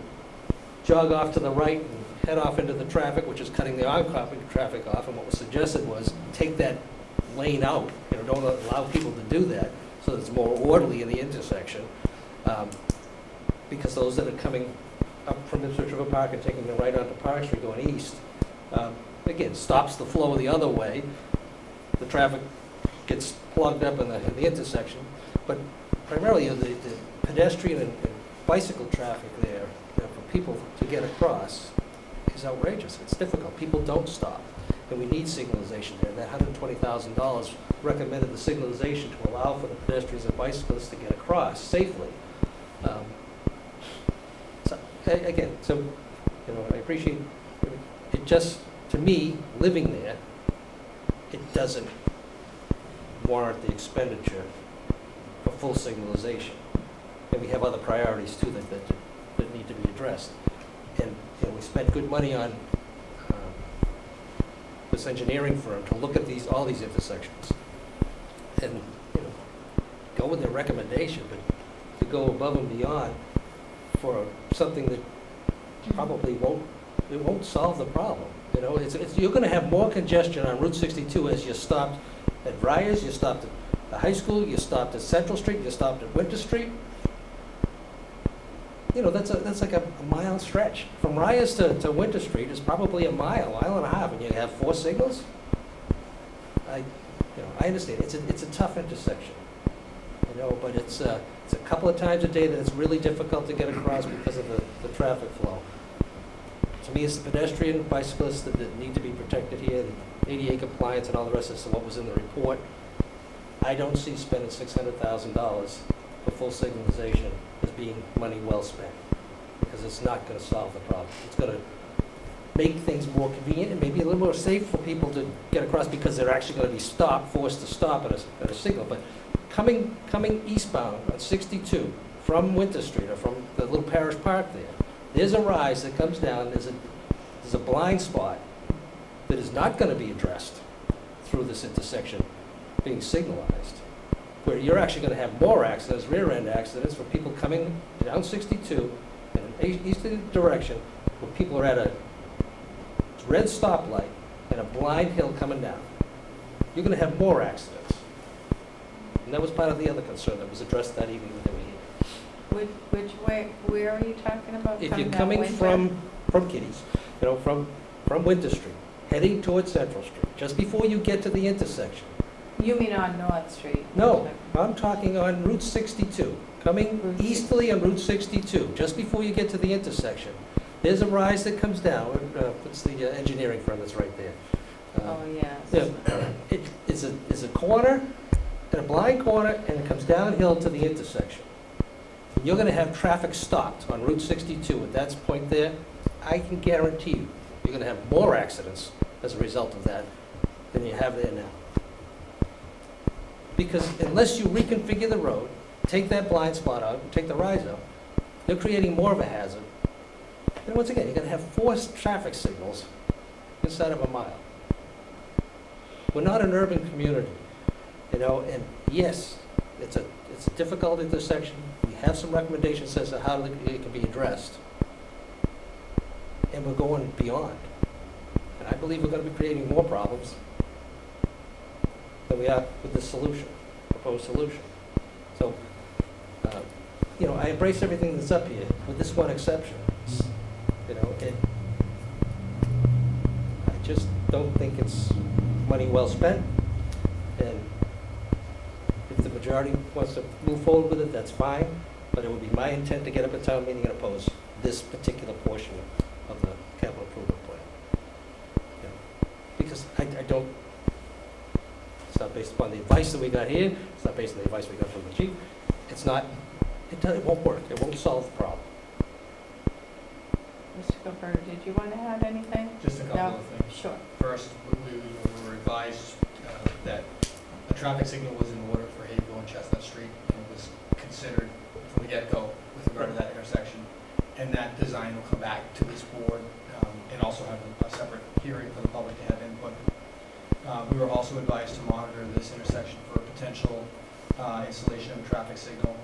jog off to the right and head off into the traffic, which is cutting the oncoming traffic off. And what was suggested was take that lane out, don't allow people to do that, so that it's more orderly in the intersection, because those that are coming up from Ipswich River Park and taking the right onto Park Street going east, again, stops the flow the other way. The traffic gets plugged up in the intersection, but primarily the pedestrian and bicycle traffic there, for people to get across is outrageous. It's difficult. People don't stop, and we need signalization there. That $120,000 recommended the signalization to allow for the pedestrians and bicyclists to get across safely. I appreciate it. Just to me, living there, it doesn't warrant the expenditure for full signalization, and we have other priorities too that need to be addressed. And we spent good money on this engineering firm to look at all these intersections, and go with their recommendation, but to go above and beyond for something that probably won't solve the problem. You're going to have more congestion on Route 62 as you stopped at Ryers, you stopped at the high school, you stopped at Central Street, you stopped at Winter Street. That's like a mile stretch. From Ryers to Winter Street is probably a mile and a half, and you have 4 signals. I understand. It's a tough intersection. know, but it's a couple of times a day that it's really difficult to get across because of the traffic flow. To me, it's the pedestrian, bicyclists that need to be protected here, the ADA compliance and all the rest of what was in the report. I don't see spending $600,000 for full signalization as being money well spent, because it's not gonna solve the problem. It's gonna make things more convenient and maybe a little more safe for people to get across, because they're actually gonna be forced to stop at a signal. But coming eastbound on 62 from Winter Street or from the little parish park there's a rise that comes down, there's a blind spot that is not gonna be addressed through this intersection being signalized, where you're actually gonna have more accidents, rear-end accidents, for people coming down 62 in an easterly direction, where people are at a red stoplight and a blind hill coming down. You're gonna have more accidents. And that was part of the other concern that was addressed that evening that we had. Which way, where are you talking about? If you're down coming Winter? from Kitty's, from Winter Street, heading towards Central Street, just before you get to the intersection. You mean on North Street? No, I'm talking on Route 62, coming Route easterly on Route 62, just before you get to the intersection. There's a rise that comes down, it's the engineering firm that's right there. Oh, yes. Yeah, it's a corner, and a blind corner, and it comes downhill to the intersection. You're gonna have traffic stopped on Route 62 at that point there. I can guarantee you, you're gonna have more accidents as a result of that than you have there now. Because unless you reconfigure the road, take that blind spot out, take the rise out, you're creating more of a hazard. And once again, you're gonna have 4 traffic signals inside of a mile. We're not an urban community, and yes, it's a difficult intersection. We have some recommendations as to how it can be addressed. And we're going beyond. And I believe we're gonna be creating more problems than we are with this solution, proposed solution. So, I embrace everything that's up here, with this one exception. And I just don't think it's money well spent. And if the majority wants to move forward with it, that's fine. But it would be my intent to get up at town meeting and oppose this particular portion of the capital improvement plan. Because I don't, it's not based upon the advice that we got here, it's not based on the advice we got from the chief. It's not, it won't work, it won't solve the problem. Mr. Gilbert, did you want to add anything? Just a couple No? of things. Sure. First, we were advised that a traffic signal was in order for Haverhill and Chestnut Street, and it was considered from the get-go with regard to that intersection. And that design will come back to this board and also have a separate hearing for the public to have input. We were also advised to monitor this intersection for potential installation of a traffic signal.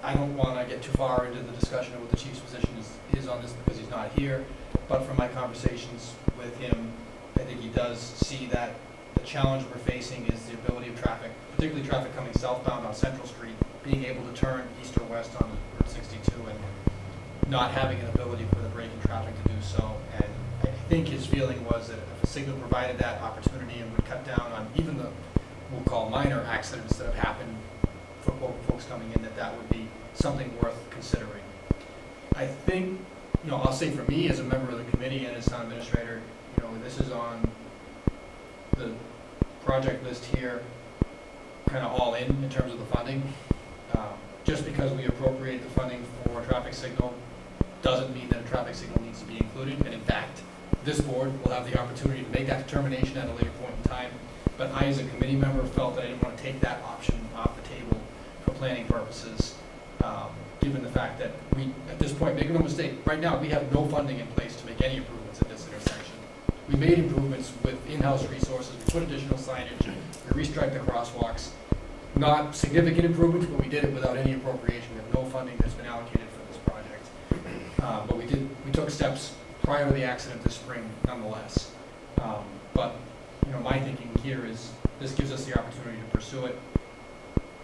I don't want to get too far into the discussion of what the chief's position is on this because he's not here, but from my conversations with him, I think he does see that the challenge we're facing is the ability of traffic, particularly traffic coming southbound on Central Street, being able to turn east or west on Route 62 and not having an ability for the braking traffic to do so. And I think his feeling was that if a signal provided that opportunity and would cut down on even the, we'll call minor accidents that have happened for folks coming in, that would be something worth considering. I think, I'll say for me as a member of the committee and as town administrator, this is on the project list here, kind of all in terms of the funding. Just because we appropriate the funding for a traffic signal doesn't mean that a traffic signal needs to be included. And in fact, this board will have the opportunity to make that determination at a later point in time. But I, as a committee member, felt that I didn't want to take that option off the table for planning purposes, given the fact that we, at this point, make no mistake, right now we have no funding in place to make any improvements at this intersection. We made improvements with in-house resources, we put additional signage, we restriped the crosswalks. Not significant improvements, but we did it without any appropriation. We have no funding that's been allocated for this project. But we took steps prior to the accident this spring nonetheless. But my thinking here is this gives us the opportunity to pursue it.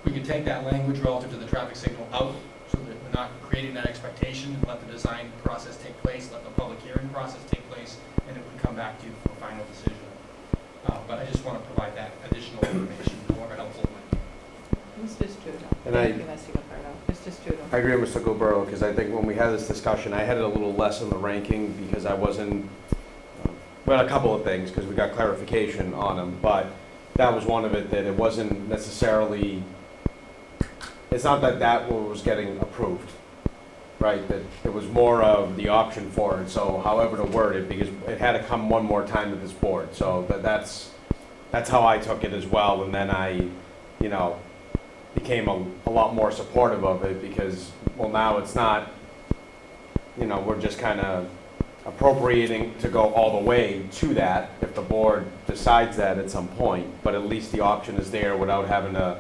We could take that language relative to the traffic signal out so that we're not creating that expectation and let the design process take place, let the public hearing process take place, and it would come back to you for a final decision. But I just want to provide that additional information, however helpful it might be. Mr. Studo. And Thank you, Mr. Gilberto. Mr. Studo. I agree with Mr. Gilberto, because I think when we had this discussion, I had it a little less in the ranking because I wasn't, well, a couple of things, because we got clarification on them, but that was one of it, that it wasn't necessarily, it's not that that was getting approved, right? That it was more of the option for it, so however to word it, because it had to come one more time to this board, so that's how I took it as well, and then I, you know, became a lot more supportive of it, because, well, now it's not, you know, we're just kind of appropriating to go all the way to that if the board decides that at some point, but at least the option is there without having to,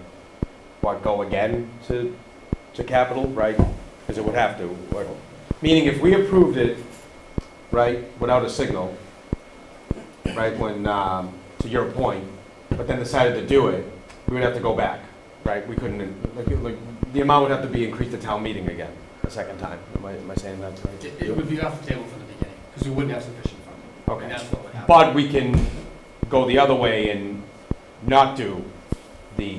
go again to capital, right? Because it would have to, meaning if we approved it, right, without a signal, right, when, to your point, but then decided to do it, we would have to go back, right? We couldn't, like, the amount would have to be increased at town meeting again, a second time. Am I saying that right? It would be off the table from the beginning, because we wouldn't have sufficient funding. Okay. And that's what would happen. But we can go the other way and not do the,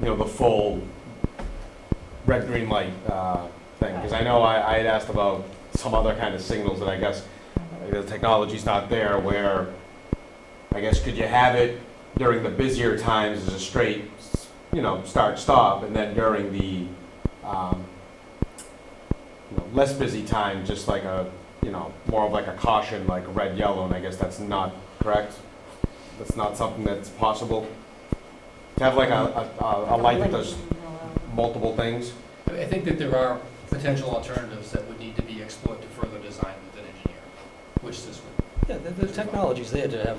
you know, the full red, green light thing. Because I know I had asked about some other kind of signals that I guess the technology's not there, where I guess could you have it during the busier times as a straight, you know, start, stop, and then during the, you know, less busy time, just like a, you know, more of like a caution, like red, yellow, and I guess that's not correct? That's not something that's possible? To have like a light that does multiple things? I think that there are potential alternatives that would need to be explored to further design with an engineer, which this would. Yeah, the technology's there to have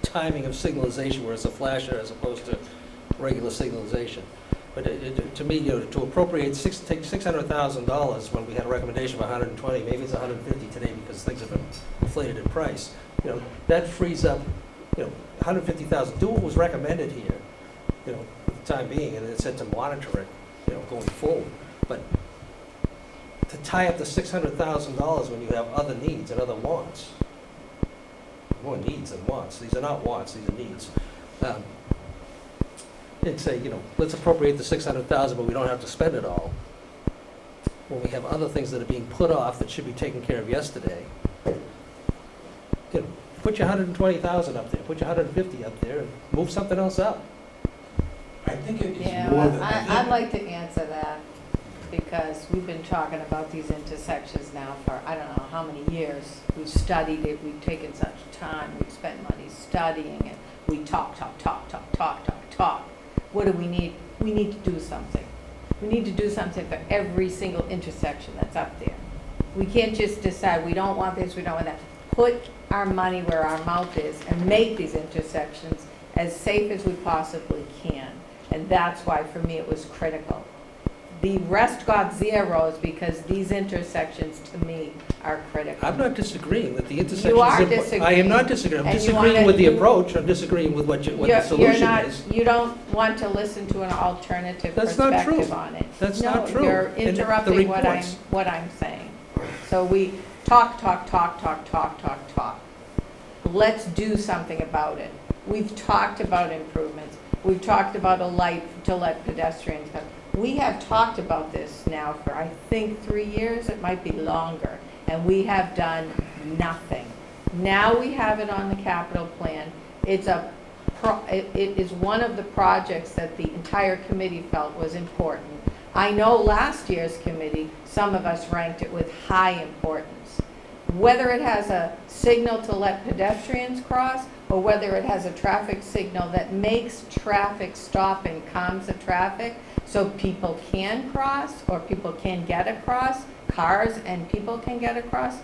timing of signalization where it's a flasher as opposed to regular signalization. But to me, you know, to appropriate take $600,000 when we had a recommendation of 120, maybe it's 150 today because things have been inflated in price. You know, that frees up, you know, 150,000. Do what was recommended here, you know, for the time being, and it said to monitor it, you know, going forward. But to tie up the $600,000 when you have other needs and other wants, more needs than wants. These are not wants; these are needs. And say, you know, let's appropriate the $600,000, but we don't have to spend it all. When we have other things that are being put off that should be taken care of yesterday, you know, put your 120,000 up there, put your 150 up there, and move something else up. I think it is Yeah, more well, than, I'd like to answer that, because we've been talking about these intersections now for, I don't know how many years. We've studied it, we've taken such time, we've spent money studying it. We talk. What do we need? We need to do something. We need to do something for every single intersection that's up there. We can't just decide, we don't want this, we don't want that. Put our money where our mouth is and make these intersections as safe as we possibly can. And that's why, for me, it was critical. The rest got zeros because these intersections, to me, are critical. I'm not disagreeing that the intersections. You are I disagreeing. am not disagreeing. I'm And you disagreeing wanna- with the you- approach. I'm disagreeing with what the You're solution not, is. you don't want to listen to an alternative That's not true. perspective on it. That's not true. No, you're And the interrupting reports. what I'm saying. So we talk. Let's do something about it. We've talked about improvements. We've talked about a light to let pedestrians come. We have talked about this now for, I think, 3 years. It might be longer. And we have done nothing. Now we have it on the capital plan. It is one of the projects that the entire committee felt was important. I know last year's committee, some of us ranked it with high importance. Whether it has a signal to let pedestrians cross, or whether it has a traffic signal that makes traffic stop and calms the traffic so people can cross, or people can get across, cars and people can get across,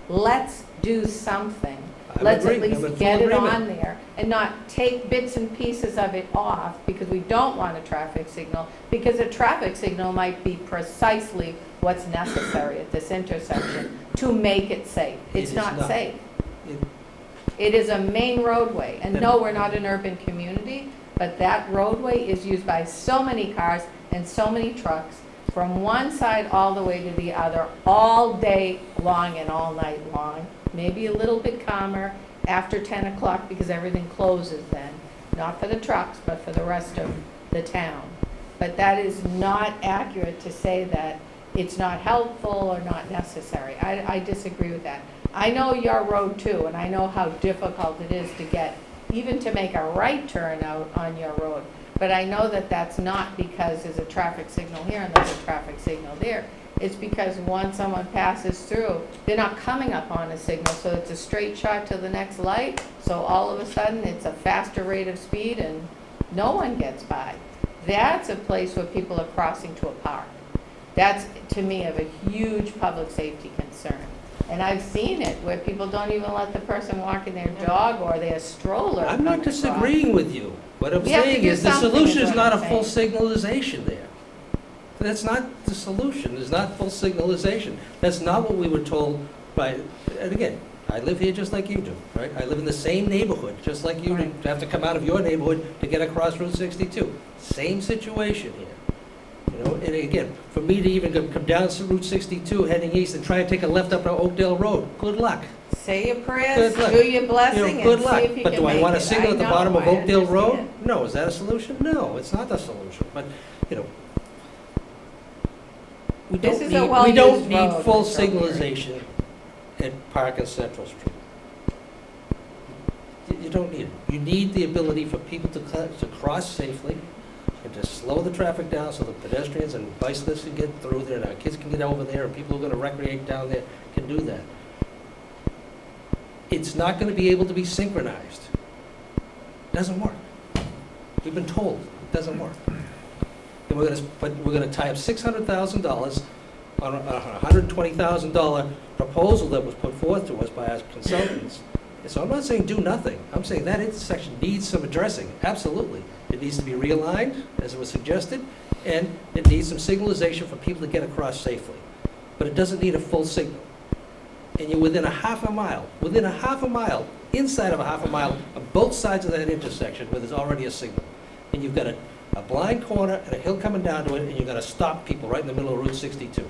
let's do something. Let's at least get it on there and not take bits and pieces of it off, because we don't want a traffic signal, because a traffic signal might be precisely what's necessary at this intersection to make it safe. It's not safe. It is a main roadway, and no, we're not an urban community, but that roadway is used by so many cars and so many trucks from one side all the way to the other, all day long and all night long. Maybe a little bit calmer after 10 o'clock because everything closes then. not for the trucks, but for the rest of the town. But that is not accurate to say that it's not helpful or not necessary. I disagree with that. I know your road too, and I know how difficult it is to get, even to make a right turn out on your road. But I know that that's not because there's a traffic signal here and there's a traffic signal there. It's because once someone passes through, they're not coming up on a signal, so it's a straight shot to the next light. So all of a sudden, it's a faster rate of speed and no one gets by. That's a place where people are crossing to a park. That's, to me, of a huge public safety concern. And I've seen it where people don't even let the person walking their dog or their stroller. I'm not come across. disagreeing with you. What I'm We have to saying do is the something, solution is is what not a I'm full saying. signalization there. That's not the solution, it's not full signalization. That's not what we were told by, and again, I live here just like you do, right? I live in the same neighborhood, just like you do. Right. You have to come out of your neighborhood to get across Route 62. Same situation here. You know, and again, for me to even come down Route 62 heading east and try and take a left up to Oakdale Road, good luck. Say your prayers, Good luck. do your blessing, Good and luck. see if you But can do I make want a it. signal at the know, bottom of I Oakdale Road? understand. No. Is that a solution? No, it's not a solution. But, you know, we This don't is a need, we well-used don't need road, full Mr. O'Leary. signalization at Park and Central Street. You don't need it. You need the ability for people to cross safely and to slow the traffic down so that pedestrians and bicyclists can get through there, and our kids can get over there, and people who are gonna recreate down there can do that. It's not gonna be able to be synchronized. Doesn't work. We've been told it doesn't work. And we're gonna tie up $600,000 on a $120,000 proposal that was put forth to us by our consultants. And so I'm not saying do nothing. I'm saying that intersection needs some addressing, absolutely. It needs to be realigned, as it was suggested, and it needs some signalization for people to get across safely. But it doesn't need a full signal. And you're within a half a mile, inside of a half a mile, on both sides of that intersection where there's already a signal. And you've got a blind corner and a hill coming down to it, and you're gonna stop people right in the middle of Route 62.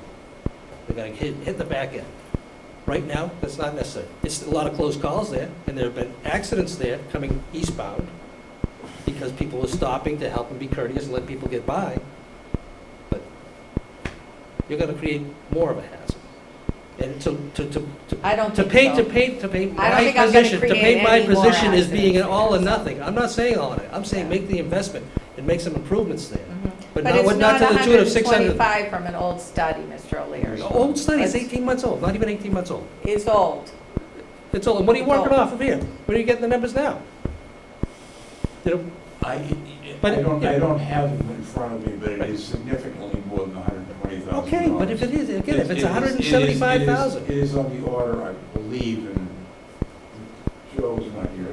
They're gonna hit the back end. Right now, that's not necessary. It's a lot of close calls there, and there have been accidents there coming eastbound because people were stopping to help and be courteous and let people get by. But you're gonna create more of a hazard. And I don't to think paint so. I don't my think I'm gonna position, to create paint my any more position as being an accidents all or there, so. nothing. I'm not saying all or nothing. I'm saying Yeah. make the investment and make some improvements there. Mhm. But it's not to the tune of 600. 125 from an old study, Mr. O'Leary. Old study, it's Let's- 18 months old, not even 18 months old. It's old. It's old. And what are you It's working old. off of here? Where are you getting the numbers now? You know, I But- don't have it in front of me, but it is significantly more than $120,000. okay, but if it is, again, if it's It is- 175,000. It is on the order, I believe, and Joe's not here.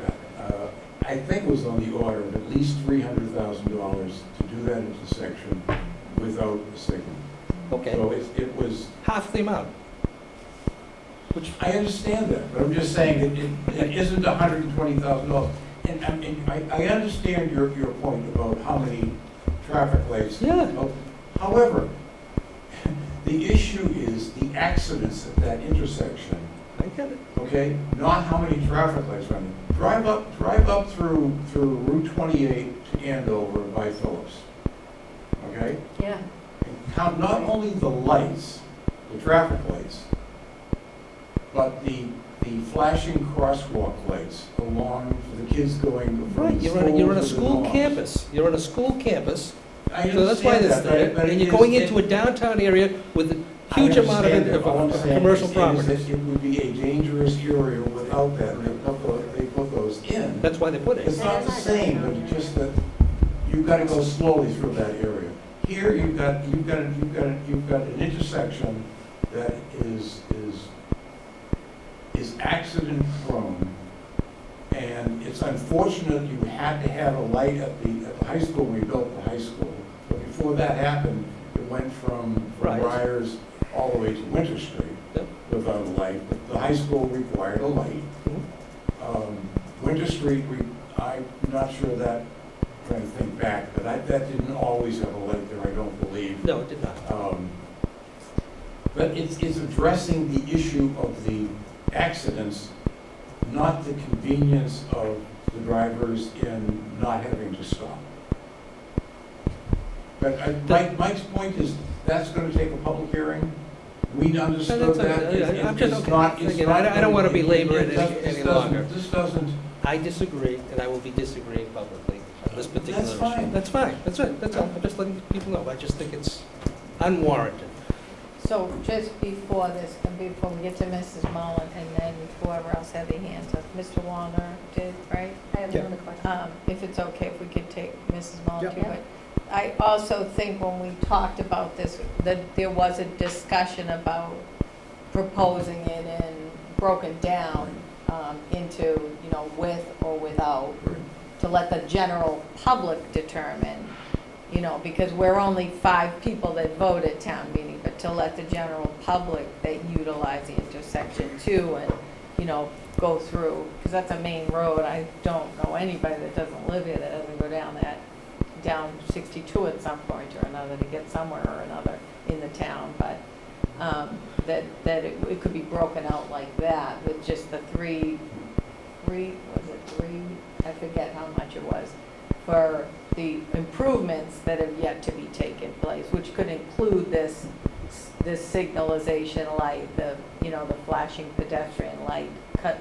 I think it was on the order of at least $300,000 to do that intersection without a signal. Okay, So it was, half the amount. Which, I understand that, but I'm just saying it isn't $120,000. And I understand your point about how many traffic lights. yeah, However, the issue is the accidents at that intersection, I get it. okay? Not how many traffic lights are on it. Drive up through Route 28 to Andover by Phillips, okay? Yeah. And count not only the lights, the traffic lights, but the flashing crosswalk lights along for the kids going from Right, the you're on a schools to the school dorms. campus. You're on a school campus, I so that's why understand it's that, there. but And it you're going is- into a downtown area with a I huge amount understand that. All I'm of saying commercial is properties. that it would be a dangerous area without that, and they put those in. That's why they put it. It's not the same, but it's just that you've got to go slowly through that area. Here, you've got an intersection that is accident prone, and it's unfortunate you had to have a light at the high school when we built the high school. But before that happened, it went from Right. Briars all the way to Winter Street Yep. without a light. But the high school required a light. Mhm. Winter Street, I'm not sure that, trying to think back, but that didn't always have a light there, I don't believe. No, it did not. But it's addressing the issue of the accidents, not the convenience of the drivers in not having to stop. But Mike's point is, that's gonna take a public hearing. We understood that's that. okay. I'm just, It's okay. not, it's Again, not. I don't wanna gonna be- belabor it this any doesn't- longer. This doesn't, I disagree, and I will be disagreeing publicly on this particular That's issue. fine. That's fine, that's it, that's all, I'm just letting people know, I just think it's unwarranted. So just before this, before we get to Mrs. Mullen and then whoever else had their hands up, Mr. Wallner did, right? I have another question. If it's okay if we could take Mrs. Mullen Yep. too, but I also think when we talked about this, that there was a discussion about proposing it and broken down into, you know, with or without, to let the general public determine, you know, because we're only 5 people that vote at town meeting, but to let the general public that utilize the intersection too and, you know, go through, because that's a main road. I don't know anybody that doesn't live here that doesn't go down 62 at some point or another to get somewhere or another in the town, but that it could be broken out like that with just the three, I forget how much it was, for the improvements that have yet to be taken place, which could include this signalization light, the flashing pedestrian light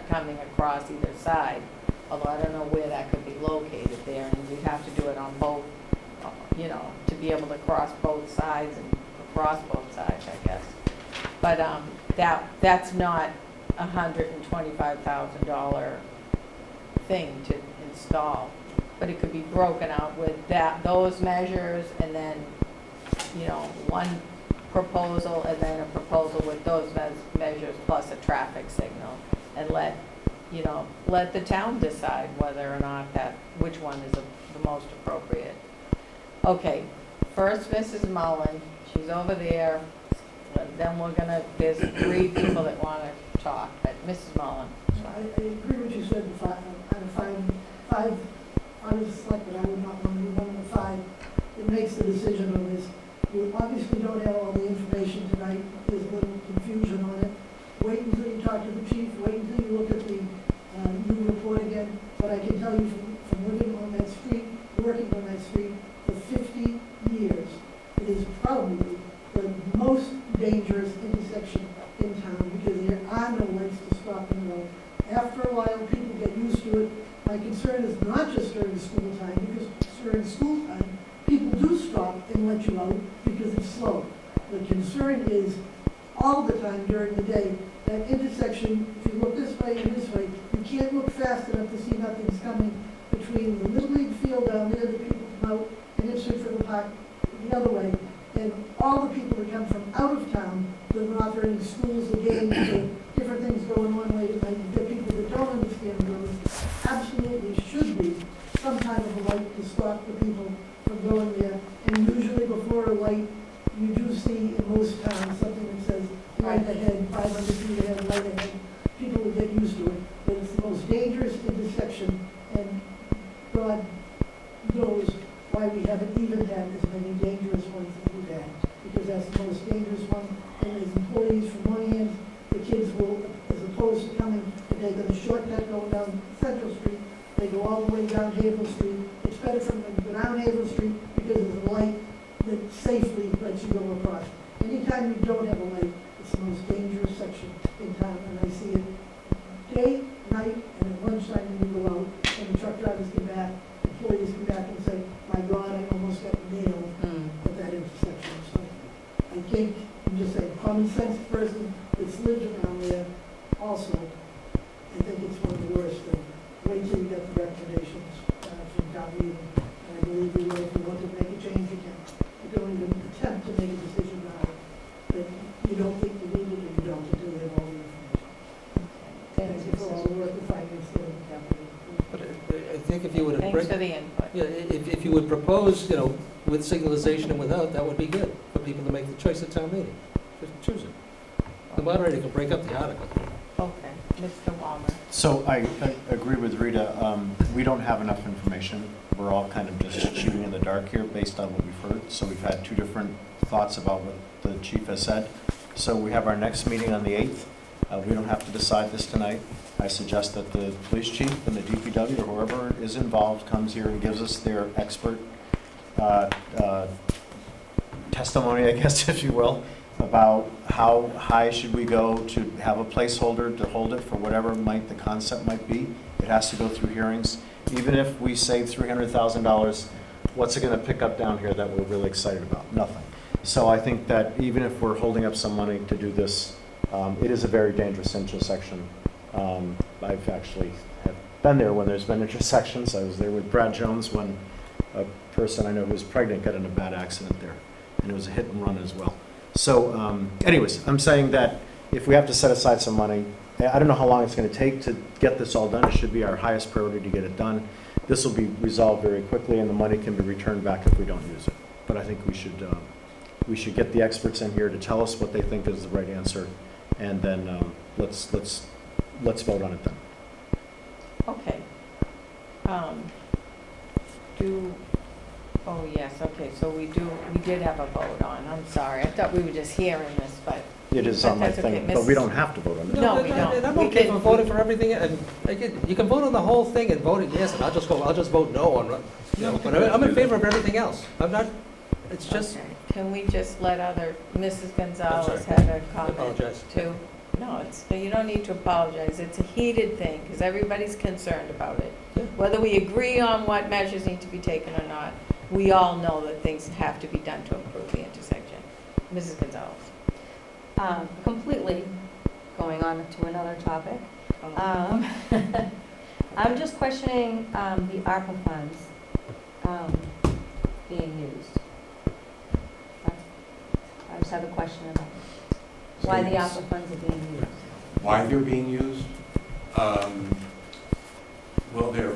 coming across either side. Although I don't know where that could be located there, and you'd have to do it on both, to be able to cross both sides and across both sides, I guess. But that's not $125,000 thing to install. But it could be broken out with those measures, and then, one proposal, and then a proposal with those measures plus a traffic signal, and let the town decide whether or not which one is the most appropriate. Okay, first Mrs. Mullen, she's over there, then there's 3 people that want to talk, but Mrs. Mullen. I agree with you said, out of five, I was selected, I would not want to be one of the 5 that makes the decision on this. You obviously don't have all the information tonight, there's a little confusion on it. Wait until you talk to the chief, wait until you look at the new report again. But I can tell you from living on that street, working on that street for 50 years, it is probably the most dangerous intersection in town because there are no lights to stop and go. After a while, people get used to it. My concern is not just during school time, because during school time, people do stop and let you out because it's slow. The concern is all the time during the day, that intersection, if you look this way and this way, you can't look fast enough to see nothing's coming between the Little League field down there that people come out and Ipswich River Park the other way, and all the people that come from out of town that are not in schools or games or different things going on late at night. The people that don't understand the roads, absolutely should be some kind of a light to stop the people from going there. And usually before a light, you do see in most towns something that says right ahead, 500 feet ahead, right ahead. People will get used to it. But it's the most dangerous intersection, and God knows why we haven't even had as many dangerous ones as we've had. Because that's the most dangerous one. And as employees from one end, the kids will, as opposed to coming, if they're going to shortcut going down Central Street, they go all the way down Havel Street. It's better for them to go down Havel Street because there's a light that safely lets you go across. Anytime you don't have a light, it's the most dangerous section in town, and I see it day, night, and at lunchtime when you go out, and the truck drivers come back, employees come back and say, my God, I almost got nailed at that intersection. So I think, I'm just saying, common sense person that's lived around there also, I think it's one of the worst things. Wait till you get the recommendations from town meeting, and I believe we will. If you want to make a change, you can. You don't even attempt to make a decision now that you don't think you need it, and you don't until you have all the information. Thank you for all the work the finance did in the capital. But I think if you would have, Thanks for the input. if you would propose, with signalization and without, that would be good for people to make the choice at town meeting. Just choose it. The moderator can break up the article. Okay, Mr. Wallner. So I agree with Rita. We don't have enough information. We're all kind of just shooting in the dark here based on what we've heard. So we've had 2 different thoughts about what the chief has said. So we have our next meeting on the 8th. We don't have to decide this tonight. I suggest that the police chief and the DPW or whoever is involved comes here and gives us their expert testimony, I guess, if you will, about how high should we go to have a placeholder to hold it for whatever the concept might be. It has to go through hearings. Even if we save $300,000, what's it going to pick up down here that we're really excited about? Nothing. So I think that even if we're holding up some money to do this, it is a very dangerous intersection. I've actually have been there when there's been intersections. I was there with Brad Jones when a person I know who was pregnant got in a bad accident there, and it was a hit and run as well. So anyways, I'm saying that if we have to set aside some money, I don't know how long it's going to take to get this all done. It should be our highest priority to get it done. This will be resolved very quickly, and the money can be returned back if we don't use it. But I think we should get the experts in here to tell us what they think is the right answer, and then let's vote on it then. Okay. Oh, yes, okay, so we did have a vote on, I'm sorry, I thought we were just hearing this, but. It is on my That's okay, thing, but we don't have to vote on it. No, we don't. And I'm We okay can- for voting for everything, and again, you can vote on the whole thing and vote it yes, and I'll just vote no on, but I'm in favor of everything else. I'm not, it's just, Okay. Can we just let Mrs. Gonzalez sorry. had a I comment apologize. too? No, you don't need to apologize, it's a heated thing, because everybody's concerned about it. Yeah. Whether we agree on what measures need to be taken or not, we all know that things have to be done to improve the intersection. Mrs. Gonzalez. Completely going on to another topic. I'm just questioning the ARPA funds being used. I just have a question about why the ARPA funds are being used. Why they're being used? Well, they're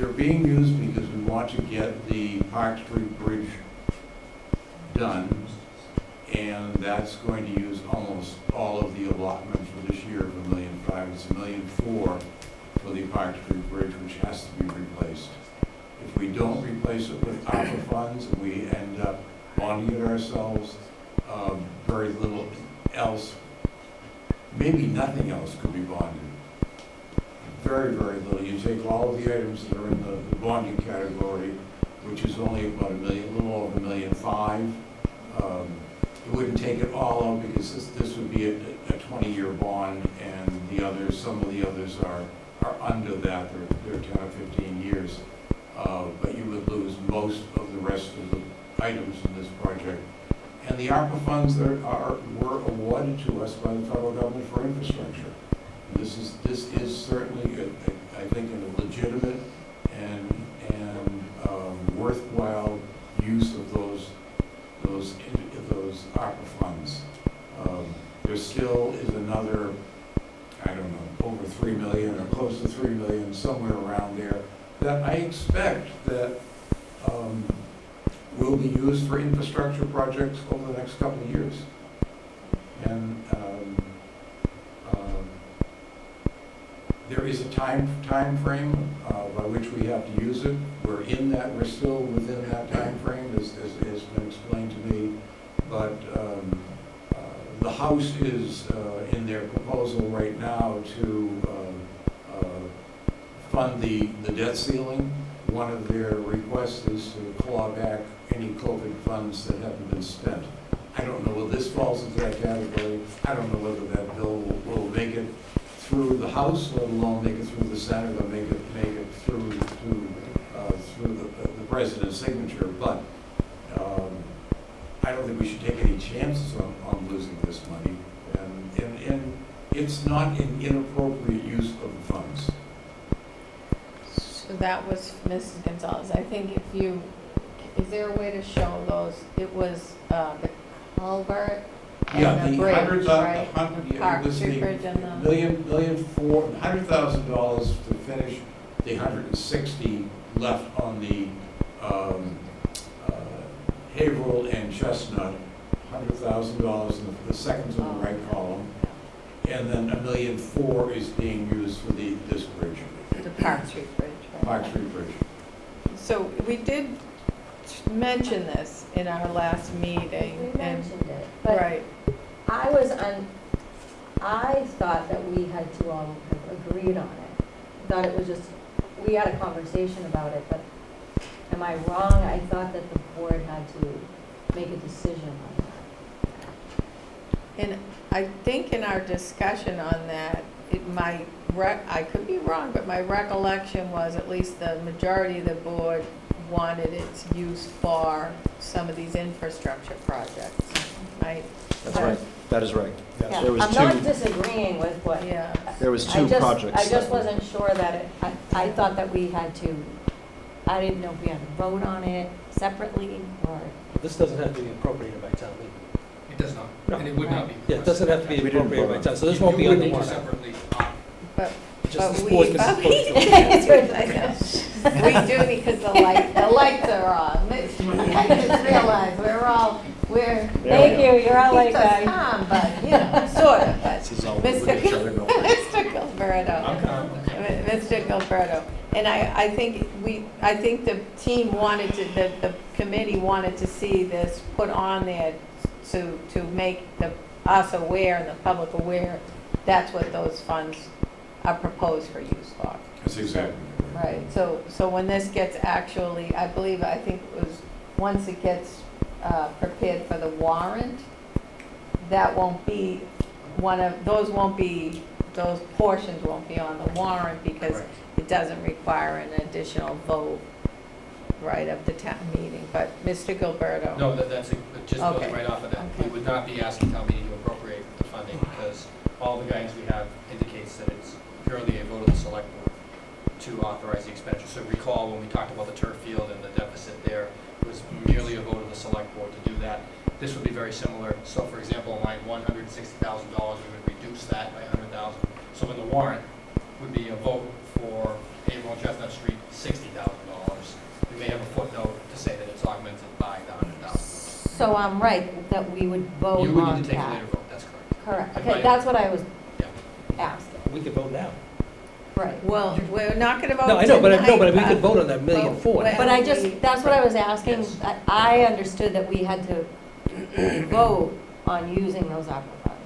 being used because we want to get the Park Street Bridge done, and that's going to use almost all of the allotment for this year of $1.5 million. It's $1.4 million for the Park Street Bridge, which has to be replaced. If we don't replace it with ARPA funds, and we end up bonding it ourselves, very little else, maybe nothing else could be bonded. Very, very little. You take all of the items that are in the bonding category, which is only about $1 million, a little over $1.5 million. It wouldn't take it all out because this would be a 20-year bond, and some of the others are under that. They're 10 or 15 years. But you would lose most of the rest of the items in this project. And the ARPA funds that were awarded to us by the federal government for infrastructure. This is certainly, I think, a legitimate and worthwhile use of those ARPA funds. There still is another, I don't know, over $3 million or close to $3 million, somewhere around there, that I expect that will be used for infrastructure projects over the next couple of years. And there is a time frame by which we have to use it. We're still within that time frame, as has been explained to me. But the House is in their proposal right now to fund the debt ceiling. One of their requests is to claw back any COVID funds that haven't been spent. I don't know whether this falls into that category. I don't know whether that bill will make it through the House, let alone make it through the Senate, or make it through the president's signature. But I don't think we should take any chances on losing this money. And it's not an inappropriate use of the funds. So that was Mrs. Gonzalez. I think is there a way to show those? It was the culvert and the bridge, right? Park Street Bridge and the. $100,000 to finish the 160 left on the Haverhill and Chestnut, $100,000 in the second to the right column, and then $1.4 million is being used for this bridge. The Park Street Bridge, right? Park Street Bridge. So we did mention this in our last meeting. We mentioned it, but Right. I was I thought that we had to all have agreed on it. Thought it was just, we had a conversation about it, but am I wrong? I thought that the board had to make a decision on that. And I think in our discussion on that, I could be wrong, but my recollection was at least the majority of the board wanted its use for some of these infrastructure projects, right? That's right, that is right. Yeah, There was I'm not two, disagreeing with what. Yeah. there was two projects. I just that- wasn't sure that it, I thought that we had to, I didn't know if we had to vote on it separately or. This doesn't have to be appropriated by town meeting. It does not, No. and it would not be. Yeah, it doesn't have to be We didn't appropriated vote by on town, so this You- won't be you on would the need to warrant. separately, But Just this we- board can support it. I know. We do need, because the lights are on. I just realized Thank you, you're all like keeps us that. calm, but, you know, sort of, but. This is all Mr. with each other going. Mr. Gilberto. I'm calm. Mr. Gilberto. And I think the team wanted to, the committee wanted to see this put on there to make us aware and the public aware that's what those funds are proposed for use for. That's exactly. Right, so when this gets actually, I think it was, once it gets prepared for the warrant, that won't be, those portions won't be on the warrant because Correct. it doesn't require an additional vote, right, of the town meeting, but Mr. Gilberto. No, that's, it just goes Okay. right off of that. We Okay. would not be asking town meeting to appropriate the funding because all the guidance we have indicates that it's purely a vote of the select board to authorize the expenditure. So recall when we talked about the turf field and the deficit there, it was merely a vote of the select board to do that. This would be very similar. So for example, line $160,000, we would reduce that by $100,000. So in the warrant would be a vote for Avon and Chestnut Street, $60,000. We may have a footnote to say that it's augmented by the $100,000. So I'm right, that we would vote You would on need to take a that. later vote, that's correct. Correct, If okay, I- that's what I was Yeah. asking, We could vote now. right. Well, we're not gonna vote No, I know, but tonight, we could vote on that million Well, four. well- But I just, that's what I was asking, Yes. I understood that we had to vote on using those ARPA funds.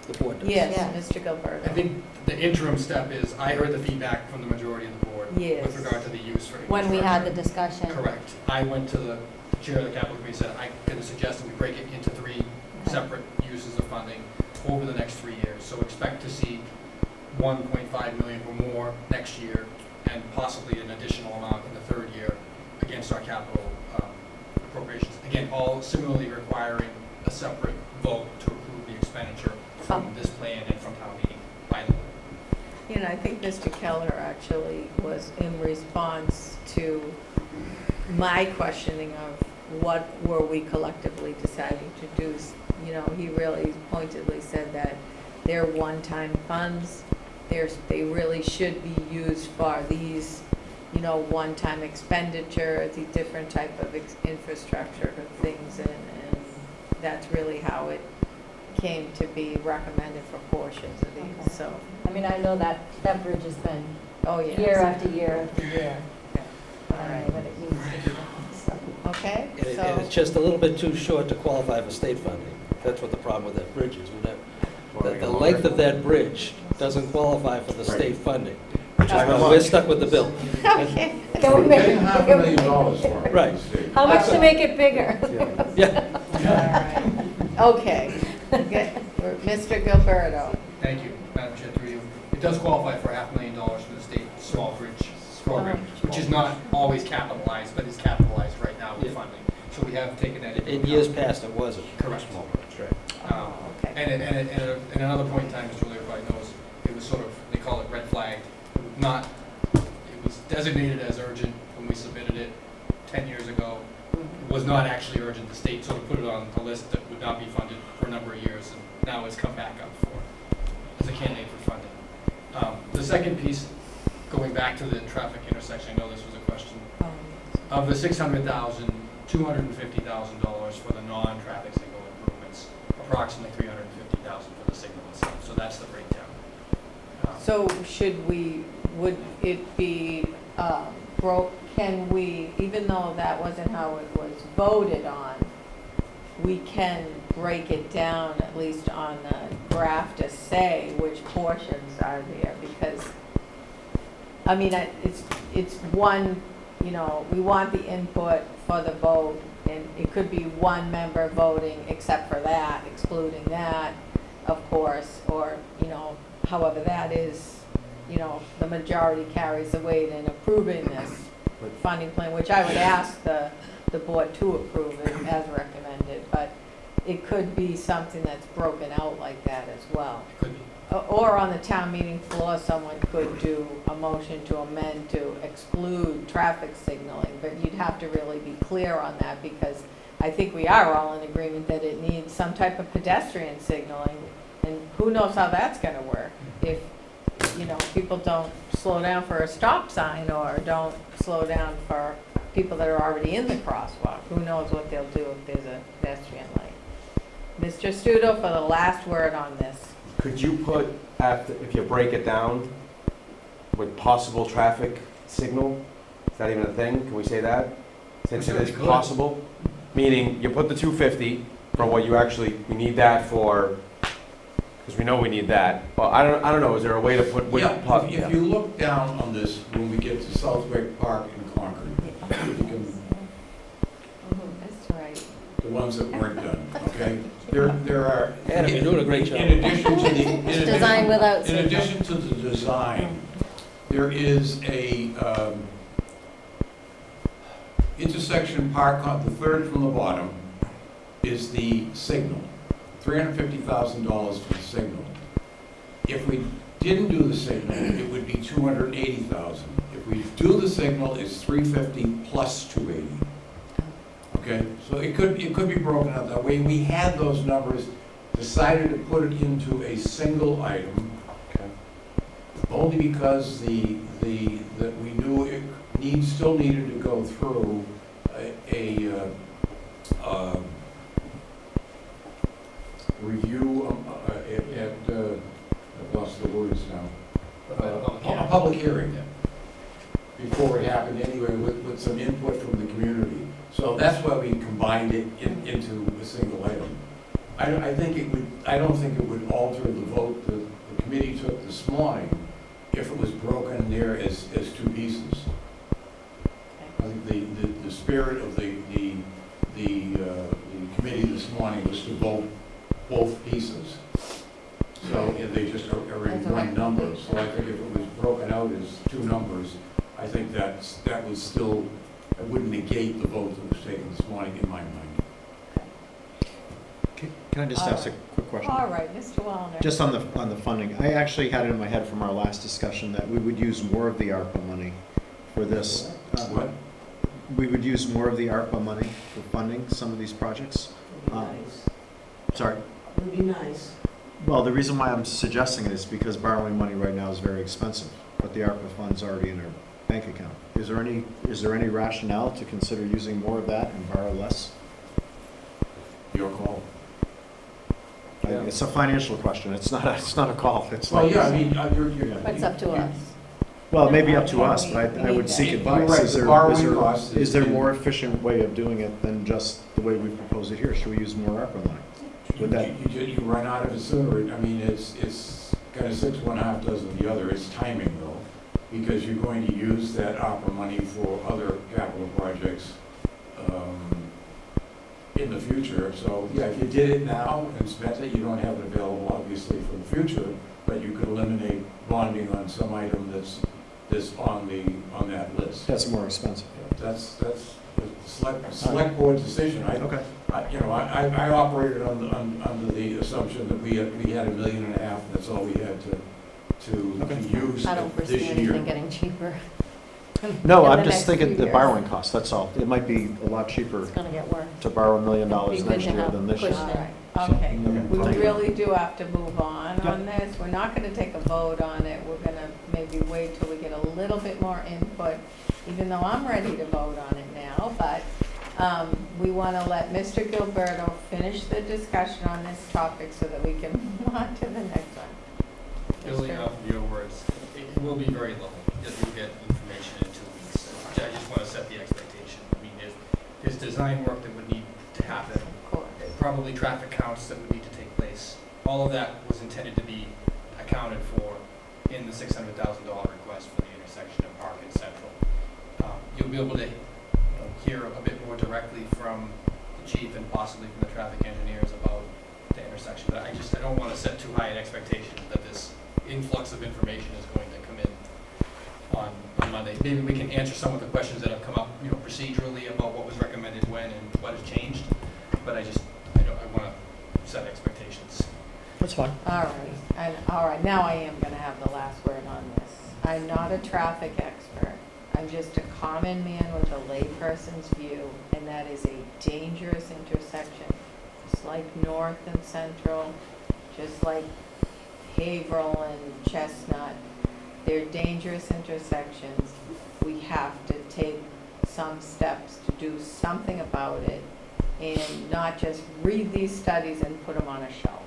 The board does. Yes, Yeah. Mr. Gilberto. I think the interim step is, I heard the feedback from the majority of the board Yes. with regard to the use for When we had the infrastructure. discussion. Correct. I went to the chair of the capital committee, said, I could suggest that we break it into three Okay. separate uses of funding over the next 3 years. So expect to see 1.5 million or more next year, and possibly an additional amount in the third year against our capital appropriations. Again, all similarly requiring a separate vote to approve the expenditure from this plan and from town meeting by the board. You know, I think Mr. Keller actually was in response to my questioning of what were we collectively deciding to do. You know, he really pointedly said that they're one-time funds. They really should be used for these, you know, one-time expenditure, the different type of infrastructure things, and that's really how it came to be recommended for portions of Okay. these, so, I mean, I know that bridge has been oh, yeah. year after year after year, All right, but it needs to be done, so. okay, And it's so, just a little bit too short to qualify for state funding. That's what the problem with that bridge is. The length of that bridge doesn't qualify for the state funding, which is How why we're stuck with the bill. okay. Can we We're make getting it $500,000 for it. Right. How much to make it bigger? Yeah. All right, okay, Mr. Gilberto, Thank you, Madam Chair, through you. It does qualify for $500,000 from the state small bridge program, which is not always capitalized, but is capitalized right now with Yeah. funding. So we have taken that into account. In years past, it wasn't. Correct. That's right. Um, okay. And at another point in time, Mr. O'Leary probably knows, it was sort of, they call it red flagged. It was not, it was designated as urgent when we submitted it 10 years ago. It was not actually urgent. The state sort of put it on a list that would not be funded for a number of years, and now it's come back up as a candidate for funding. The second piece, going back to the traffic intersection, I know this was a question. Of the $600,000, $250,000 for the non-traffic signal improvements, approximately $350,000 for the signal itself. So that's the breakdown. So would it be, can we, even though that wasn't how it was voted on, we can break it down, at least on the graph, to say which portions are there, because, I mean, it's one, you know, we want the input for the vote, and it could be one member voting except for that, excluding that, of course, or, you know, however that is, you know, the majority carries the weight in approving this funding plan, which I would ask the board to approve it as recommended, but it could be something that's broken out like that as well. Could be. Or on the town meeting floor, someone could do a motion to amend to exclude traffic signaling, but you'd have to really be clear on that, because I think we are all in agreement that it needs some type of pedestrian signaling, and who knows how that's gonna work if, you know, people don't slow down for a stop sign or don't slow down for people that are already in the crosswalk. Who knows what they'll do if there's a pedestrian light. Mr. Studo for the last word on this. Could you put, after, if you break it down, with possible traffic signal? Is that even a thing? Can we say that? Since it is possible? Meaning, you put the 250 for what you actually, we need that for, because we know we need that. But I don't know, is there a way to put? If you look down on this, when we get to Southwick Park and Concord, you can, That's right. the ones that weren't done, okay? There are. Adam, you're doing a great job. In addition to the. It's design without In signal. addition to the design, there is a, intersection park, the third from the bottom, is the signal. $350,000 for the signal. If we didn't do the signal, it would be $280,000. If we do the signal, it's $350 plus $280. Okay, so it could be broken out that way. We had those numbers, decided to put it into a single item, only because that we knew it still needed to go through a review I've lost the words now. A public hearing before it happened anyway, with some input from the community. So that's why we combined it into a single item. I don't think it would alter the vote that the committee took this morning if it was broken there as two pieces. I think the spirit of the committee this morning was to vote both pieces. So they just are in one number. So I think if it was broken out as two numbers, I think that was still, it wouldn't negate the vote that was taken this morning in my mind. Can I just ask a quick question? All right, Mr. Wallner. Just on the funding, I actually had it in my head from our last discussion that we would use more of the ARPA money for this. What? We would use more of the ARPA money for funding some of these projects. Would be nice. Sorry? Would be nice. Well, the reason why I'm suggesting it is because borrowing money right now is very expensive, but the ARPA fund's already in our bank account. Is there any rationale to consider using more of that and borrow less? Your call. It's a financial question. It's not a call. It's Well, like, yeah, I mean, But it's up to us. well, it may be up to us, but I would seek You're advice. right, Is the there, borrowing cost is there a more efficient way of doing it than just the way we propose it here? Should we use more ARPA money? Would that, You run out of it sooner. I mean, it's kind of six, one half dozen the other. It's timing though, because you're going to use that ARPA money for other capital projects in the future. So, yeah, if you did it now and spent it, you don't have it available obviously for the future, but you could eliminate bonding on some item that's on that list. that's more expensive? That's the select board's decision. Okay. I operated under the assumption that we had $1.5 million, that's all we had to use I don't this foresee year. anything getting cheaper. No, In I'm the just next thinking few the years. borrowing cost, that's all. It might be a lot cheaper It's gonna get worse. to borrow $1 million It'd be good next to year have than this year. cushion. All right, okay. We Okay. really do have to move on Yep. this. We're not gonna take a vote on it. We're gonna maybe wait till we get a little bit more input, even though I'm ready to vote on it now, but, we wanna let Mr. Gilberto finish the discussion on this topic so that we can move on to the next one. Building Mr. off of your words, it will be very low, because you'll get information in 2 weeks. I just want to set the expectation. I mean, there's design work that would need to happen. Of course. probably traffic counts that would need to take place. All of that was intended to be accounted for in the $600,000 request for the intersection of Park and Central. You'll be able to hear a bit more directly from the chief and possibly from the traffic engineers about the intersection. But I don't want to set too high an expectation that this influx of information is going to come in on Monday. Maybe we can answer some of the questions that have come up, procedurally about what was recommended when and what has changed. But I want to set expectations. That's fine. All right, now I am gonna have the last word on this. I'm not a traffic expert. I'm just a common man with a layperson's view, and that is a dangerous intersection. Just like North and Central, just like Haverhill and Chestnut. They're dangerous intersections. We have to take some steps to do something about it and not just read these studies and put them on a shelf.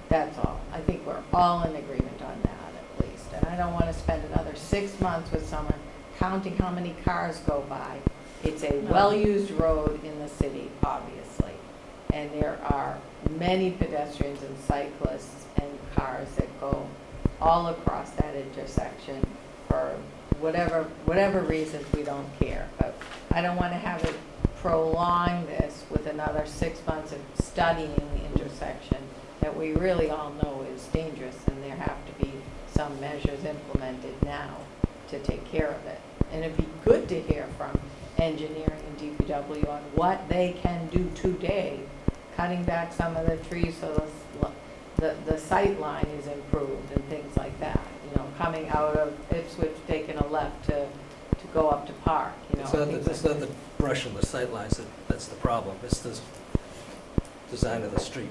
That's all. I think we're all in agreement on that at least. And I don't want to spend another 6 months with someone counting how many cars go by. It's a well-used road in the city, obviously. And there are many pedestrians and cyclists and cars that go all across that intersection for whatever reasons, we don't care. But I don't want to have it prolong this with another 6 months of studying the intersection that we really all know is dangerous, and there have to be some measures implemented now to take care of it. And it'd be good to hear from engineering and DPW on what they can do today, cutting back some of the trees so the sight line is improved and things like that. Coming out of Ipswich, taking a left to go up to Park. It's not the brush and the sight lines that's the problem. It's the design of the street.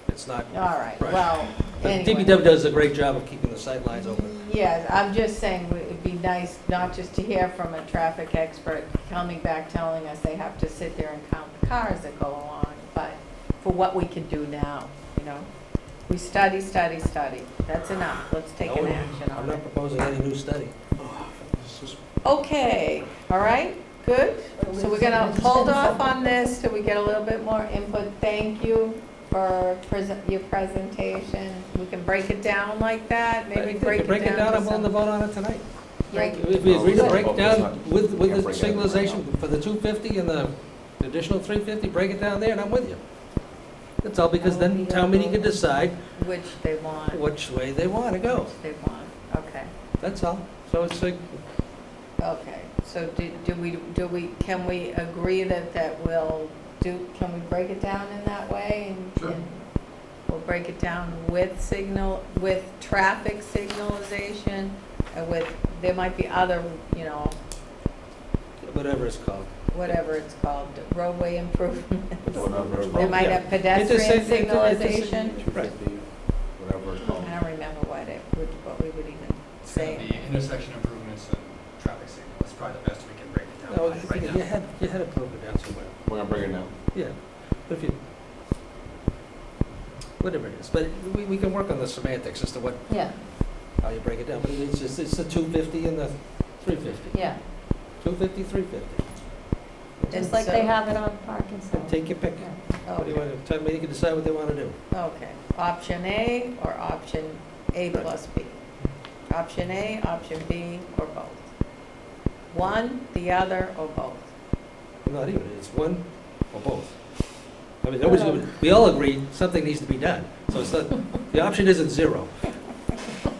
It's not. All right, brush. well, anyway. DPW does a great job of keeping the sight lines open. Yes, I'm just saying, it'd be nice not just to hear from a traffic expert coming back telling us they have to sit there and count the cars that go along, but for what we can do now, We study. That's enough. Let's take an action I'm on not it. proposing any new study. Okay, all right, good. So we're gonna hold off on this till we get a little bit more input. Thank you for your presentation. We can break it down like that, maybe break it down. Break it down, I'm willing to vote on it tonight. Break If we agree to No, break it down with can't the break it down. signalization for the 250 and the additional 350, break it down there and I'm with you. That's all, because then town meeting can decide Which they want. which way they want to go. Which they want, okay. That's all. So it's like, Okay, so can we agree that can we break it down in that way? And we'll break it down with traffic signalization, and there might be other, whatever it's called. whatever it's called, roadway improvements. Whatever They might have pedestrian signalization. Right. Whatever it's called. I don't remember what we would even It's gonna say. be intersection improvements and traffic signal. It's probably the best we can break it down No, right now. you had it broken down somewhere. We're gonna bring it now. Yeah, but if you, whatever it is, but we can work on the semantics as to how you break it down, but it's the 250 and the 350. Yeah, 250, 350. just like they have it on Park and And Central. take your pick. What do you Okay. want to, town meeting can decide what they want to do. Okay, option A or option A plus B? Option A, option B, or both? One, the other, or both? Not even, it's one or both. I mean, we all agree something needs to be done, so it's not, the option isn't zero.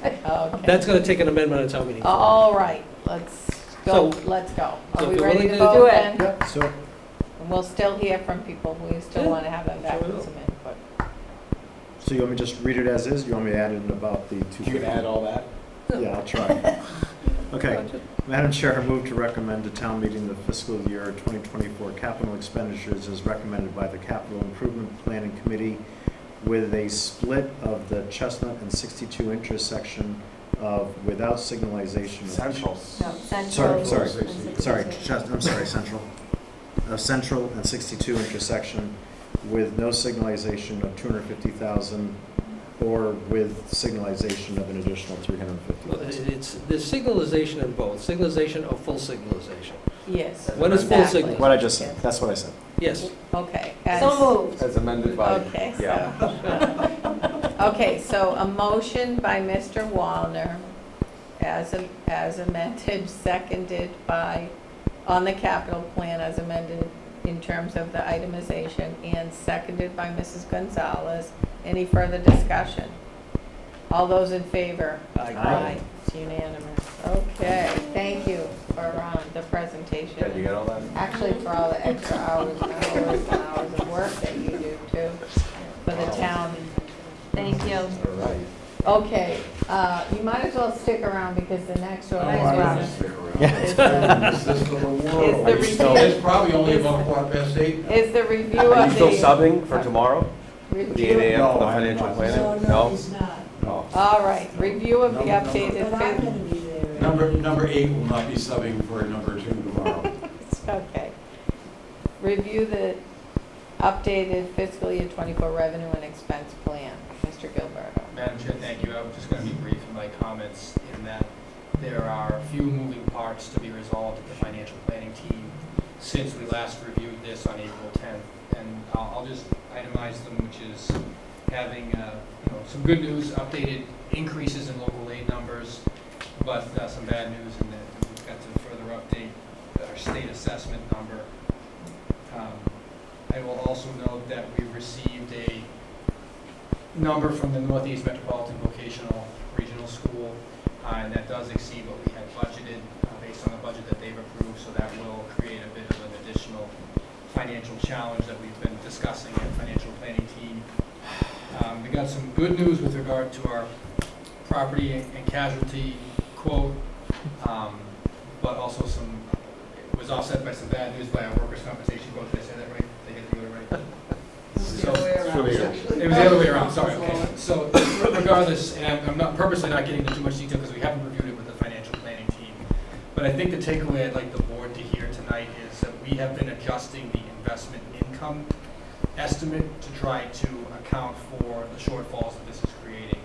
Okay. That's going to take an amendment on town meeting. floor. All right, let's go, So- let's go. so Are if we you're ready willing to to vote do it. then? Yep, so, And we'll still hear from people, we still Yeah, want to have them back sure with will. some input. so you want me to just read it as is? You want me to add in about the two? You can add all that? Yeah, I'll try. Okay. Madam Chair, I move to recommend to town meeting the fiscal year 2024 capital expenditures as recommended by the Capital Improvement Planning Committee with a split of the Chestnut and 62 intersection of without signalization. Central. No, Central. Sorry, I'm sorry, Central. Central and 62 intersection with no signalization of 250,000 or with signalization of an additional Well, 350,000. it's, there's signalization in both, signalization or full signalization. Yes. When is full exactly. signal? What I just said, that's what I said. Yes. Okay. So moved. As amended by, Okay, yeah. so, okay, so a motion by Mr. Wallner as amended, seconded by, on the capital plan as amended in terms of the itemization, and seconded by Mrs. Gonzalez. Any further discussion? All those in favor? Aye. It's unanimous. Okay, thank you for the presentation. Did you get all that? Actually, for all the extra hours and hours and hours of work that you do too, for the town. Thank you. All right. Okay, you might as well stick around because the next one Oh, is I the- will stick around. is the, It's this little is world. the It's review, probably only about 8:15. is the review Are you of still the. subbing for tomorrow? The Review, 8 a.m. No, for the I'm financial not. planning? No, he's not. Oh. all right, review of the No, no, no. updated. But I'm fin- gonna be there. Number 8 will not be subbing for number 2 tomorrow. Okay. Review the updated fiscal year 24 revenue and expense plan. Mr. Gilberto. Madam Chair, thank you. I'm just going to be brief in my comments in that there are a few moving parts to be resolved with the financial planning team since we last reviewed this on April 10th. And I'll just itemize them, which is having some good news, updated increases in local aid numbers, but some bad news in that we've got to further update our state assessment number. I will also note that we received a number from the Northeast Metropolitan Vocational Regional School, and that does exceed what we had budgeted based on the budget that they've approved, so that will create a bit of an additional financial challenge that we've been discussing in the financial planning team. We got some good news with regard to our property and casualty quote, but also it was offset by some bad news by our workers' compensation quote. Did I say that right? Did I get the order right? It was the other way around, sorry, okay. So regardless, and I'm not purposely not getting into too much detail because we haven't reviewed it with the financial planning team, but I think the takeaway I'd like the board to hear tonight is that we have been adjusting the investment income estimate to try to account for the shortfalls that this is creating.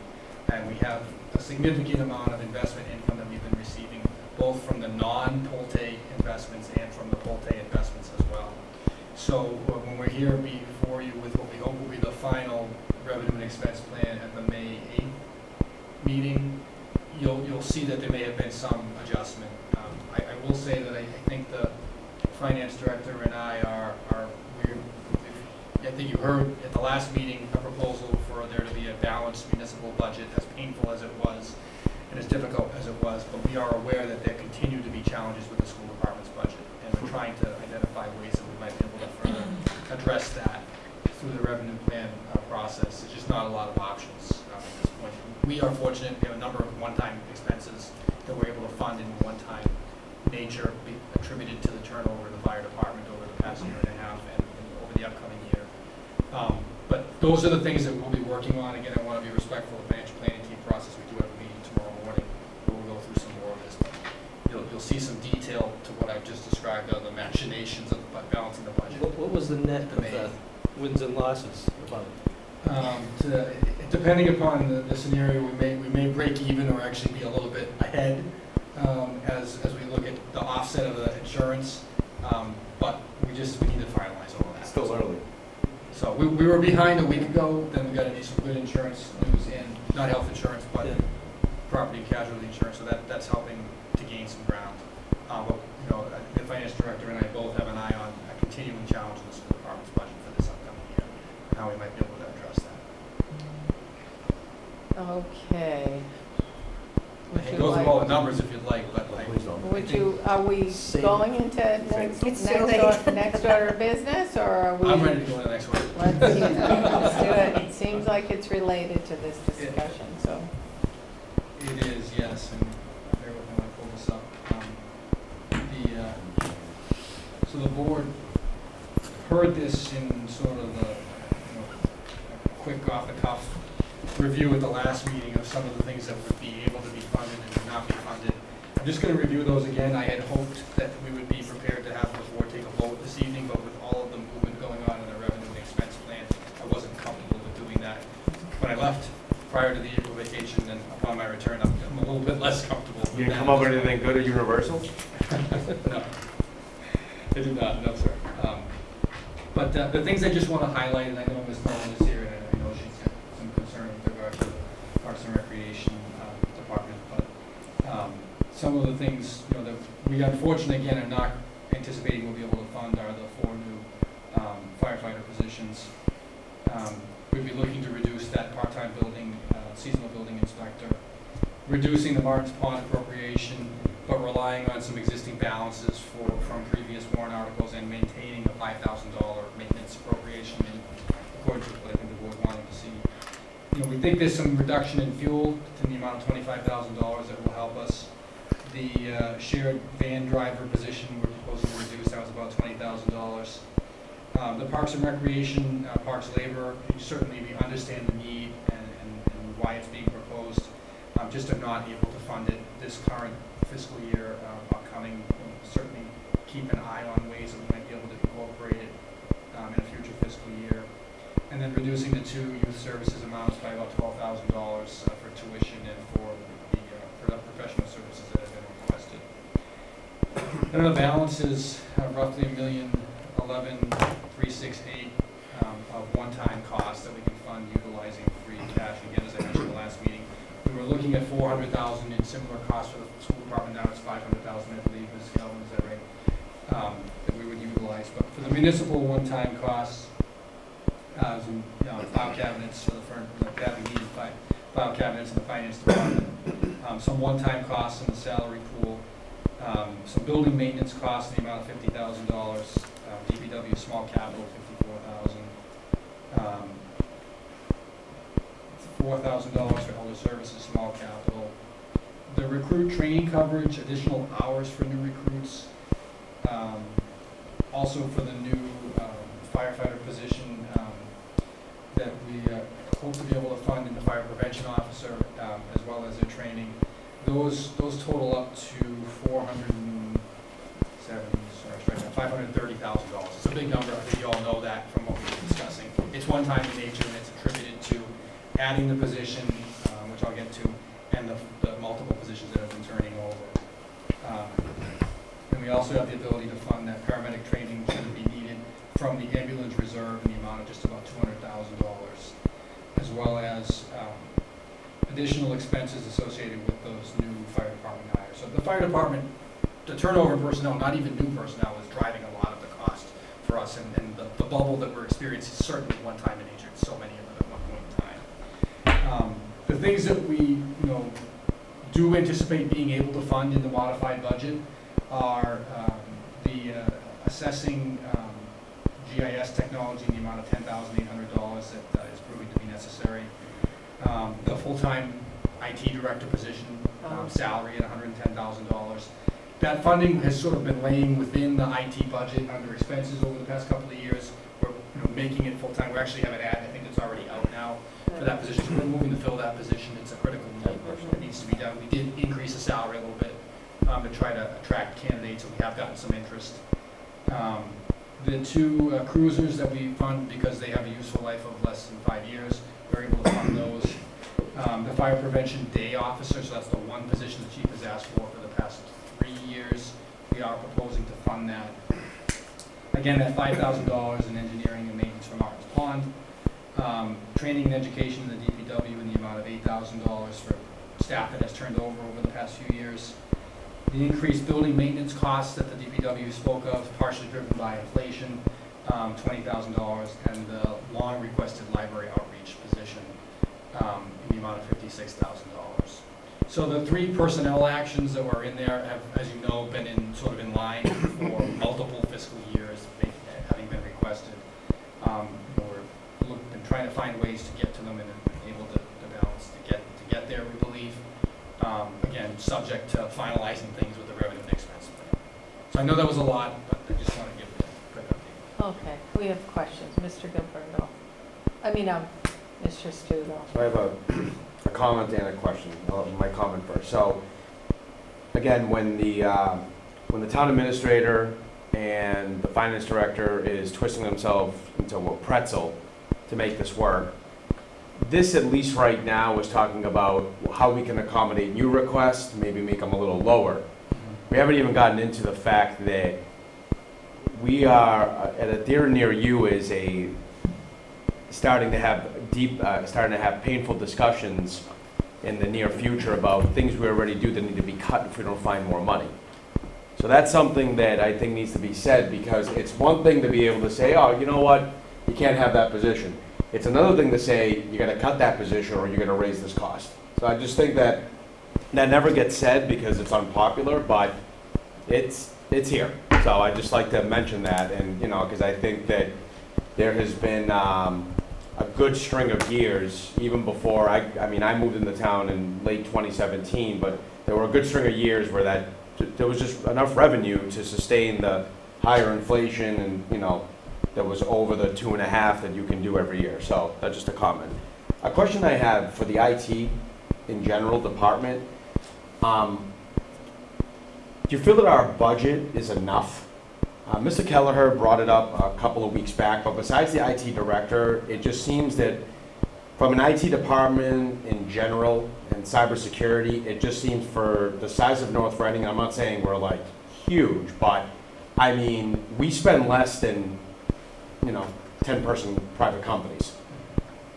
And we have a significant amount of investment income that we've been receiving, both from the non-Pulte investments and from the Pulte investments as well. So when we're here before you with what we hope will be the final revenue and expense plan at the May 8th meeting, you'll see that there may have been some adjustment. I will say that I think the finance director and I I think you heard at the last meeting a proposal for there to be a balanced municipal budget, as painful as it was and as difficult as it was, but we are aware that there continue to be challenges with the school department's budget, and we're trying to identify ways that we might be able to further address that through the revenue plan process. There's just not a lot of options at this point. We are fortunate, we have a number of one-time expenses that we're able to fund in one-time nature, attributed to the turnover of the fire department over the past year and a half and over the upcoming year. But those are the things that we'll be working on. Again, I want to be respectful of the financial planning team process. We do have a meeting tomorrow morning where we'll go through some more of this. But you'll see some detail to what I've just described on the machinations of balancing the budget. What was the net of the wins and losses about it? Depending upon the scenario, we may break even or actually be a little bit ahead as we look at the offset of the insurance. But we need to finalize all of that. Still early. So we were behind a week ago, then we got into some good insurance news in, not health insurance, but Yeah. property and casualty insurance, so that's helping to gain some ground. But, the finance director and I both have an eye on a continuing challenge in the school department's budget for this upcoming year, and how we might be able to address that. Okay. I can go through all the numbers if you'd like, but Are we Save going into next order of business, or are we? I'm ready to go to the next one. Let's do it. It seems like it's related to this discussion, so. It is, yes, and bear with me when I pull this up. So the board heard this in sort of a quick off-the-cuff review at the last meeting of some of the things that would be able to be funded and would not be funded. I'm just going to review those again. I had hoped that we would be prepared to have the board take a vote this evening, but with all of the movement going on in the revenue and expense plan, I wasn't comfortable with doing that. When I left prior to the April vacation, and upon my return, I'm a little bit less comfortable with that. You didn't come up with anything good at Universal? No, I did not, no, sir. But the things I just want to highlight, and I know Ms. Nolan is here, and I know she's got some concern with regard to the Parks and Recreation Department, but some of the things, you know, that we unfortunately, again, are not anticipating we'll be able to fund are the 4 new firefighter positions. We'd be looking to reduce that part-time building, seasonal building inspector, reducing the Martins Pond appropriation, but relying on some existing balances from previous warrant articles and maintaining a $5,000 maintenance appropriation in accordance with what I think the board wanted to see. You know, we think there's some reduction in fuel to the amount of $25,000 that will help us. The shared van driver position, we're proposing to reduce, that was about $20,000. The Parks and Recreation, Parks labor, certainly we understand the need and why it's being proposed. Just are not able to fund it this current fiscal year upcoming. We'll certainly keep an eye on ways that we might be able to incorporate it in a future fiscal year. And then reducing the 2 youth services amounts by about $12,000 for tuition and for the professional services that have been requested. And the balance is roughly $1,011,368 of one-time costs that we can fund utilizing free cash. Again, as I mentioned in the last meeting, we were looking at $400,000 in similar costs for the school department. Now it's $500,000, I believe, Ms. Galvin, is that right? That we would utilize. But for the municipal one-time costs, some file cabinets for that we needed file cabinets in the finance department, some one-time costs in the salary pool, some building maintenance costs in the amount of $50,000, DPW small capital $54,000, $4,000 for elder services small capital, the recruit training coverage, additional hours for new recruits, also for the new firefighter position that we hope to be able to fund in the fire prevention officer as well as their training. Those total up to $530,000. It's a big number. I think you all know that from what we were discussing. It's one time in nature, and it's attributed to adding the position, which I'll get to, and the multiple positions that have been turning over. And we also have the ability to fund that paramedic training should it be needed from the ambulance reserve in the amount of just about $200,000, as well as additional expenses associated with those new fire department hires. So the fire department, the turnover in personnel, not even new personnel, is driving a lot of the cost for us, and the bubble that we're experiencing is certainly one time in nature. So many of them at one point in time. The things that we do anticipate being able to fund in the modified budget are the assessing GIS technology in the amount of $10,800 that is proving to be necessary. The full-time IT director position salary at $110,000. That funding has sort of been laying within the IT budget under expenses over the past couple of years. We're making it full-time. We actually have an ad, I think it's already out now for that position. So we're moving to fill that position. It's a critical need that needs to be done. We did increase the salary a little bit to try to attract candidates, and we have gotten some interest. The 2 cruisers that we fund because they have a useful life of less than 5 years, we're able to fund those. The fire prevention day officer, so that's the one position the chief has asked for the past 3 years. We are proposing to fund that. Again, that $5,000 in engineering and maintenance for Martins Pond. Training and education in the DPW in the amount of $8,000 for staff that has turned over the past few years. The increased building maintenance costs that the DPW spoke of, partially driven by inflation, $20,000, and the long requested library outreach position in the amount of $56,000. So the 3 personnel actions that were in there have, as you know, been sort of in line for multiple fiscal years, having been requested. We've been trying to find ways to get to them and able to balance to get there, we believe. Again, subject to finalizing things with the revenue and expense plan. So I know that was a lot, but I just want to give it a quick update. Okay, we have questions. Mr. Gilberto. Mr. Studo. So I have a comment and a question. My comment first. So again, when the town administrator and the finance director is twisting themselves into a pretzel to make this work, this, at least right now, is talking about how we can accommodate new requests, maybe make them a little lower. We haven't even gotten into the fact that we are, at a theater near you is starting to have painful discussions in the near future about things we already do that need to be cut if we don't find more money. So that's something that I think needs to be said, because it's one thing to be able to say, oh, you know what, you can't have that position. It's another thing to say, you're gonna cut that position or you're gonna raise this cost. So I just think that never gets said because it's unpopular, but it's here. So I just like to mention that, and, you know, because I think that there has been a good string of years, even before, I mean, I moved into town in late 2017, but there were a good string of years where there was just enough revenue to sustain the higher inflation, and, you know, that was over the 2.5 that you can do every year. So that's just a comment. A question I have for the IT in general department, do you feel that our budget is enough? Mr. Kelleher brought it up a couple of weeks back, but besides the IT director, it just seems that from an IT department in general and cybersecurity, it just seems for the size of North Reading, I'm not saying we're like huge, but I mean, we spend less than, 10-person private companies.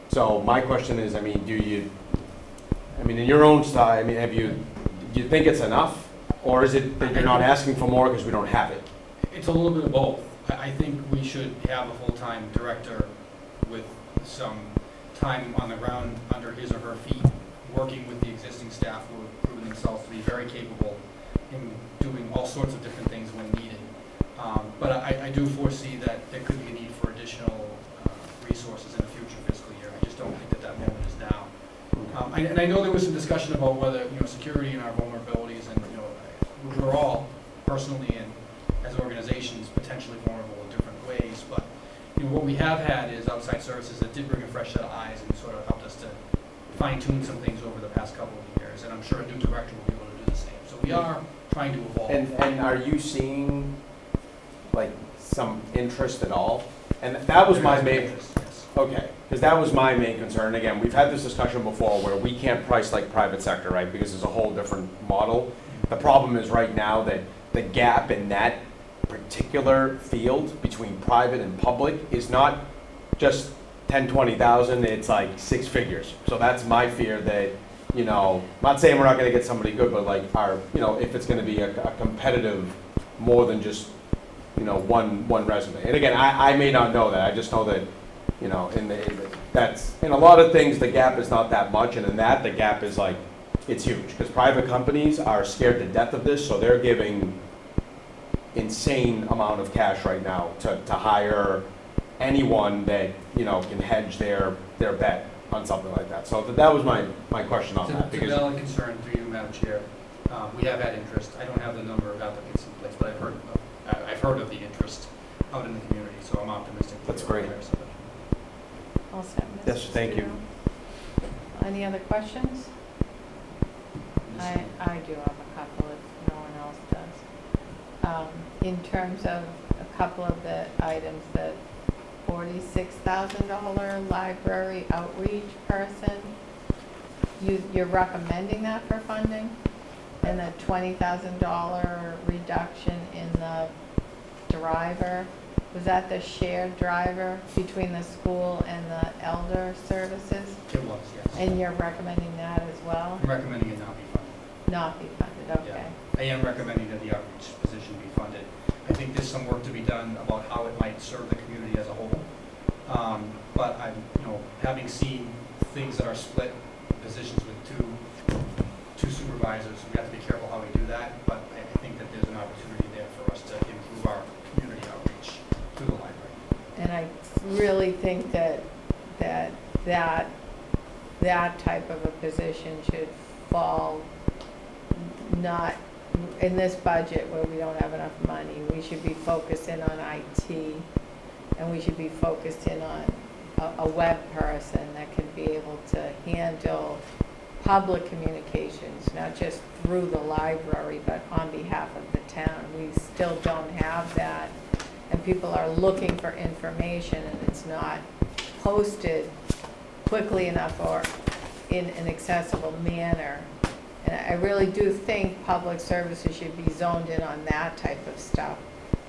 So my question is, I mean, in your own style, I mean, do you think it's enough? Or is it that you're not asking for more because we don't have it? It's a little bit of both. I think we should have a full-time director with some time on the ground under his or her feet, working with the existing staff who have proven themselves to be very capable in doing all sorts of different things when needed. But I do foresee that there could be a need for additional resources in the future fiscal year. I just don't think that moment is now. And I know there was some discussion about whether, security and our vulnerabilities, and, we're all personally and as organizations potentially vulnerable in different ways, but, what we have had is outside services that did bring a fresh set of eyes and sort of helped us to fine tune some things over the past couple of years, and I'm sure a new director will be able to do the same. So we are trying to evolve. And are you seeing, like, some interest at all? And that was my main, Yes. okay, because that was my main concern. Again, we've had this discussion before where we can't price like private sector, right, because it's a whole different model. The problem is right now that the gap in that particular field between private and public is not just 10, 20,000, it's like 6 figures. So that's my fear that, I'm not saying we're not gonna get somebody good, but like if it's gonna be a competitive more than just, one resume. And again, I may not know that, I just know that, that's, in a lot of things, the gap is not that much, and in that, the gap is like, it's huge, because private companies are scared to death of this, so they're giving insane amount of cash right now to hire anyone that, can hedge their bet on something like that. So that was my question on that. It's a valid concern through you, Madam Chair. We have had interest. I don't have the number of applicants in place, but I've heard of the interest out in the community, so I'm optimistic. That's great. All set, Mr. Yes, thank you. Studo? Any other questions? I do have a couple if no one else does. In terms of a couple of the items, the $46,000 library outreach person, you're recommending that for funding? And the $20,000 reduction in the driver, was that the shared driver between the school and the elder services? It was, yes. And you're recommending that as well? I'm recommending it not be funded. Not be funded, okay. I am recommending that the outreach position be funded. I think there's some work to be done about how it might serve the community as a whole. But I'm, having seen things that are split positions with two supervisors, we have to be careful how we do that. But I think that there's an opportunity there for us to improve our community outreach through the library. And I really think that type of a position should fall not in this budget where we don't have enough money. We should be focused in on IT, and we should be focused in on a web person that can be able to handle public communications, not just through the library, but on behalf of the town. We still don't have that, and people are looking for information, and it's not posted quickly enough or in an accessible manner. And I really do think public services should be zoned in on that type of stuff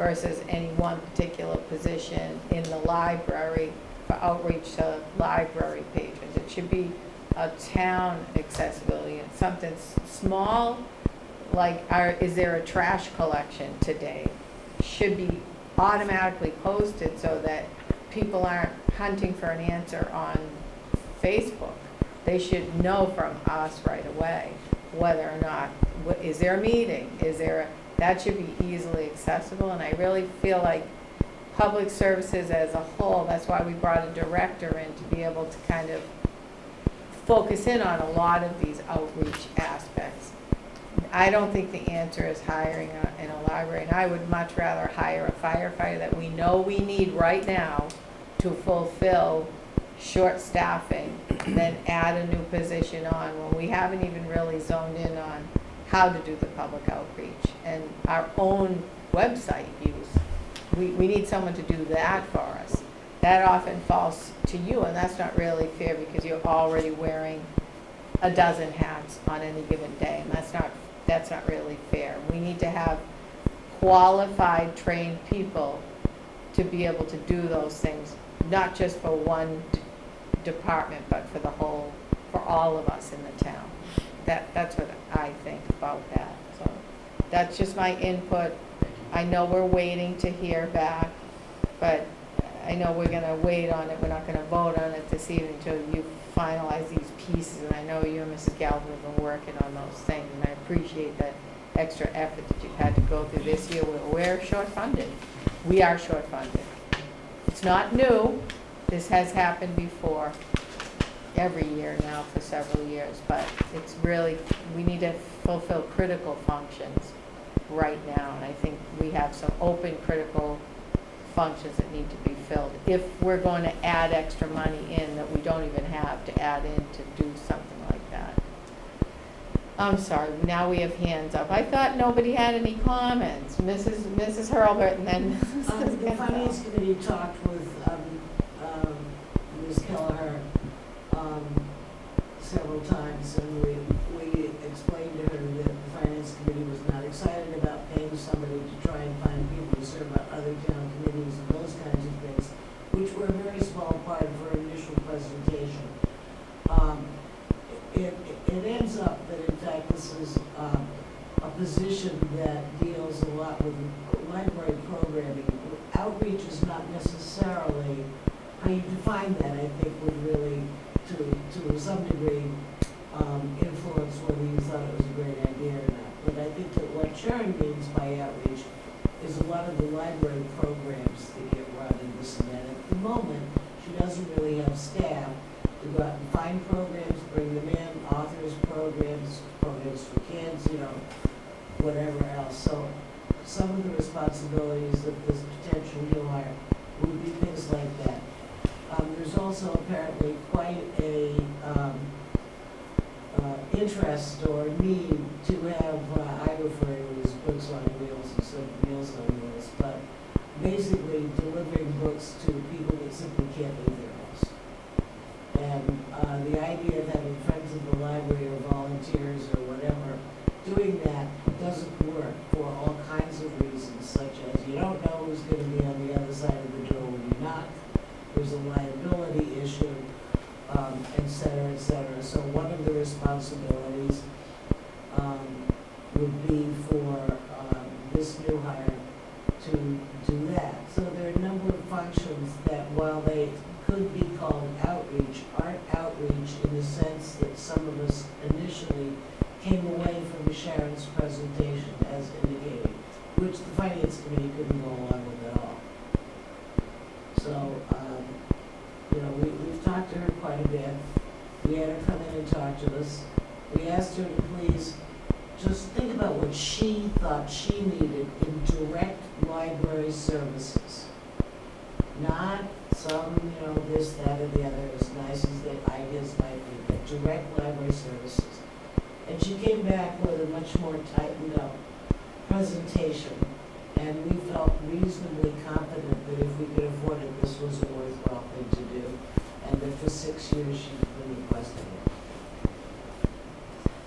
versus any one particular position in the library for outreach to library patrons. It should be a town accessibility, and something small, like is there a trash collection today? Should be automatically posted so that people aren't hunting for an answer on Facebook. They should know from us right away whether or not, is there a meeting? That should be easily accessible, and I really feel like public services as a whole, that's why we brought a director in to be able to kind of focus in on a lot of these outreach aspects. I don't think the answer is hiring in a library, and I would much rather hire a firefighter that we know we need right now to fulfill short staffing than add a new position on when we haven't even really zoned in on how to do the public outreach and our own website use. We need someone to do that for us. That often falls to you, and that's not really fair because you're already wearing a dozen hats on any given day, and that's not really fair. We need to have qualified, trained people to be able to do those things, not just for one department, but for all of us in the town. That's what I think about that. So that's just my input. I know we're waiting to hear back, but I know we're gonna wait on it. We're not gonna vote on it this evening until you finalize these pieces. And I know you and Mrs. Galvin have been working on those things, and I appreciate that extra effort that you've had to go through this year. We're short-funded. We are short-funded. It's not new. This has happened before, every year now for several years, but it's really, we need to fulfill critical functions right now, and I think we have some open critical functions that need to be filled. If we're going to add extra money in that we don't even have to add in to do something like that. I'm sorry, now we have hands up. I thought nobody had any comments. Mrs. Hurlbert and then Mrs. The Finance Committee talked with Ms. Kelleher several times, and we explained to her that the Finance Committee was not excited about paying somebody to try and find people to serve on other town committees and those kinds of things, which were a very small part of her initial presentation. It ends up that in fact this is a position that deals a lot with library programming. Outreach is not necessarily, how you define that, I think, would really, to some degree, influence whether you thought it was a great idea or not. But I think that what Sharon means by outreach is a lot of the library programs that get run and this and that. At the moment, she doesn't really have staff to go out and find programs, bring them in, authors programs, programs for kids, whatever else. So some of the responsibilities of this potential new hire would be things like that. There's also apparently quite a interest or need to have, I refer to it as books on wheels instead of meals on wheels, but basically delivering books to people that simply can't leave their house. And the idea of having friends of the library or volunteers or whatever doing that doesn't work for all kinds of reasons, such as you don't know who's going to be on the other side of the door when you knock. There's a liability issue, et cetera, et cetera. So one of the responsibilities would be for this new hire to do that. So there are a number of functions that, while they could be called outreach, aren't outreach in the sense that some of us initially came away from Sharon's presentation as indicated, which the Finance Committee couldn't go along with at all. So, we've talked to her quite a bit. We had her come in and talk to us. We asked her to please just think about what she thought she needed in direct library services. Not some, this, that, or the other, as nice as the ideas might be, but direct library services. And she came back with a much more tightened up presentation, and we felt reasonably confident that if we could afford it, this was a worthwhile thing to do, and that for 6 years she's been requesting it.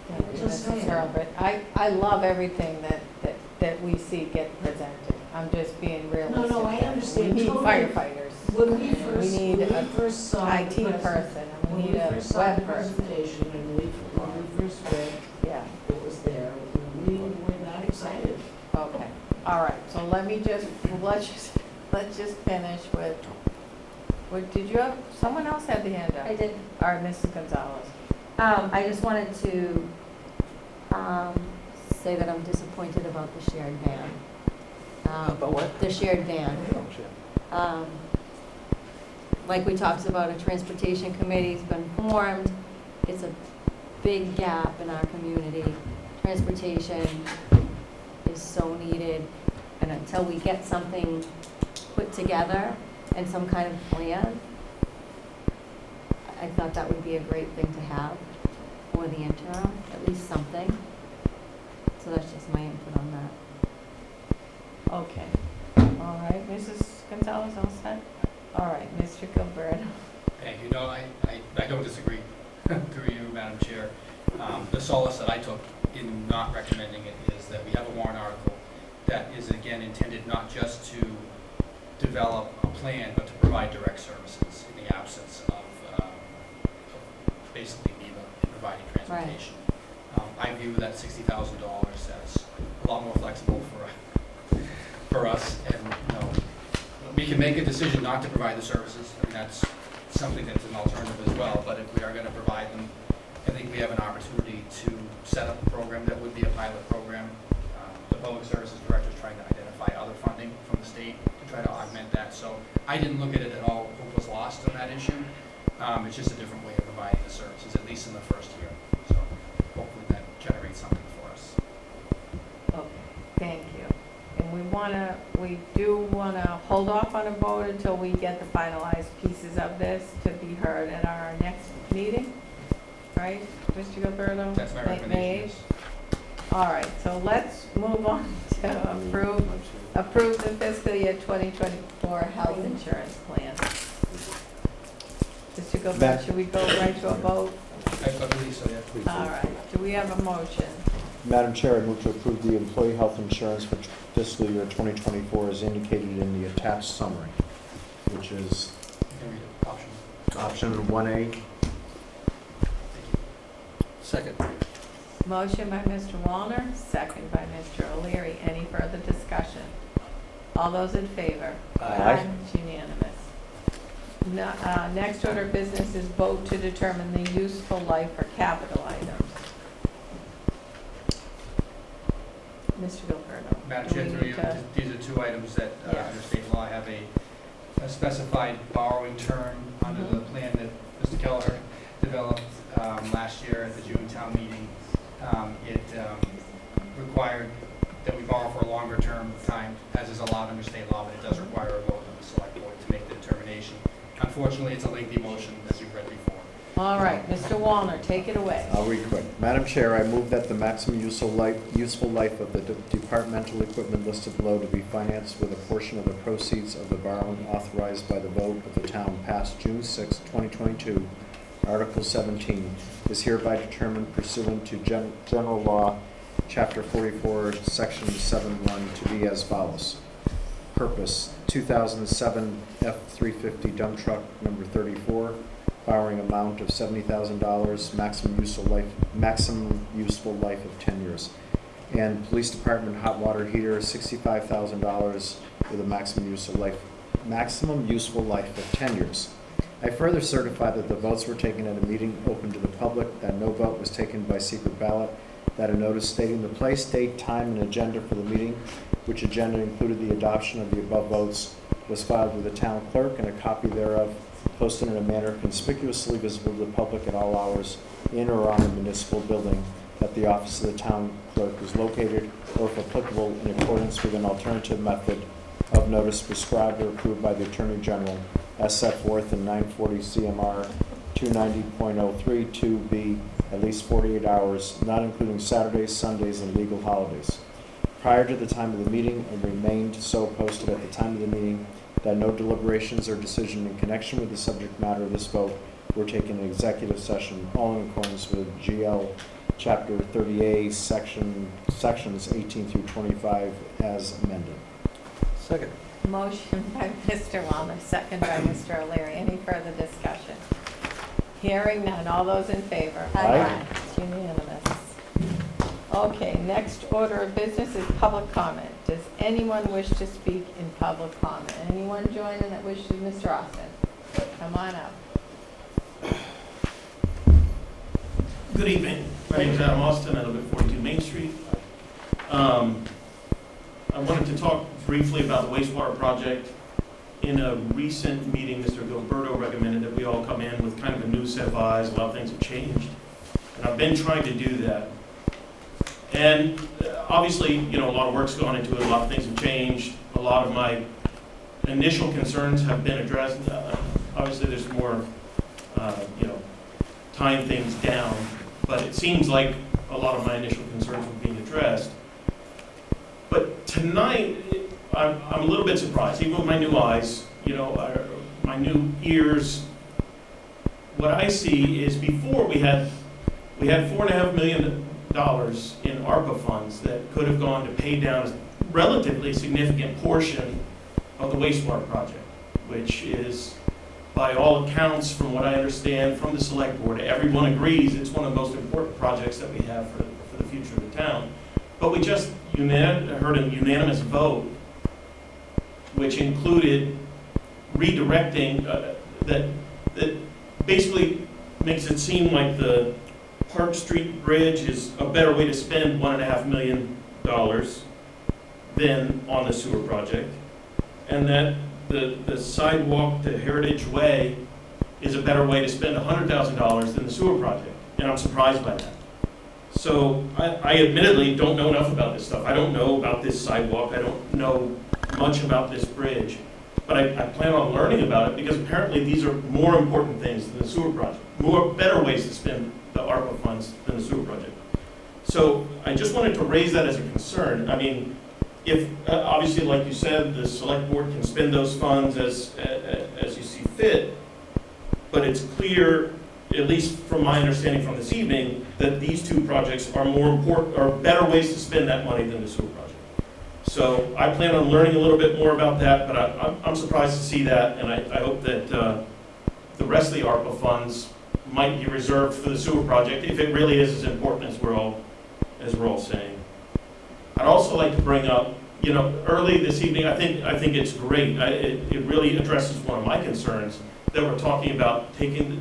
Thank you, Mrs. Hurlbert. I love everything that we see get presented. I'm just being realistic. No, I understand We need totally. firefighters, When we first saw IT the person, and we when need we a first saw the web person. presentation, and when we first read, Yeah, it was there, we were not excited. okay, all right, so let's just finish with, did you have, someone else had the hand up? I did. All right, Mrs. Gonzalez. I just wanted to, say that I'm disappointed about the shared van. About what? The shared van. Like we talked about, a transportation committee's been formed. It's a big gap in our community. Transportation is so needed, and until we get something put together and some kind of plan, I thought that would be a great thing to have for the interim, at least something. So that's just my input on that. Okay, all right, Mrs. Gonzalez, all set? All right, Mr. Gilberto. Thank you. No, I don't disagree through you, Madam Chair. The solace that I took in not recommending it is that we have a warrant article that is again intended not just to develop a plan, but to provide direct services in the absence of basically NEVA in providing transportation. I view that $60,000 as a lot more flexible for us, and we can make a decision not to provide the services. I mean, that's something that's an alternative as well, but if we are going to provide them, I think we have an opportunity to set up a program that would be a pilot program. The Public Services Director is trying to identify other funding from the state to try to augment that. So I didn't look at it at all, hope was lost on that issue. It's just a different way of providing the services, at least in the first year. So hopefully that generates something for us. Okay, thank you. And we do wanna hold off on a vote until we get the finalized pieces of this to be heard at our next meeting, right, Mr. Gilberto? That's my May recommendation. 8th? All right, so let's move on to approve the fiscal year 2024 health insurance plan. Mr. Gilberto, should we go right to a vote? I believe so, yeah. All right, do we have a motion? Madam Chair, I move to approve the employee health insurance for fiscal year 2024 as indicated in the attached summary, which is You can read it, option. option 1A. Thank you. Second. Motion by Mr. Wallner, second by Mr. O'Leary. Any further discussion? All those in favor? Aye. It's unanimous. Next order of business is vote to determine the useful life for capital items. Mr. Gilberto. Madam do Chair, we through need you, to- these are two items that, Yes. under state law, have a specified borrowing term under the plan that Mr. Kelleher developed last year at the June town meeting. It required that we borrow for a longer term time, as is allowed under state law, but it does require a vote of the select board to make the determination. Unfortunately, it's a lengthy motion, as you've read before. All right, Mr. Wallner, take it away. I'll read quick. Madam Chair, I move that the maximum useful life of the departmental equipment listed below to be financed with a portion of the proceeds of the borrowing authorized by the vote of the town passed June 6, 2022, Article 17, is hereby determined pursuant to General Law, Chapter 44, Section 7-1, to be as follows. Purpose, 2007 F-350 dump truck number 34, borrowing amount of $70,000, maximum useful life of 10 years. And police department hot water heater, $65,000 with a maximum useful life of 10 years. I further certify that the votes were taken at a meeting open to the public, that no vote was taken by secret ballot, that a notice stating the place, date, time, and agenda for the meeting, which agenda included the adoption of the above votes, was filed with the town clerk, and a copy thereof posted in a manner conspicuously visible to the public at all hours in or on the municipal building that the office of the town clerk is located, or if applicable, in accordance with an alternative method of notice prescribed or approved by the Attorney General as set forth in 940 CMR 290.03 2B, at least 48 hours, not including Saturdays, Sundays, and legal holidays. Prior to the time of the meeting, and remained so posted at the time of the meeting, that no deliberations or decision in connection with the subject matter of this vote were taken in executive session, all in accordance with GL Chapter 30A, sections 18 through 25, as amended. Second. Motion by Mr. Wallner, second by Mr. O'Leary. Any further discussion? Hearing none. All those in favor? Aye. It's unanimous. Okay, next order of business is public comment. Does anyone wish to speak in public comment? Anyone joining that wishes? Mr. Austin, come on up. Good evening. My name is Adam Austin. I live at 42 Main Street. I wanted to talk briefly about the wastewater project. In a recent meeting, Mr. Gilberto recommended that we all come in with kind of a new set of eyes. A lot of things have changed. And I've been trying to do that. And obviously, you know, a lot of work's gone into it. A lot of things have changed. A lot of my initial concerns have been addressed. Obviously, there's more, you know, tying things down. But it seems like a lot of my initial concerns were being addressed. But tonight, I'm a little bit surprised, even with my new eyes, you know, my new ears. What I see is before we had $4.5 million in ARPA funds that could have gone to pay down a relatively significant portion of the wastewater project, which is, by all accounts, from what I understand from the select board, everyone agrees it's one of the most important projects that we have for the future of the town. But we just heard a unanimous vote, which included redirecting, that basically makes it seem like the Park Street Bridge is a better way to spend $1.5 million than on the sewer project, and that the sidewalk to Heritage Way is a better way to spend $100,000 than the sewer project, and I'm surprised by that. So I admittedly don't know enough about this stuff. I don't know about this sidewalk. I don't know much about this bridge, but I plan on learning about it because apparently these are more important things than the sewer project, better ways to spend the ARPA funds than the sewer project. So I just wanted to raise that as a concern. I mean, if, obviously, like you said, the select board can spend those funds as you see fit, but it's clear, at least from my understanding from this evening, that these two projects are more important, are better ways to spend that money than the sewer project. So I plan on learning a little bit more about that, but I'm surprised to see that, and I hope that the rest of the ARPA funds might be reserved for the sewer project if it really is as important as we're all saying. I'd also like to bring up, you know, early this evening, I think it's great. It really addresses one of my concerns that we're talking about taking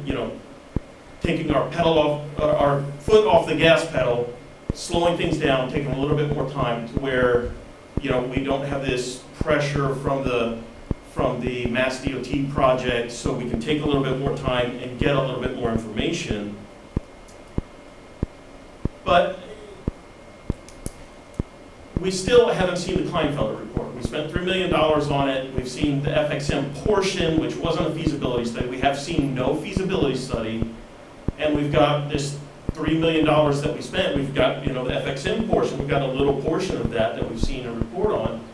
our pedal off, our foot off the gas pedal, slowing things down, taking a little bit more time to where, you know, we don't have this pressure from the Mass DOT project, so we can take a little bit more time and get a little bit more information. But we still haven't seen the Kleinfelder report. We spent $3 million on it. We've seen the FXM portion, which wasn't a feasibility study. We have seen no feasibility study. And we've got this $3 million that we spent. We've got, you know, the FXM portion. We've got a little portion of that we've seen a report on.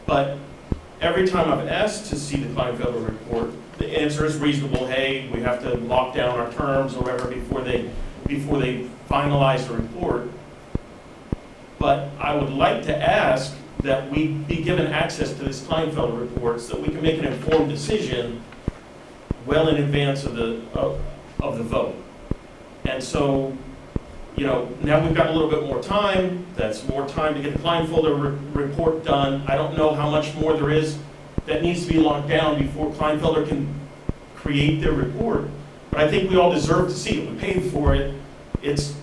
But every time I've asked to see the Kleinfelder report, the answer is reasonable. Hey, we have to lock down our terms or whatever before they finalize the report. But I would like to ask that we be given access to this Kleinfelder report so that we can make an informed decision well in advance of the vote. And so, you know, now we've got a little bit more time. That's more time to get the Kleinfelder report done. I don't know how much more there is that needs to be locked down before Kleinfelder can create their report. But I think we all deserve to see it. We paid for it. It's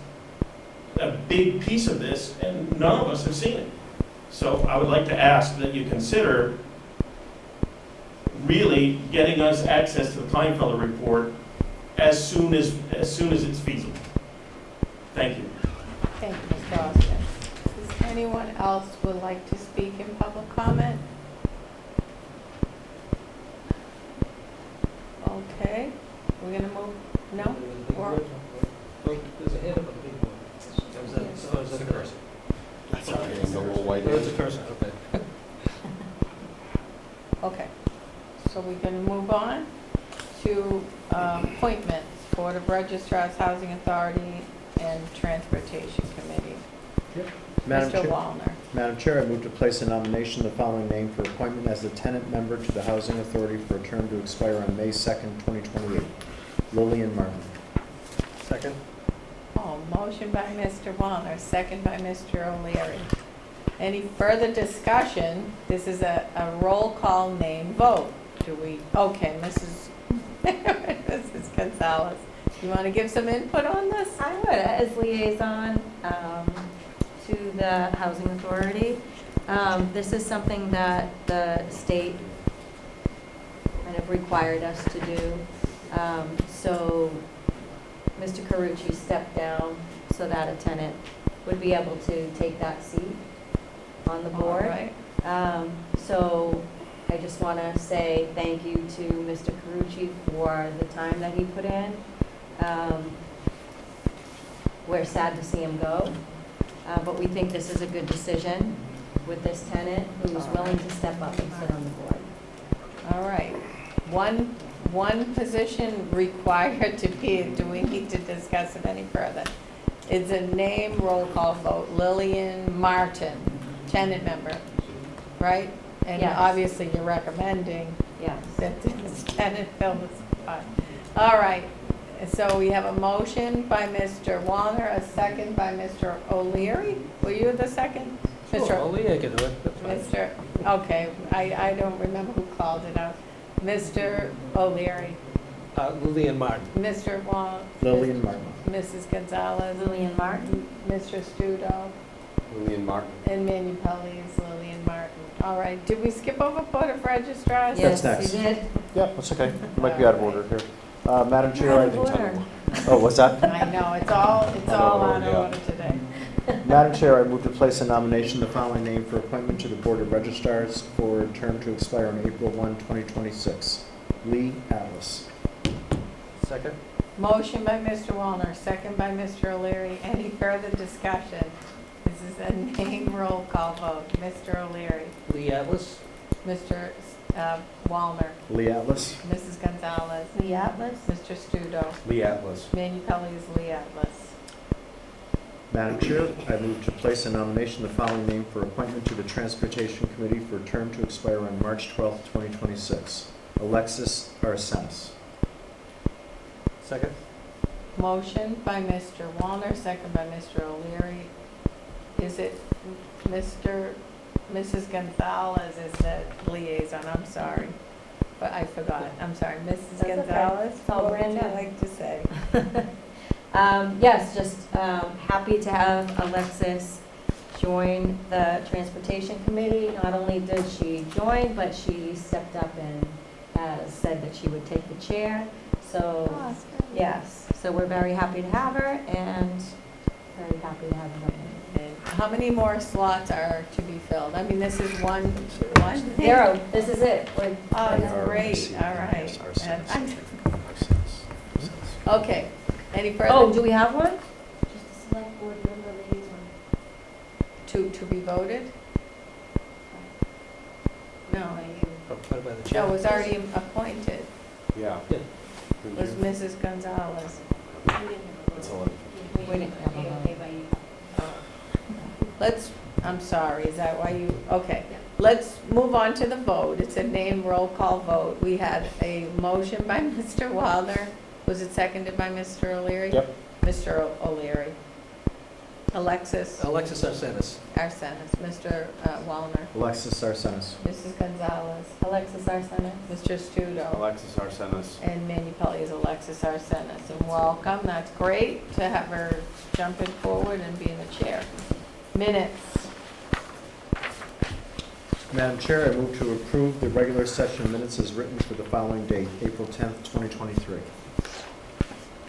a big piece of this, and none of us have seen it. So I would like to ask that you consider really getting us access to the Kleinfelder report as soon as it's feasible. Thank you. Thank you, Mr. Austin. Does anyone else would like to speak in public comment? Okay, we're gonna move, no? Or- There's a hand up on the big board. Is that the cursor? That's all right, the little white Oh, it's a hand. cursor, okay. Okay, so we're gonna move on to appointments, Board of Registrars, Housing Authority, and Transportation Committee. Madam Mr. Chair. Wallner. Madam Chair, I move to place in nomination the following name for appointment as the tenant member to the Housing Authority for a term to expire on May 2nd, 2028. Lillian Martin. Second? Oh, motion by Mr. Wallner, second by Mr. O'Leary. Any further discussion? This is a roll call name vote. Do we, okay, Mrs. Gonzalez, you want to give some input on this? I would, as liaison to the Housing Authority. This is something that the state kind of required us to do. So Mr. Carucci stepped down so that a tenant would be able to take that seat on the board. All right. So I just want to say thank you to Mr. Carucci for the time that he put in. We're sad to see him go, but we think this is a good decision with this tenant who's willing to step up and sit on the board. All right. One position required to be, do we need to discuss it any further? It's a name roll call vote. Lillian Martin, tenant member, right? And Yes. obviously you're recommending Yes. that this tenant fill this spot. All right. So we have a motion by Mr. Wallner, a second by Mr. O'Leary. Were you the second? Sure, only I can do it, that's fine. Mr., okay, I don't remember who called it out. Mr. O'Leary, Lillian Martin. Mr. Wall. Lillian Martin. Mrs. Gonzalez. Lillian Martin. Mr. Studo. Lillian Martin. And Manu Pelley is Lillian Martin. All right, did we skip over Board of Registrars? That's Yes, next. you did. Yeah, that's okay. You might be out of order here. Madam Chair, Out I of order. Oh, what's that? I know, it's all on order today. Madam Chair, I move to place in nomination the following name for appointment to the Board of Registrars for a term to expire on April 1, 2026. Lee Atlas. Second? Motion by Mr. Wallner, second by Mr. O'Leary. Any further discussion? This is a name roll call vote. Mr. O'Leary, Lee Atlas? Mr. Wallner, Lee Atlas. Mrs. Gonzalez, Lee Atlas. Mr. Studo, Lee Atlas. Manu Pelley is Lee Atlas. Madam Chair, I move to place in nomination the following name for appointment to the Transportation Committee for a term to expire on March 12, 2026. Alexis Arsenis. Second? Motion by Mr. Wallner, second by Mr. O'Leary. Is it Mrs. Gonzalez is the liaison, I'm sorry, but I forgot, I'm sorry, Mrs. That's okay. Gonzalez? It's all What would brand you new. like to say? Yes, just happy to have Alexis join the Transportation Committee. Not only did she join, but she stepped up and has said that she would take the chair. So, yes, so we're very happy to have her and very happy to have her. And how many more slots are to be filled? I mean, this is one? 0, this is it. We're- Oh, that's great, all right. And okay, any further? Oh, do we have one? Just a select board member liaison. To be voted? No, Appointed by the no, chair. it was already appointed, Yeah. it was Mrs. Gonzalez. It's 11. We didn't have a vote. Let's, I'm sorry, is that why you, okay. Let's move on to the vote. It's a name roll call vote. We had a motion by Mr. Wilder. Was it seconded by Mr. O'Leary? Yep. Mr. O'Leary. Alexis Alexis Arsenis. Arsenis. Mr. Wallner. Alexis Arsenis. Mrs. Gonzalez. Alexis Arsenis. Mr. Studo. Alexis Arsenis. And Manu Pelley is Alexis Arsenis. And welcome. That's great to have her jumping forward and be in the chair. Minutes. Madam Chair, I move to approve the regular session minutes as written for the following date, April 10th, 2023.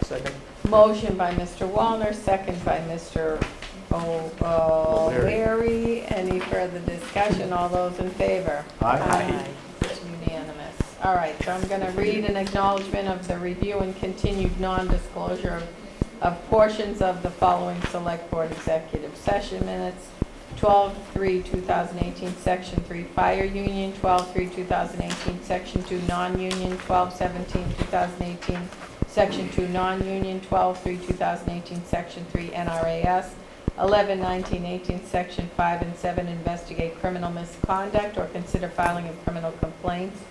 Second? Motion by Mr. Wallner, second by Mr. O'Leary. Any further discussion? All those in favor? Aye. It's unanimous. All right, so I'm going to read an acknowledgement of the review and continued non-disclosure of portions of the following Select Board Executive Session minutes. 12/3/2018, Section 3, Fire Union. 12/3/2018, Section 2, Non-Union. 12/17/2018, Section 2, Non-Union. 12/3/2018, Section 3, NRAS. 11, 19, 18, Section 5 and 7, investigate criminal misconduct or consider filing of criminal complaints.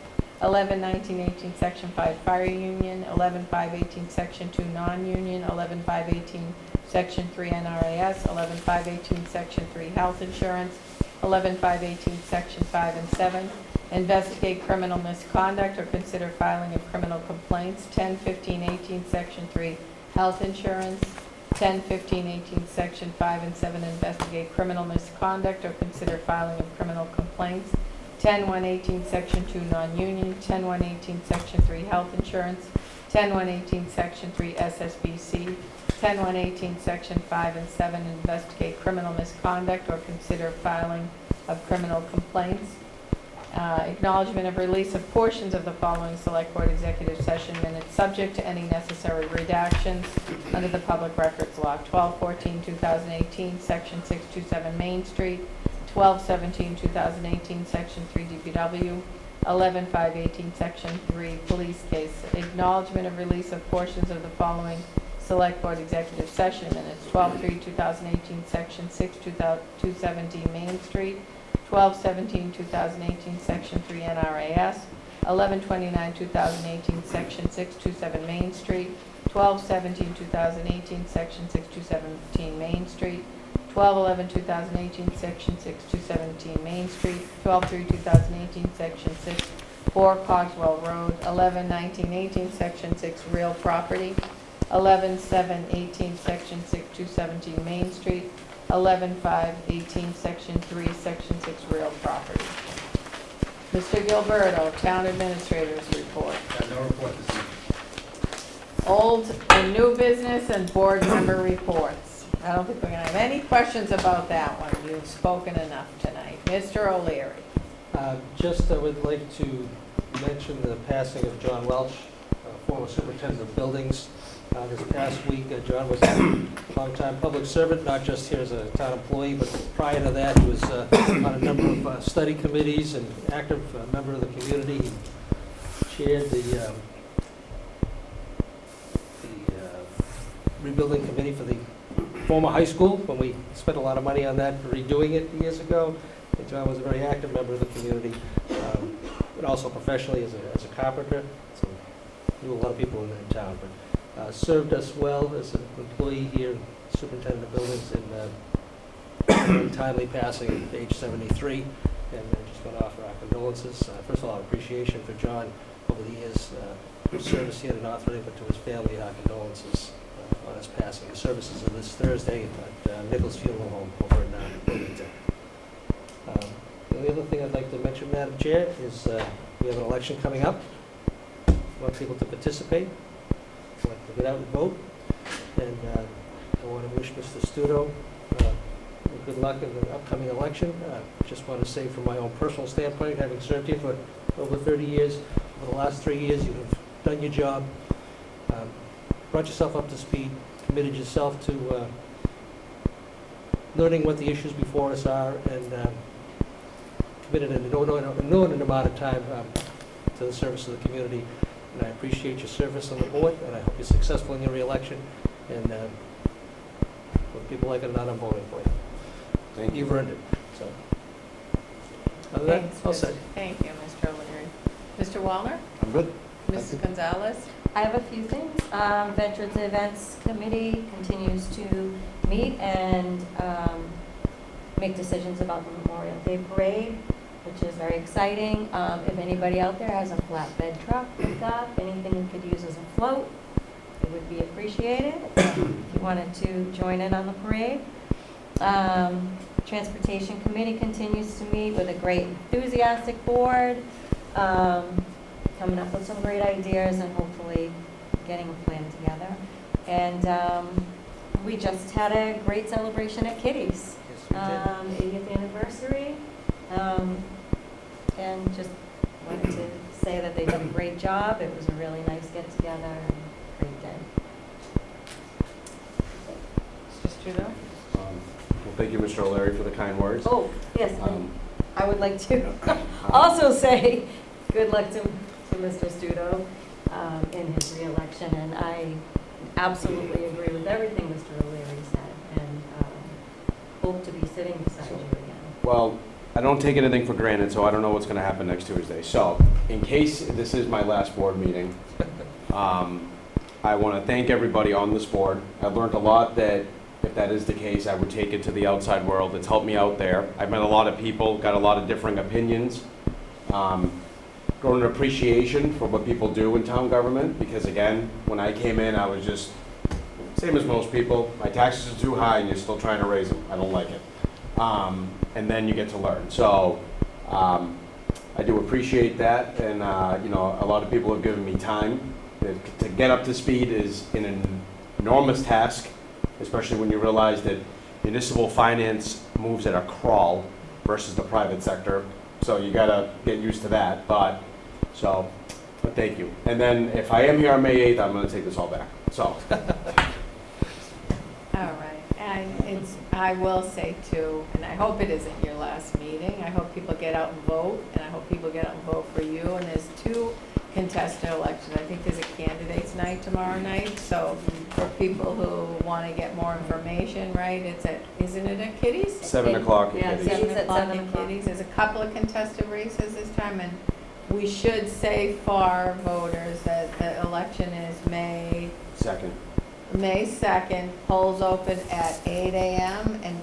11, 19, 18, Section 5, fire union. 11, 5, 18, Section 2, non-union. 11, 5, 18, Section 3, NRAS. 11, 5, 18, Section 3, health insurance. 11, 5, 18, Section 5 and 7, investigate criminal misconduct or consider filing of criminal complaints. 10, 15, 18, Section 3, health insurance. 10, 15, 18, Section 5 and 7, investigate criminal misconduct or consider filing of criminal complaints. 10, 1, 18, Section 2, non-union. 10, 1, 18, Section 3, health insurance. 10, 1, 18, Section 3, SSBC. 10, 1, 18, Section 5 and 7, investigate criminal misconduct or consider filing of criminal complaints. Acknowledgement of release of portions of the following Select Board Executive Session minutes, subject to any necessary redactions under the Public Records Law. 12/14/2018, Section 627 Main Street. 12/17/2018, Section 3 DPW. 11/5/18, Section 3 Police Case. Acknowledgement of release of portions of the following Select Board Executive Session minutes. 12/3/2018, Section 6 217 Main Street. 12/17/2018, Section 3 NRAS. 11/29/2018, Section 627 Main Street. 12/17/2018, Section 6217 Main Street. 12/11/2018, Section 6217 Main Street. 12/3/2018, Section 6 4 Cogswell Road. 11/19/18, Section 6 Real Property. 11/7/18, Section 6217 Main Street. 11/5/18, Section 3, Section 6 Real Property. Mr. Gilberto, Town Administrator's Report. No report this evening. Old and new business and board member reports. I don't think we're going to have any questions about that one. You've spoken enough tonight. Mr. O'Leary. Just I would like to mention the passing of John Welch, former superintendent of buildings. This past week, John was a longtime public servant, not just here as a town employee, but prior to that, he was on a number of study committees and active member of the community. He chaired the rebuilding committee for the former high school, when we spent a lot of money on that, redoing it years ago. And John was a very active member of the community, but also professionally as a carpenter, so knew a lot of people in town. But served us well as an employee here, superintendent of buildings, and timely passing at age 73. And I just want to offer our condolences. First of all, our appreciation for John over the years, his service here in North Reading, but to his family, our condolences on his passing. His services are this Thursday at Nichols Funeral Home over in Bloomington. The only other thing I'd like to mention, Madam Chair, is we have an election coming up. I want people to participate. I want to get out and vote, and I want to wish Mr. Studo good luck in the upcoming election. Just want to say from my own personal standpoint, having served here for over 30 years, over the last 3 years, you have done your job, brought yourself up to speed, committed yourself to learning what the issues before us are, and committed an inordinate amount of time to the service of the community. And I appreciate your service on the board, and I hope you're successful in your reelection. And whether people like it or not, I'm voting for you. Thank you. You've earned it. So, other than that, I'll say. Thank you, Mr. O'Leary. Mr. Wallner? I'm good. Mrs. Gonzalez? I have a few things. Veterans Events Committee continues to meet and make decisions about the Memorial Day Parade, which is very exciting. If anybody out there has a flatbed truck picked up, anything you could use as a float, it would be appreciated if you wanted to join in on the parade. Transportation Committee continues to meet with a great enthusiastic board, coming up with some great ideas and hopefully getting a plan together. And we just had a great celebration at Kitty's, 80th anniversary. And just wanted to say that they did a great job. It was a really nice get-together and great day. Mr. Studo? Well, thank you, Mr. O'Leary, for the kind words. Oh, yes, and Um, I would like to also say good luck to Mr. Studo in his reelection. And I absolutely agree with everything Mr. O'Leary said. And sitting beside you again. Well, I don't take anything for granted, so I don't know what's gonna happen next Tuesday. So, in case this is my last board meeting, I wanna thank everybody on this board. I've learned a lot that, if that is the case, I would take it to the outside world. It's helped me out there. I've met a lot of people, got a lot of differing opinions. Grown an appreciation for what people do in town government, because again, when I came in, I was just, same as most people, my taxes are too high and you're still trying to raise them. I don't like it. And then you get to learn. So, I do appreciate that, and, you know, a lot of people have given me time. To get up to speed is an enormous task, especially when you realize that municipal finance moves at a crawl versus the private sector. So you gotta get used to that, but thank you. And then if I am here on May 8th, I'm gonna take this all back, so. All right, and I will say too, and I hope it isn't your last meeting, I hope people get out and vote, and I hope people get out and vote for you, and there's 2 contested elections. I think there's a candidates night tomorrow night, so for people who wanna get more information, right, isn't it at Kitty's? 7 o'clock Yeah, at Kitty's. 7 at 7 at o'clock. Kitty's. There's a couple of contested races this time, and we should say for voters that the election is May 2nd, polls open at 8 a.m. and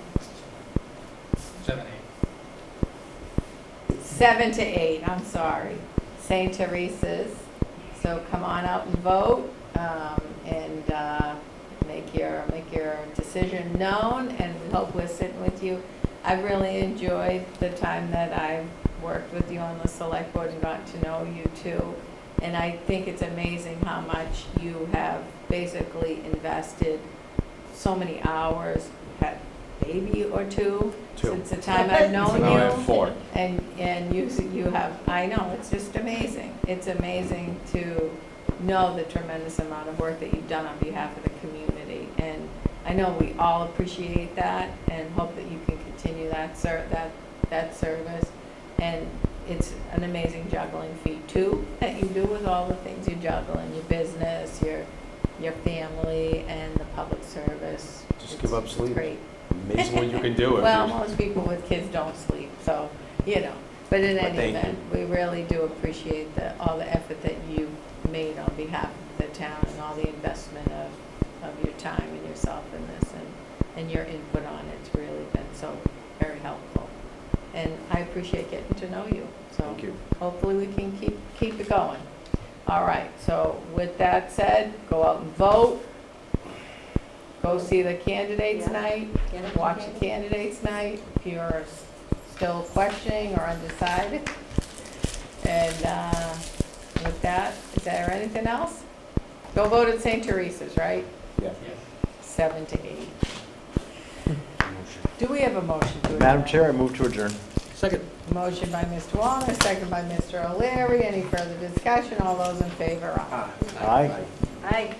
7, 7 to 8, I'm sorry, St. Teresa's. So come on out and vote, and make your decision known, and we hope we're sitting with you. I've really enjoyed the time that I've worked with you on the select board and gotten to know you too. And I think it's amazing how much you have basically invested so many hours, had a baby or two since the time I've known Now I have you. 4. And you have, I know, it's just amazing. It's amazing to know the tremendous amount of work that you've done on behalf of the community. And I know we all appreciate that and hope that you can continue that service. And it's an amazing juggling feat too, that you do with all the things you juggle in your business, your family, and the public service. Just give up sleep. Great. Amazing what you can do. Well, most people with kids don't sleep, so, you know, but in any thank event, we really do appreciate all the effort that you've made on behalf of the town and all the investment of your time and yourself in this and your input on it. It's really been so very helpful. And I appreciate getting to know you, so Thank you. hopefully we can keep it going. All right, so with that said, go out and vote. Go see the candidates Yeah. night. Get it to Watch Katie. the candidates night if you're still questioning or undecided. And with that, is there anything else? Go vote at St. Teresa's, right? Yeah. 7 to 8. Do we have a motion to adjourn? Madam Chair, I move to adjourn. Second. Motion by Mr. Wallner, second by Mr. O'Leary. Any further discussion? All those in favor? Aye. Aye. Aye.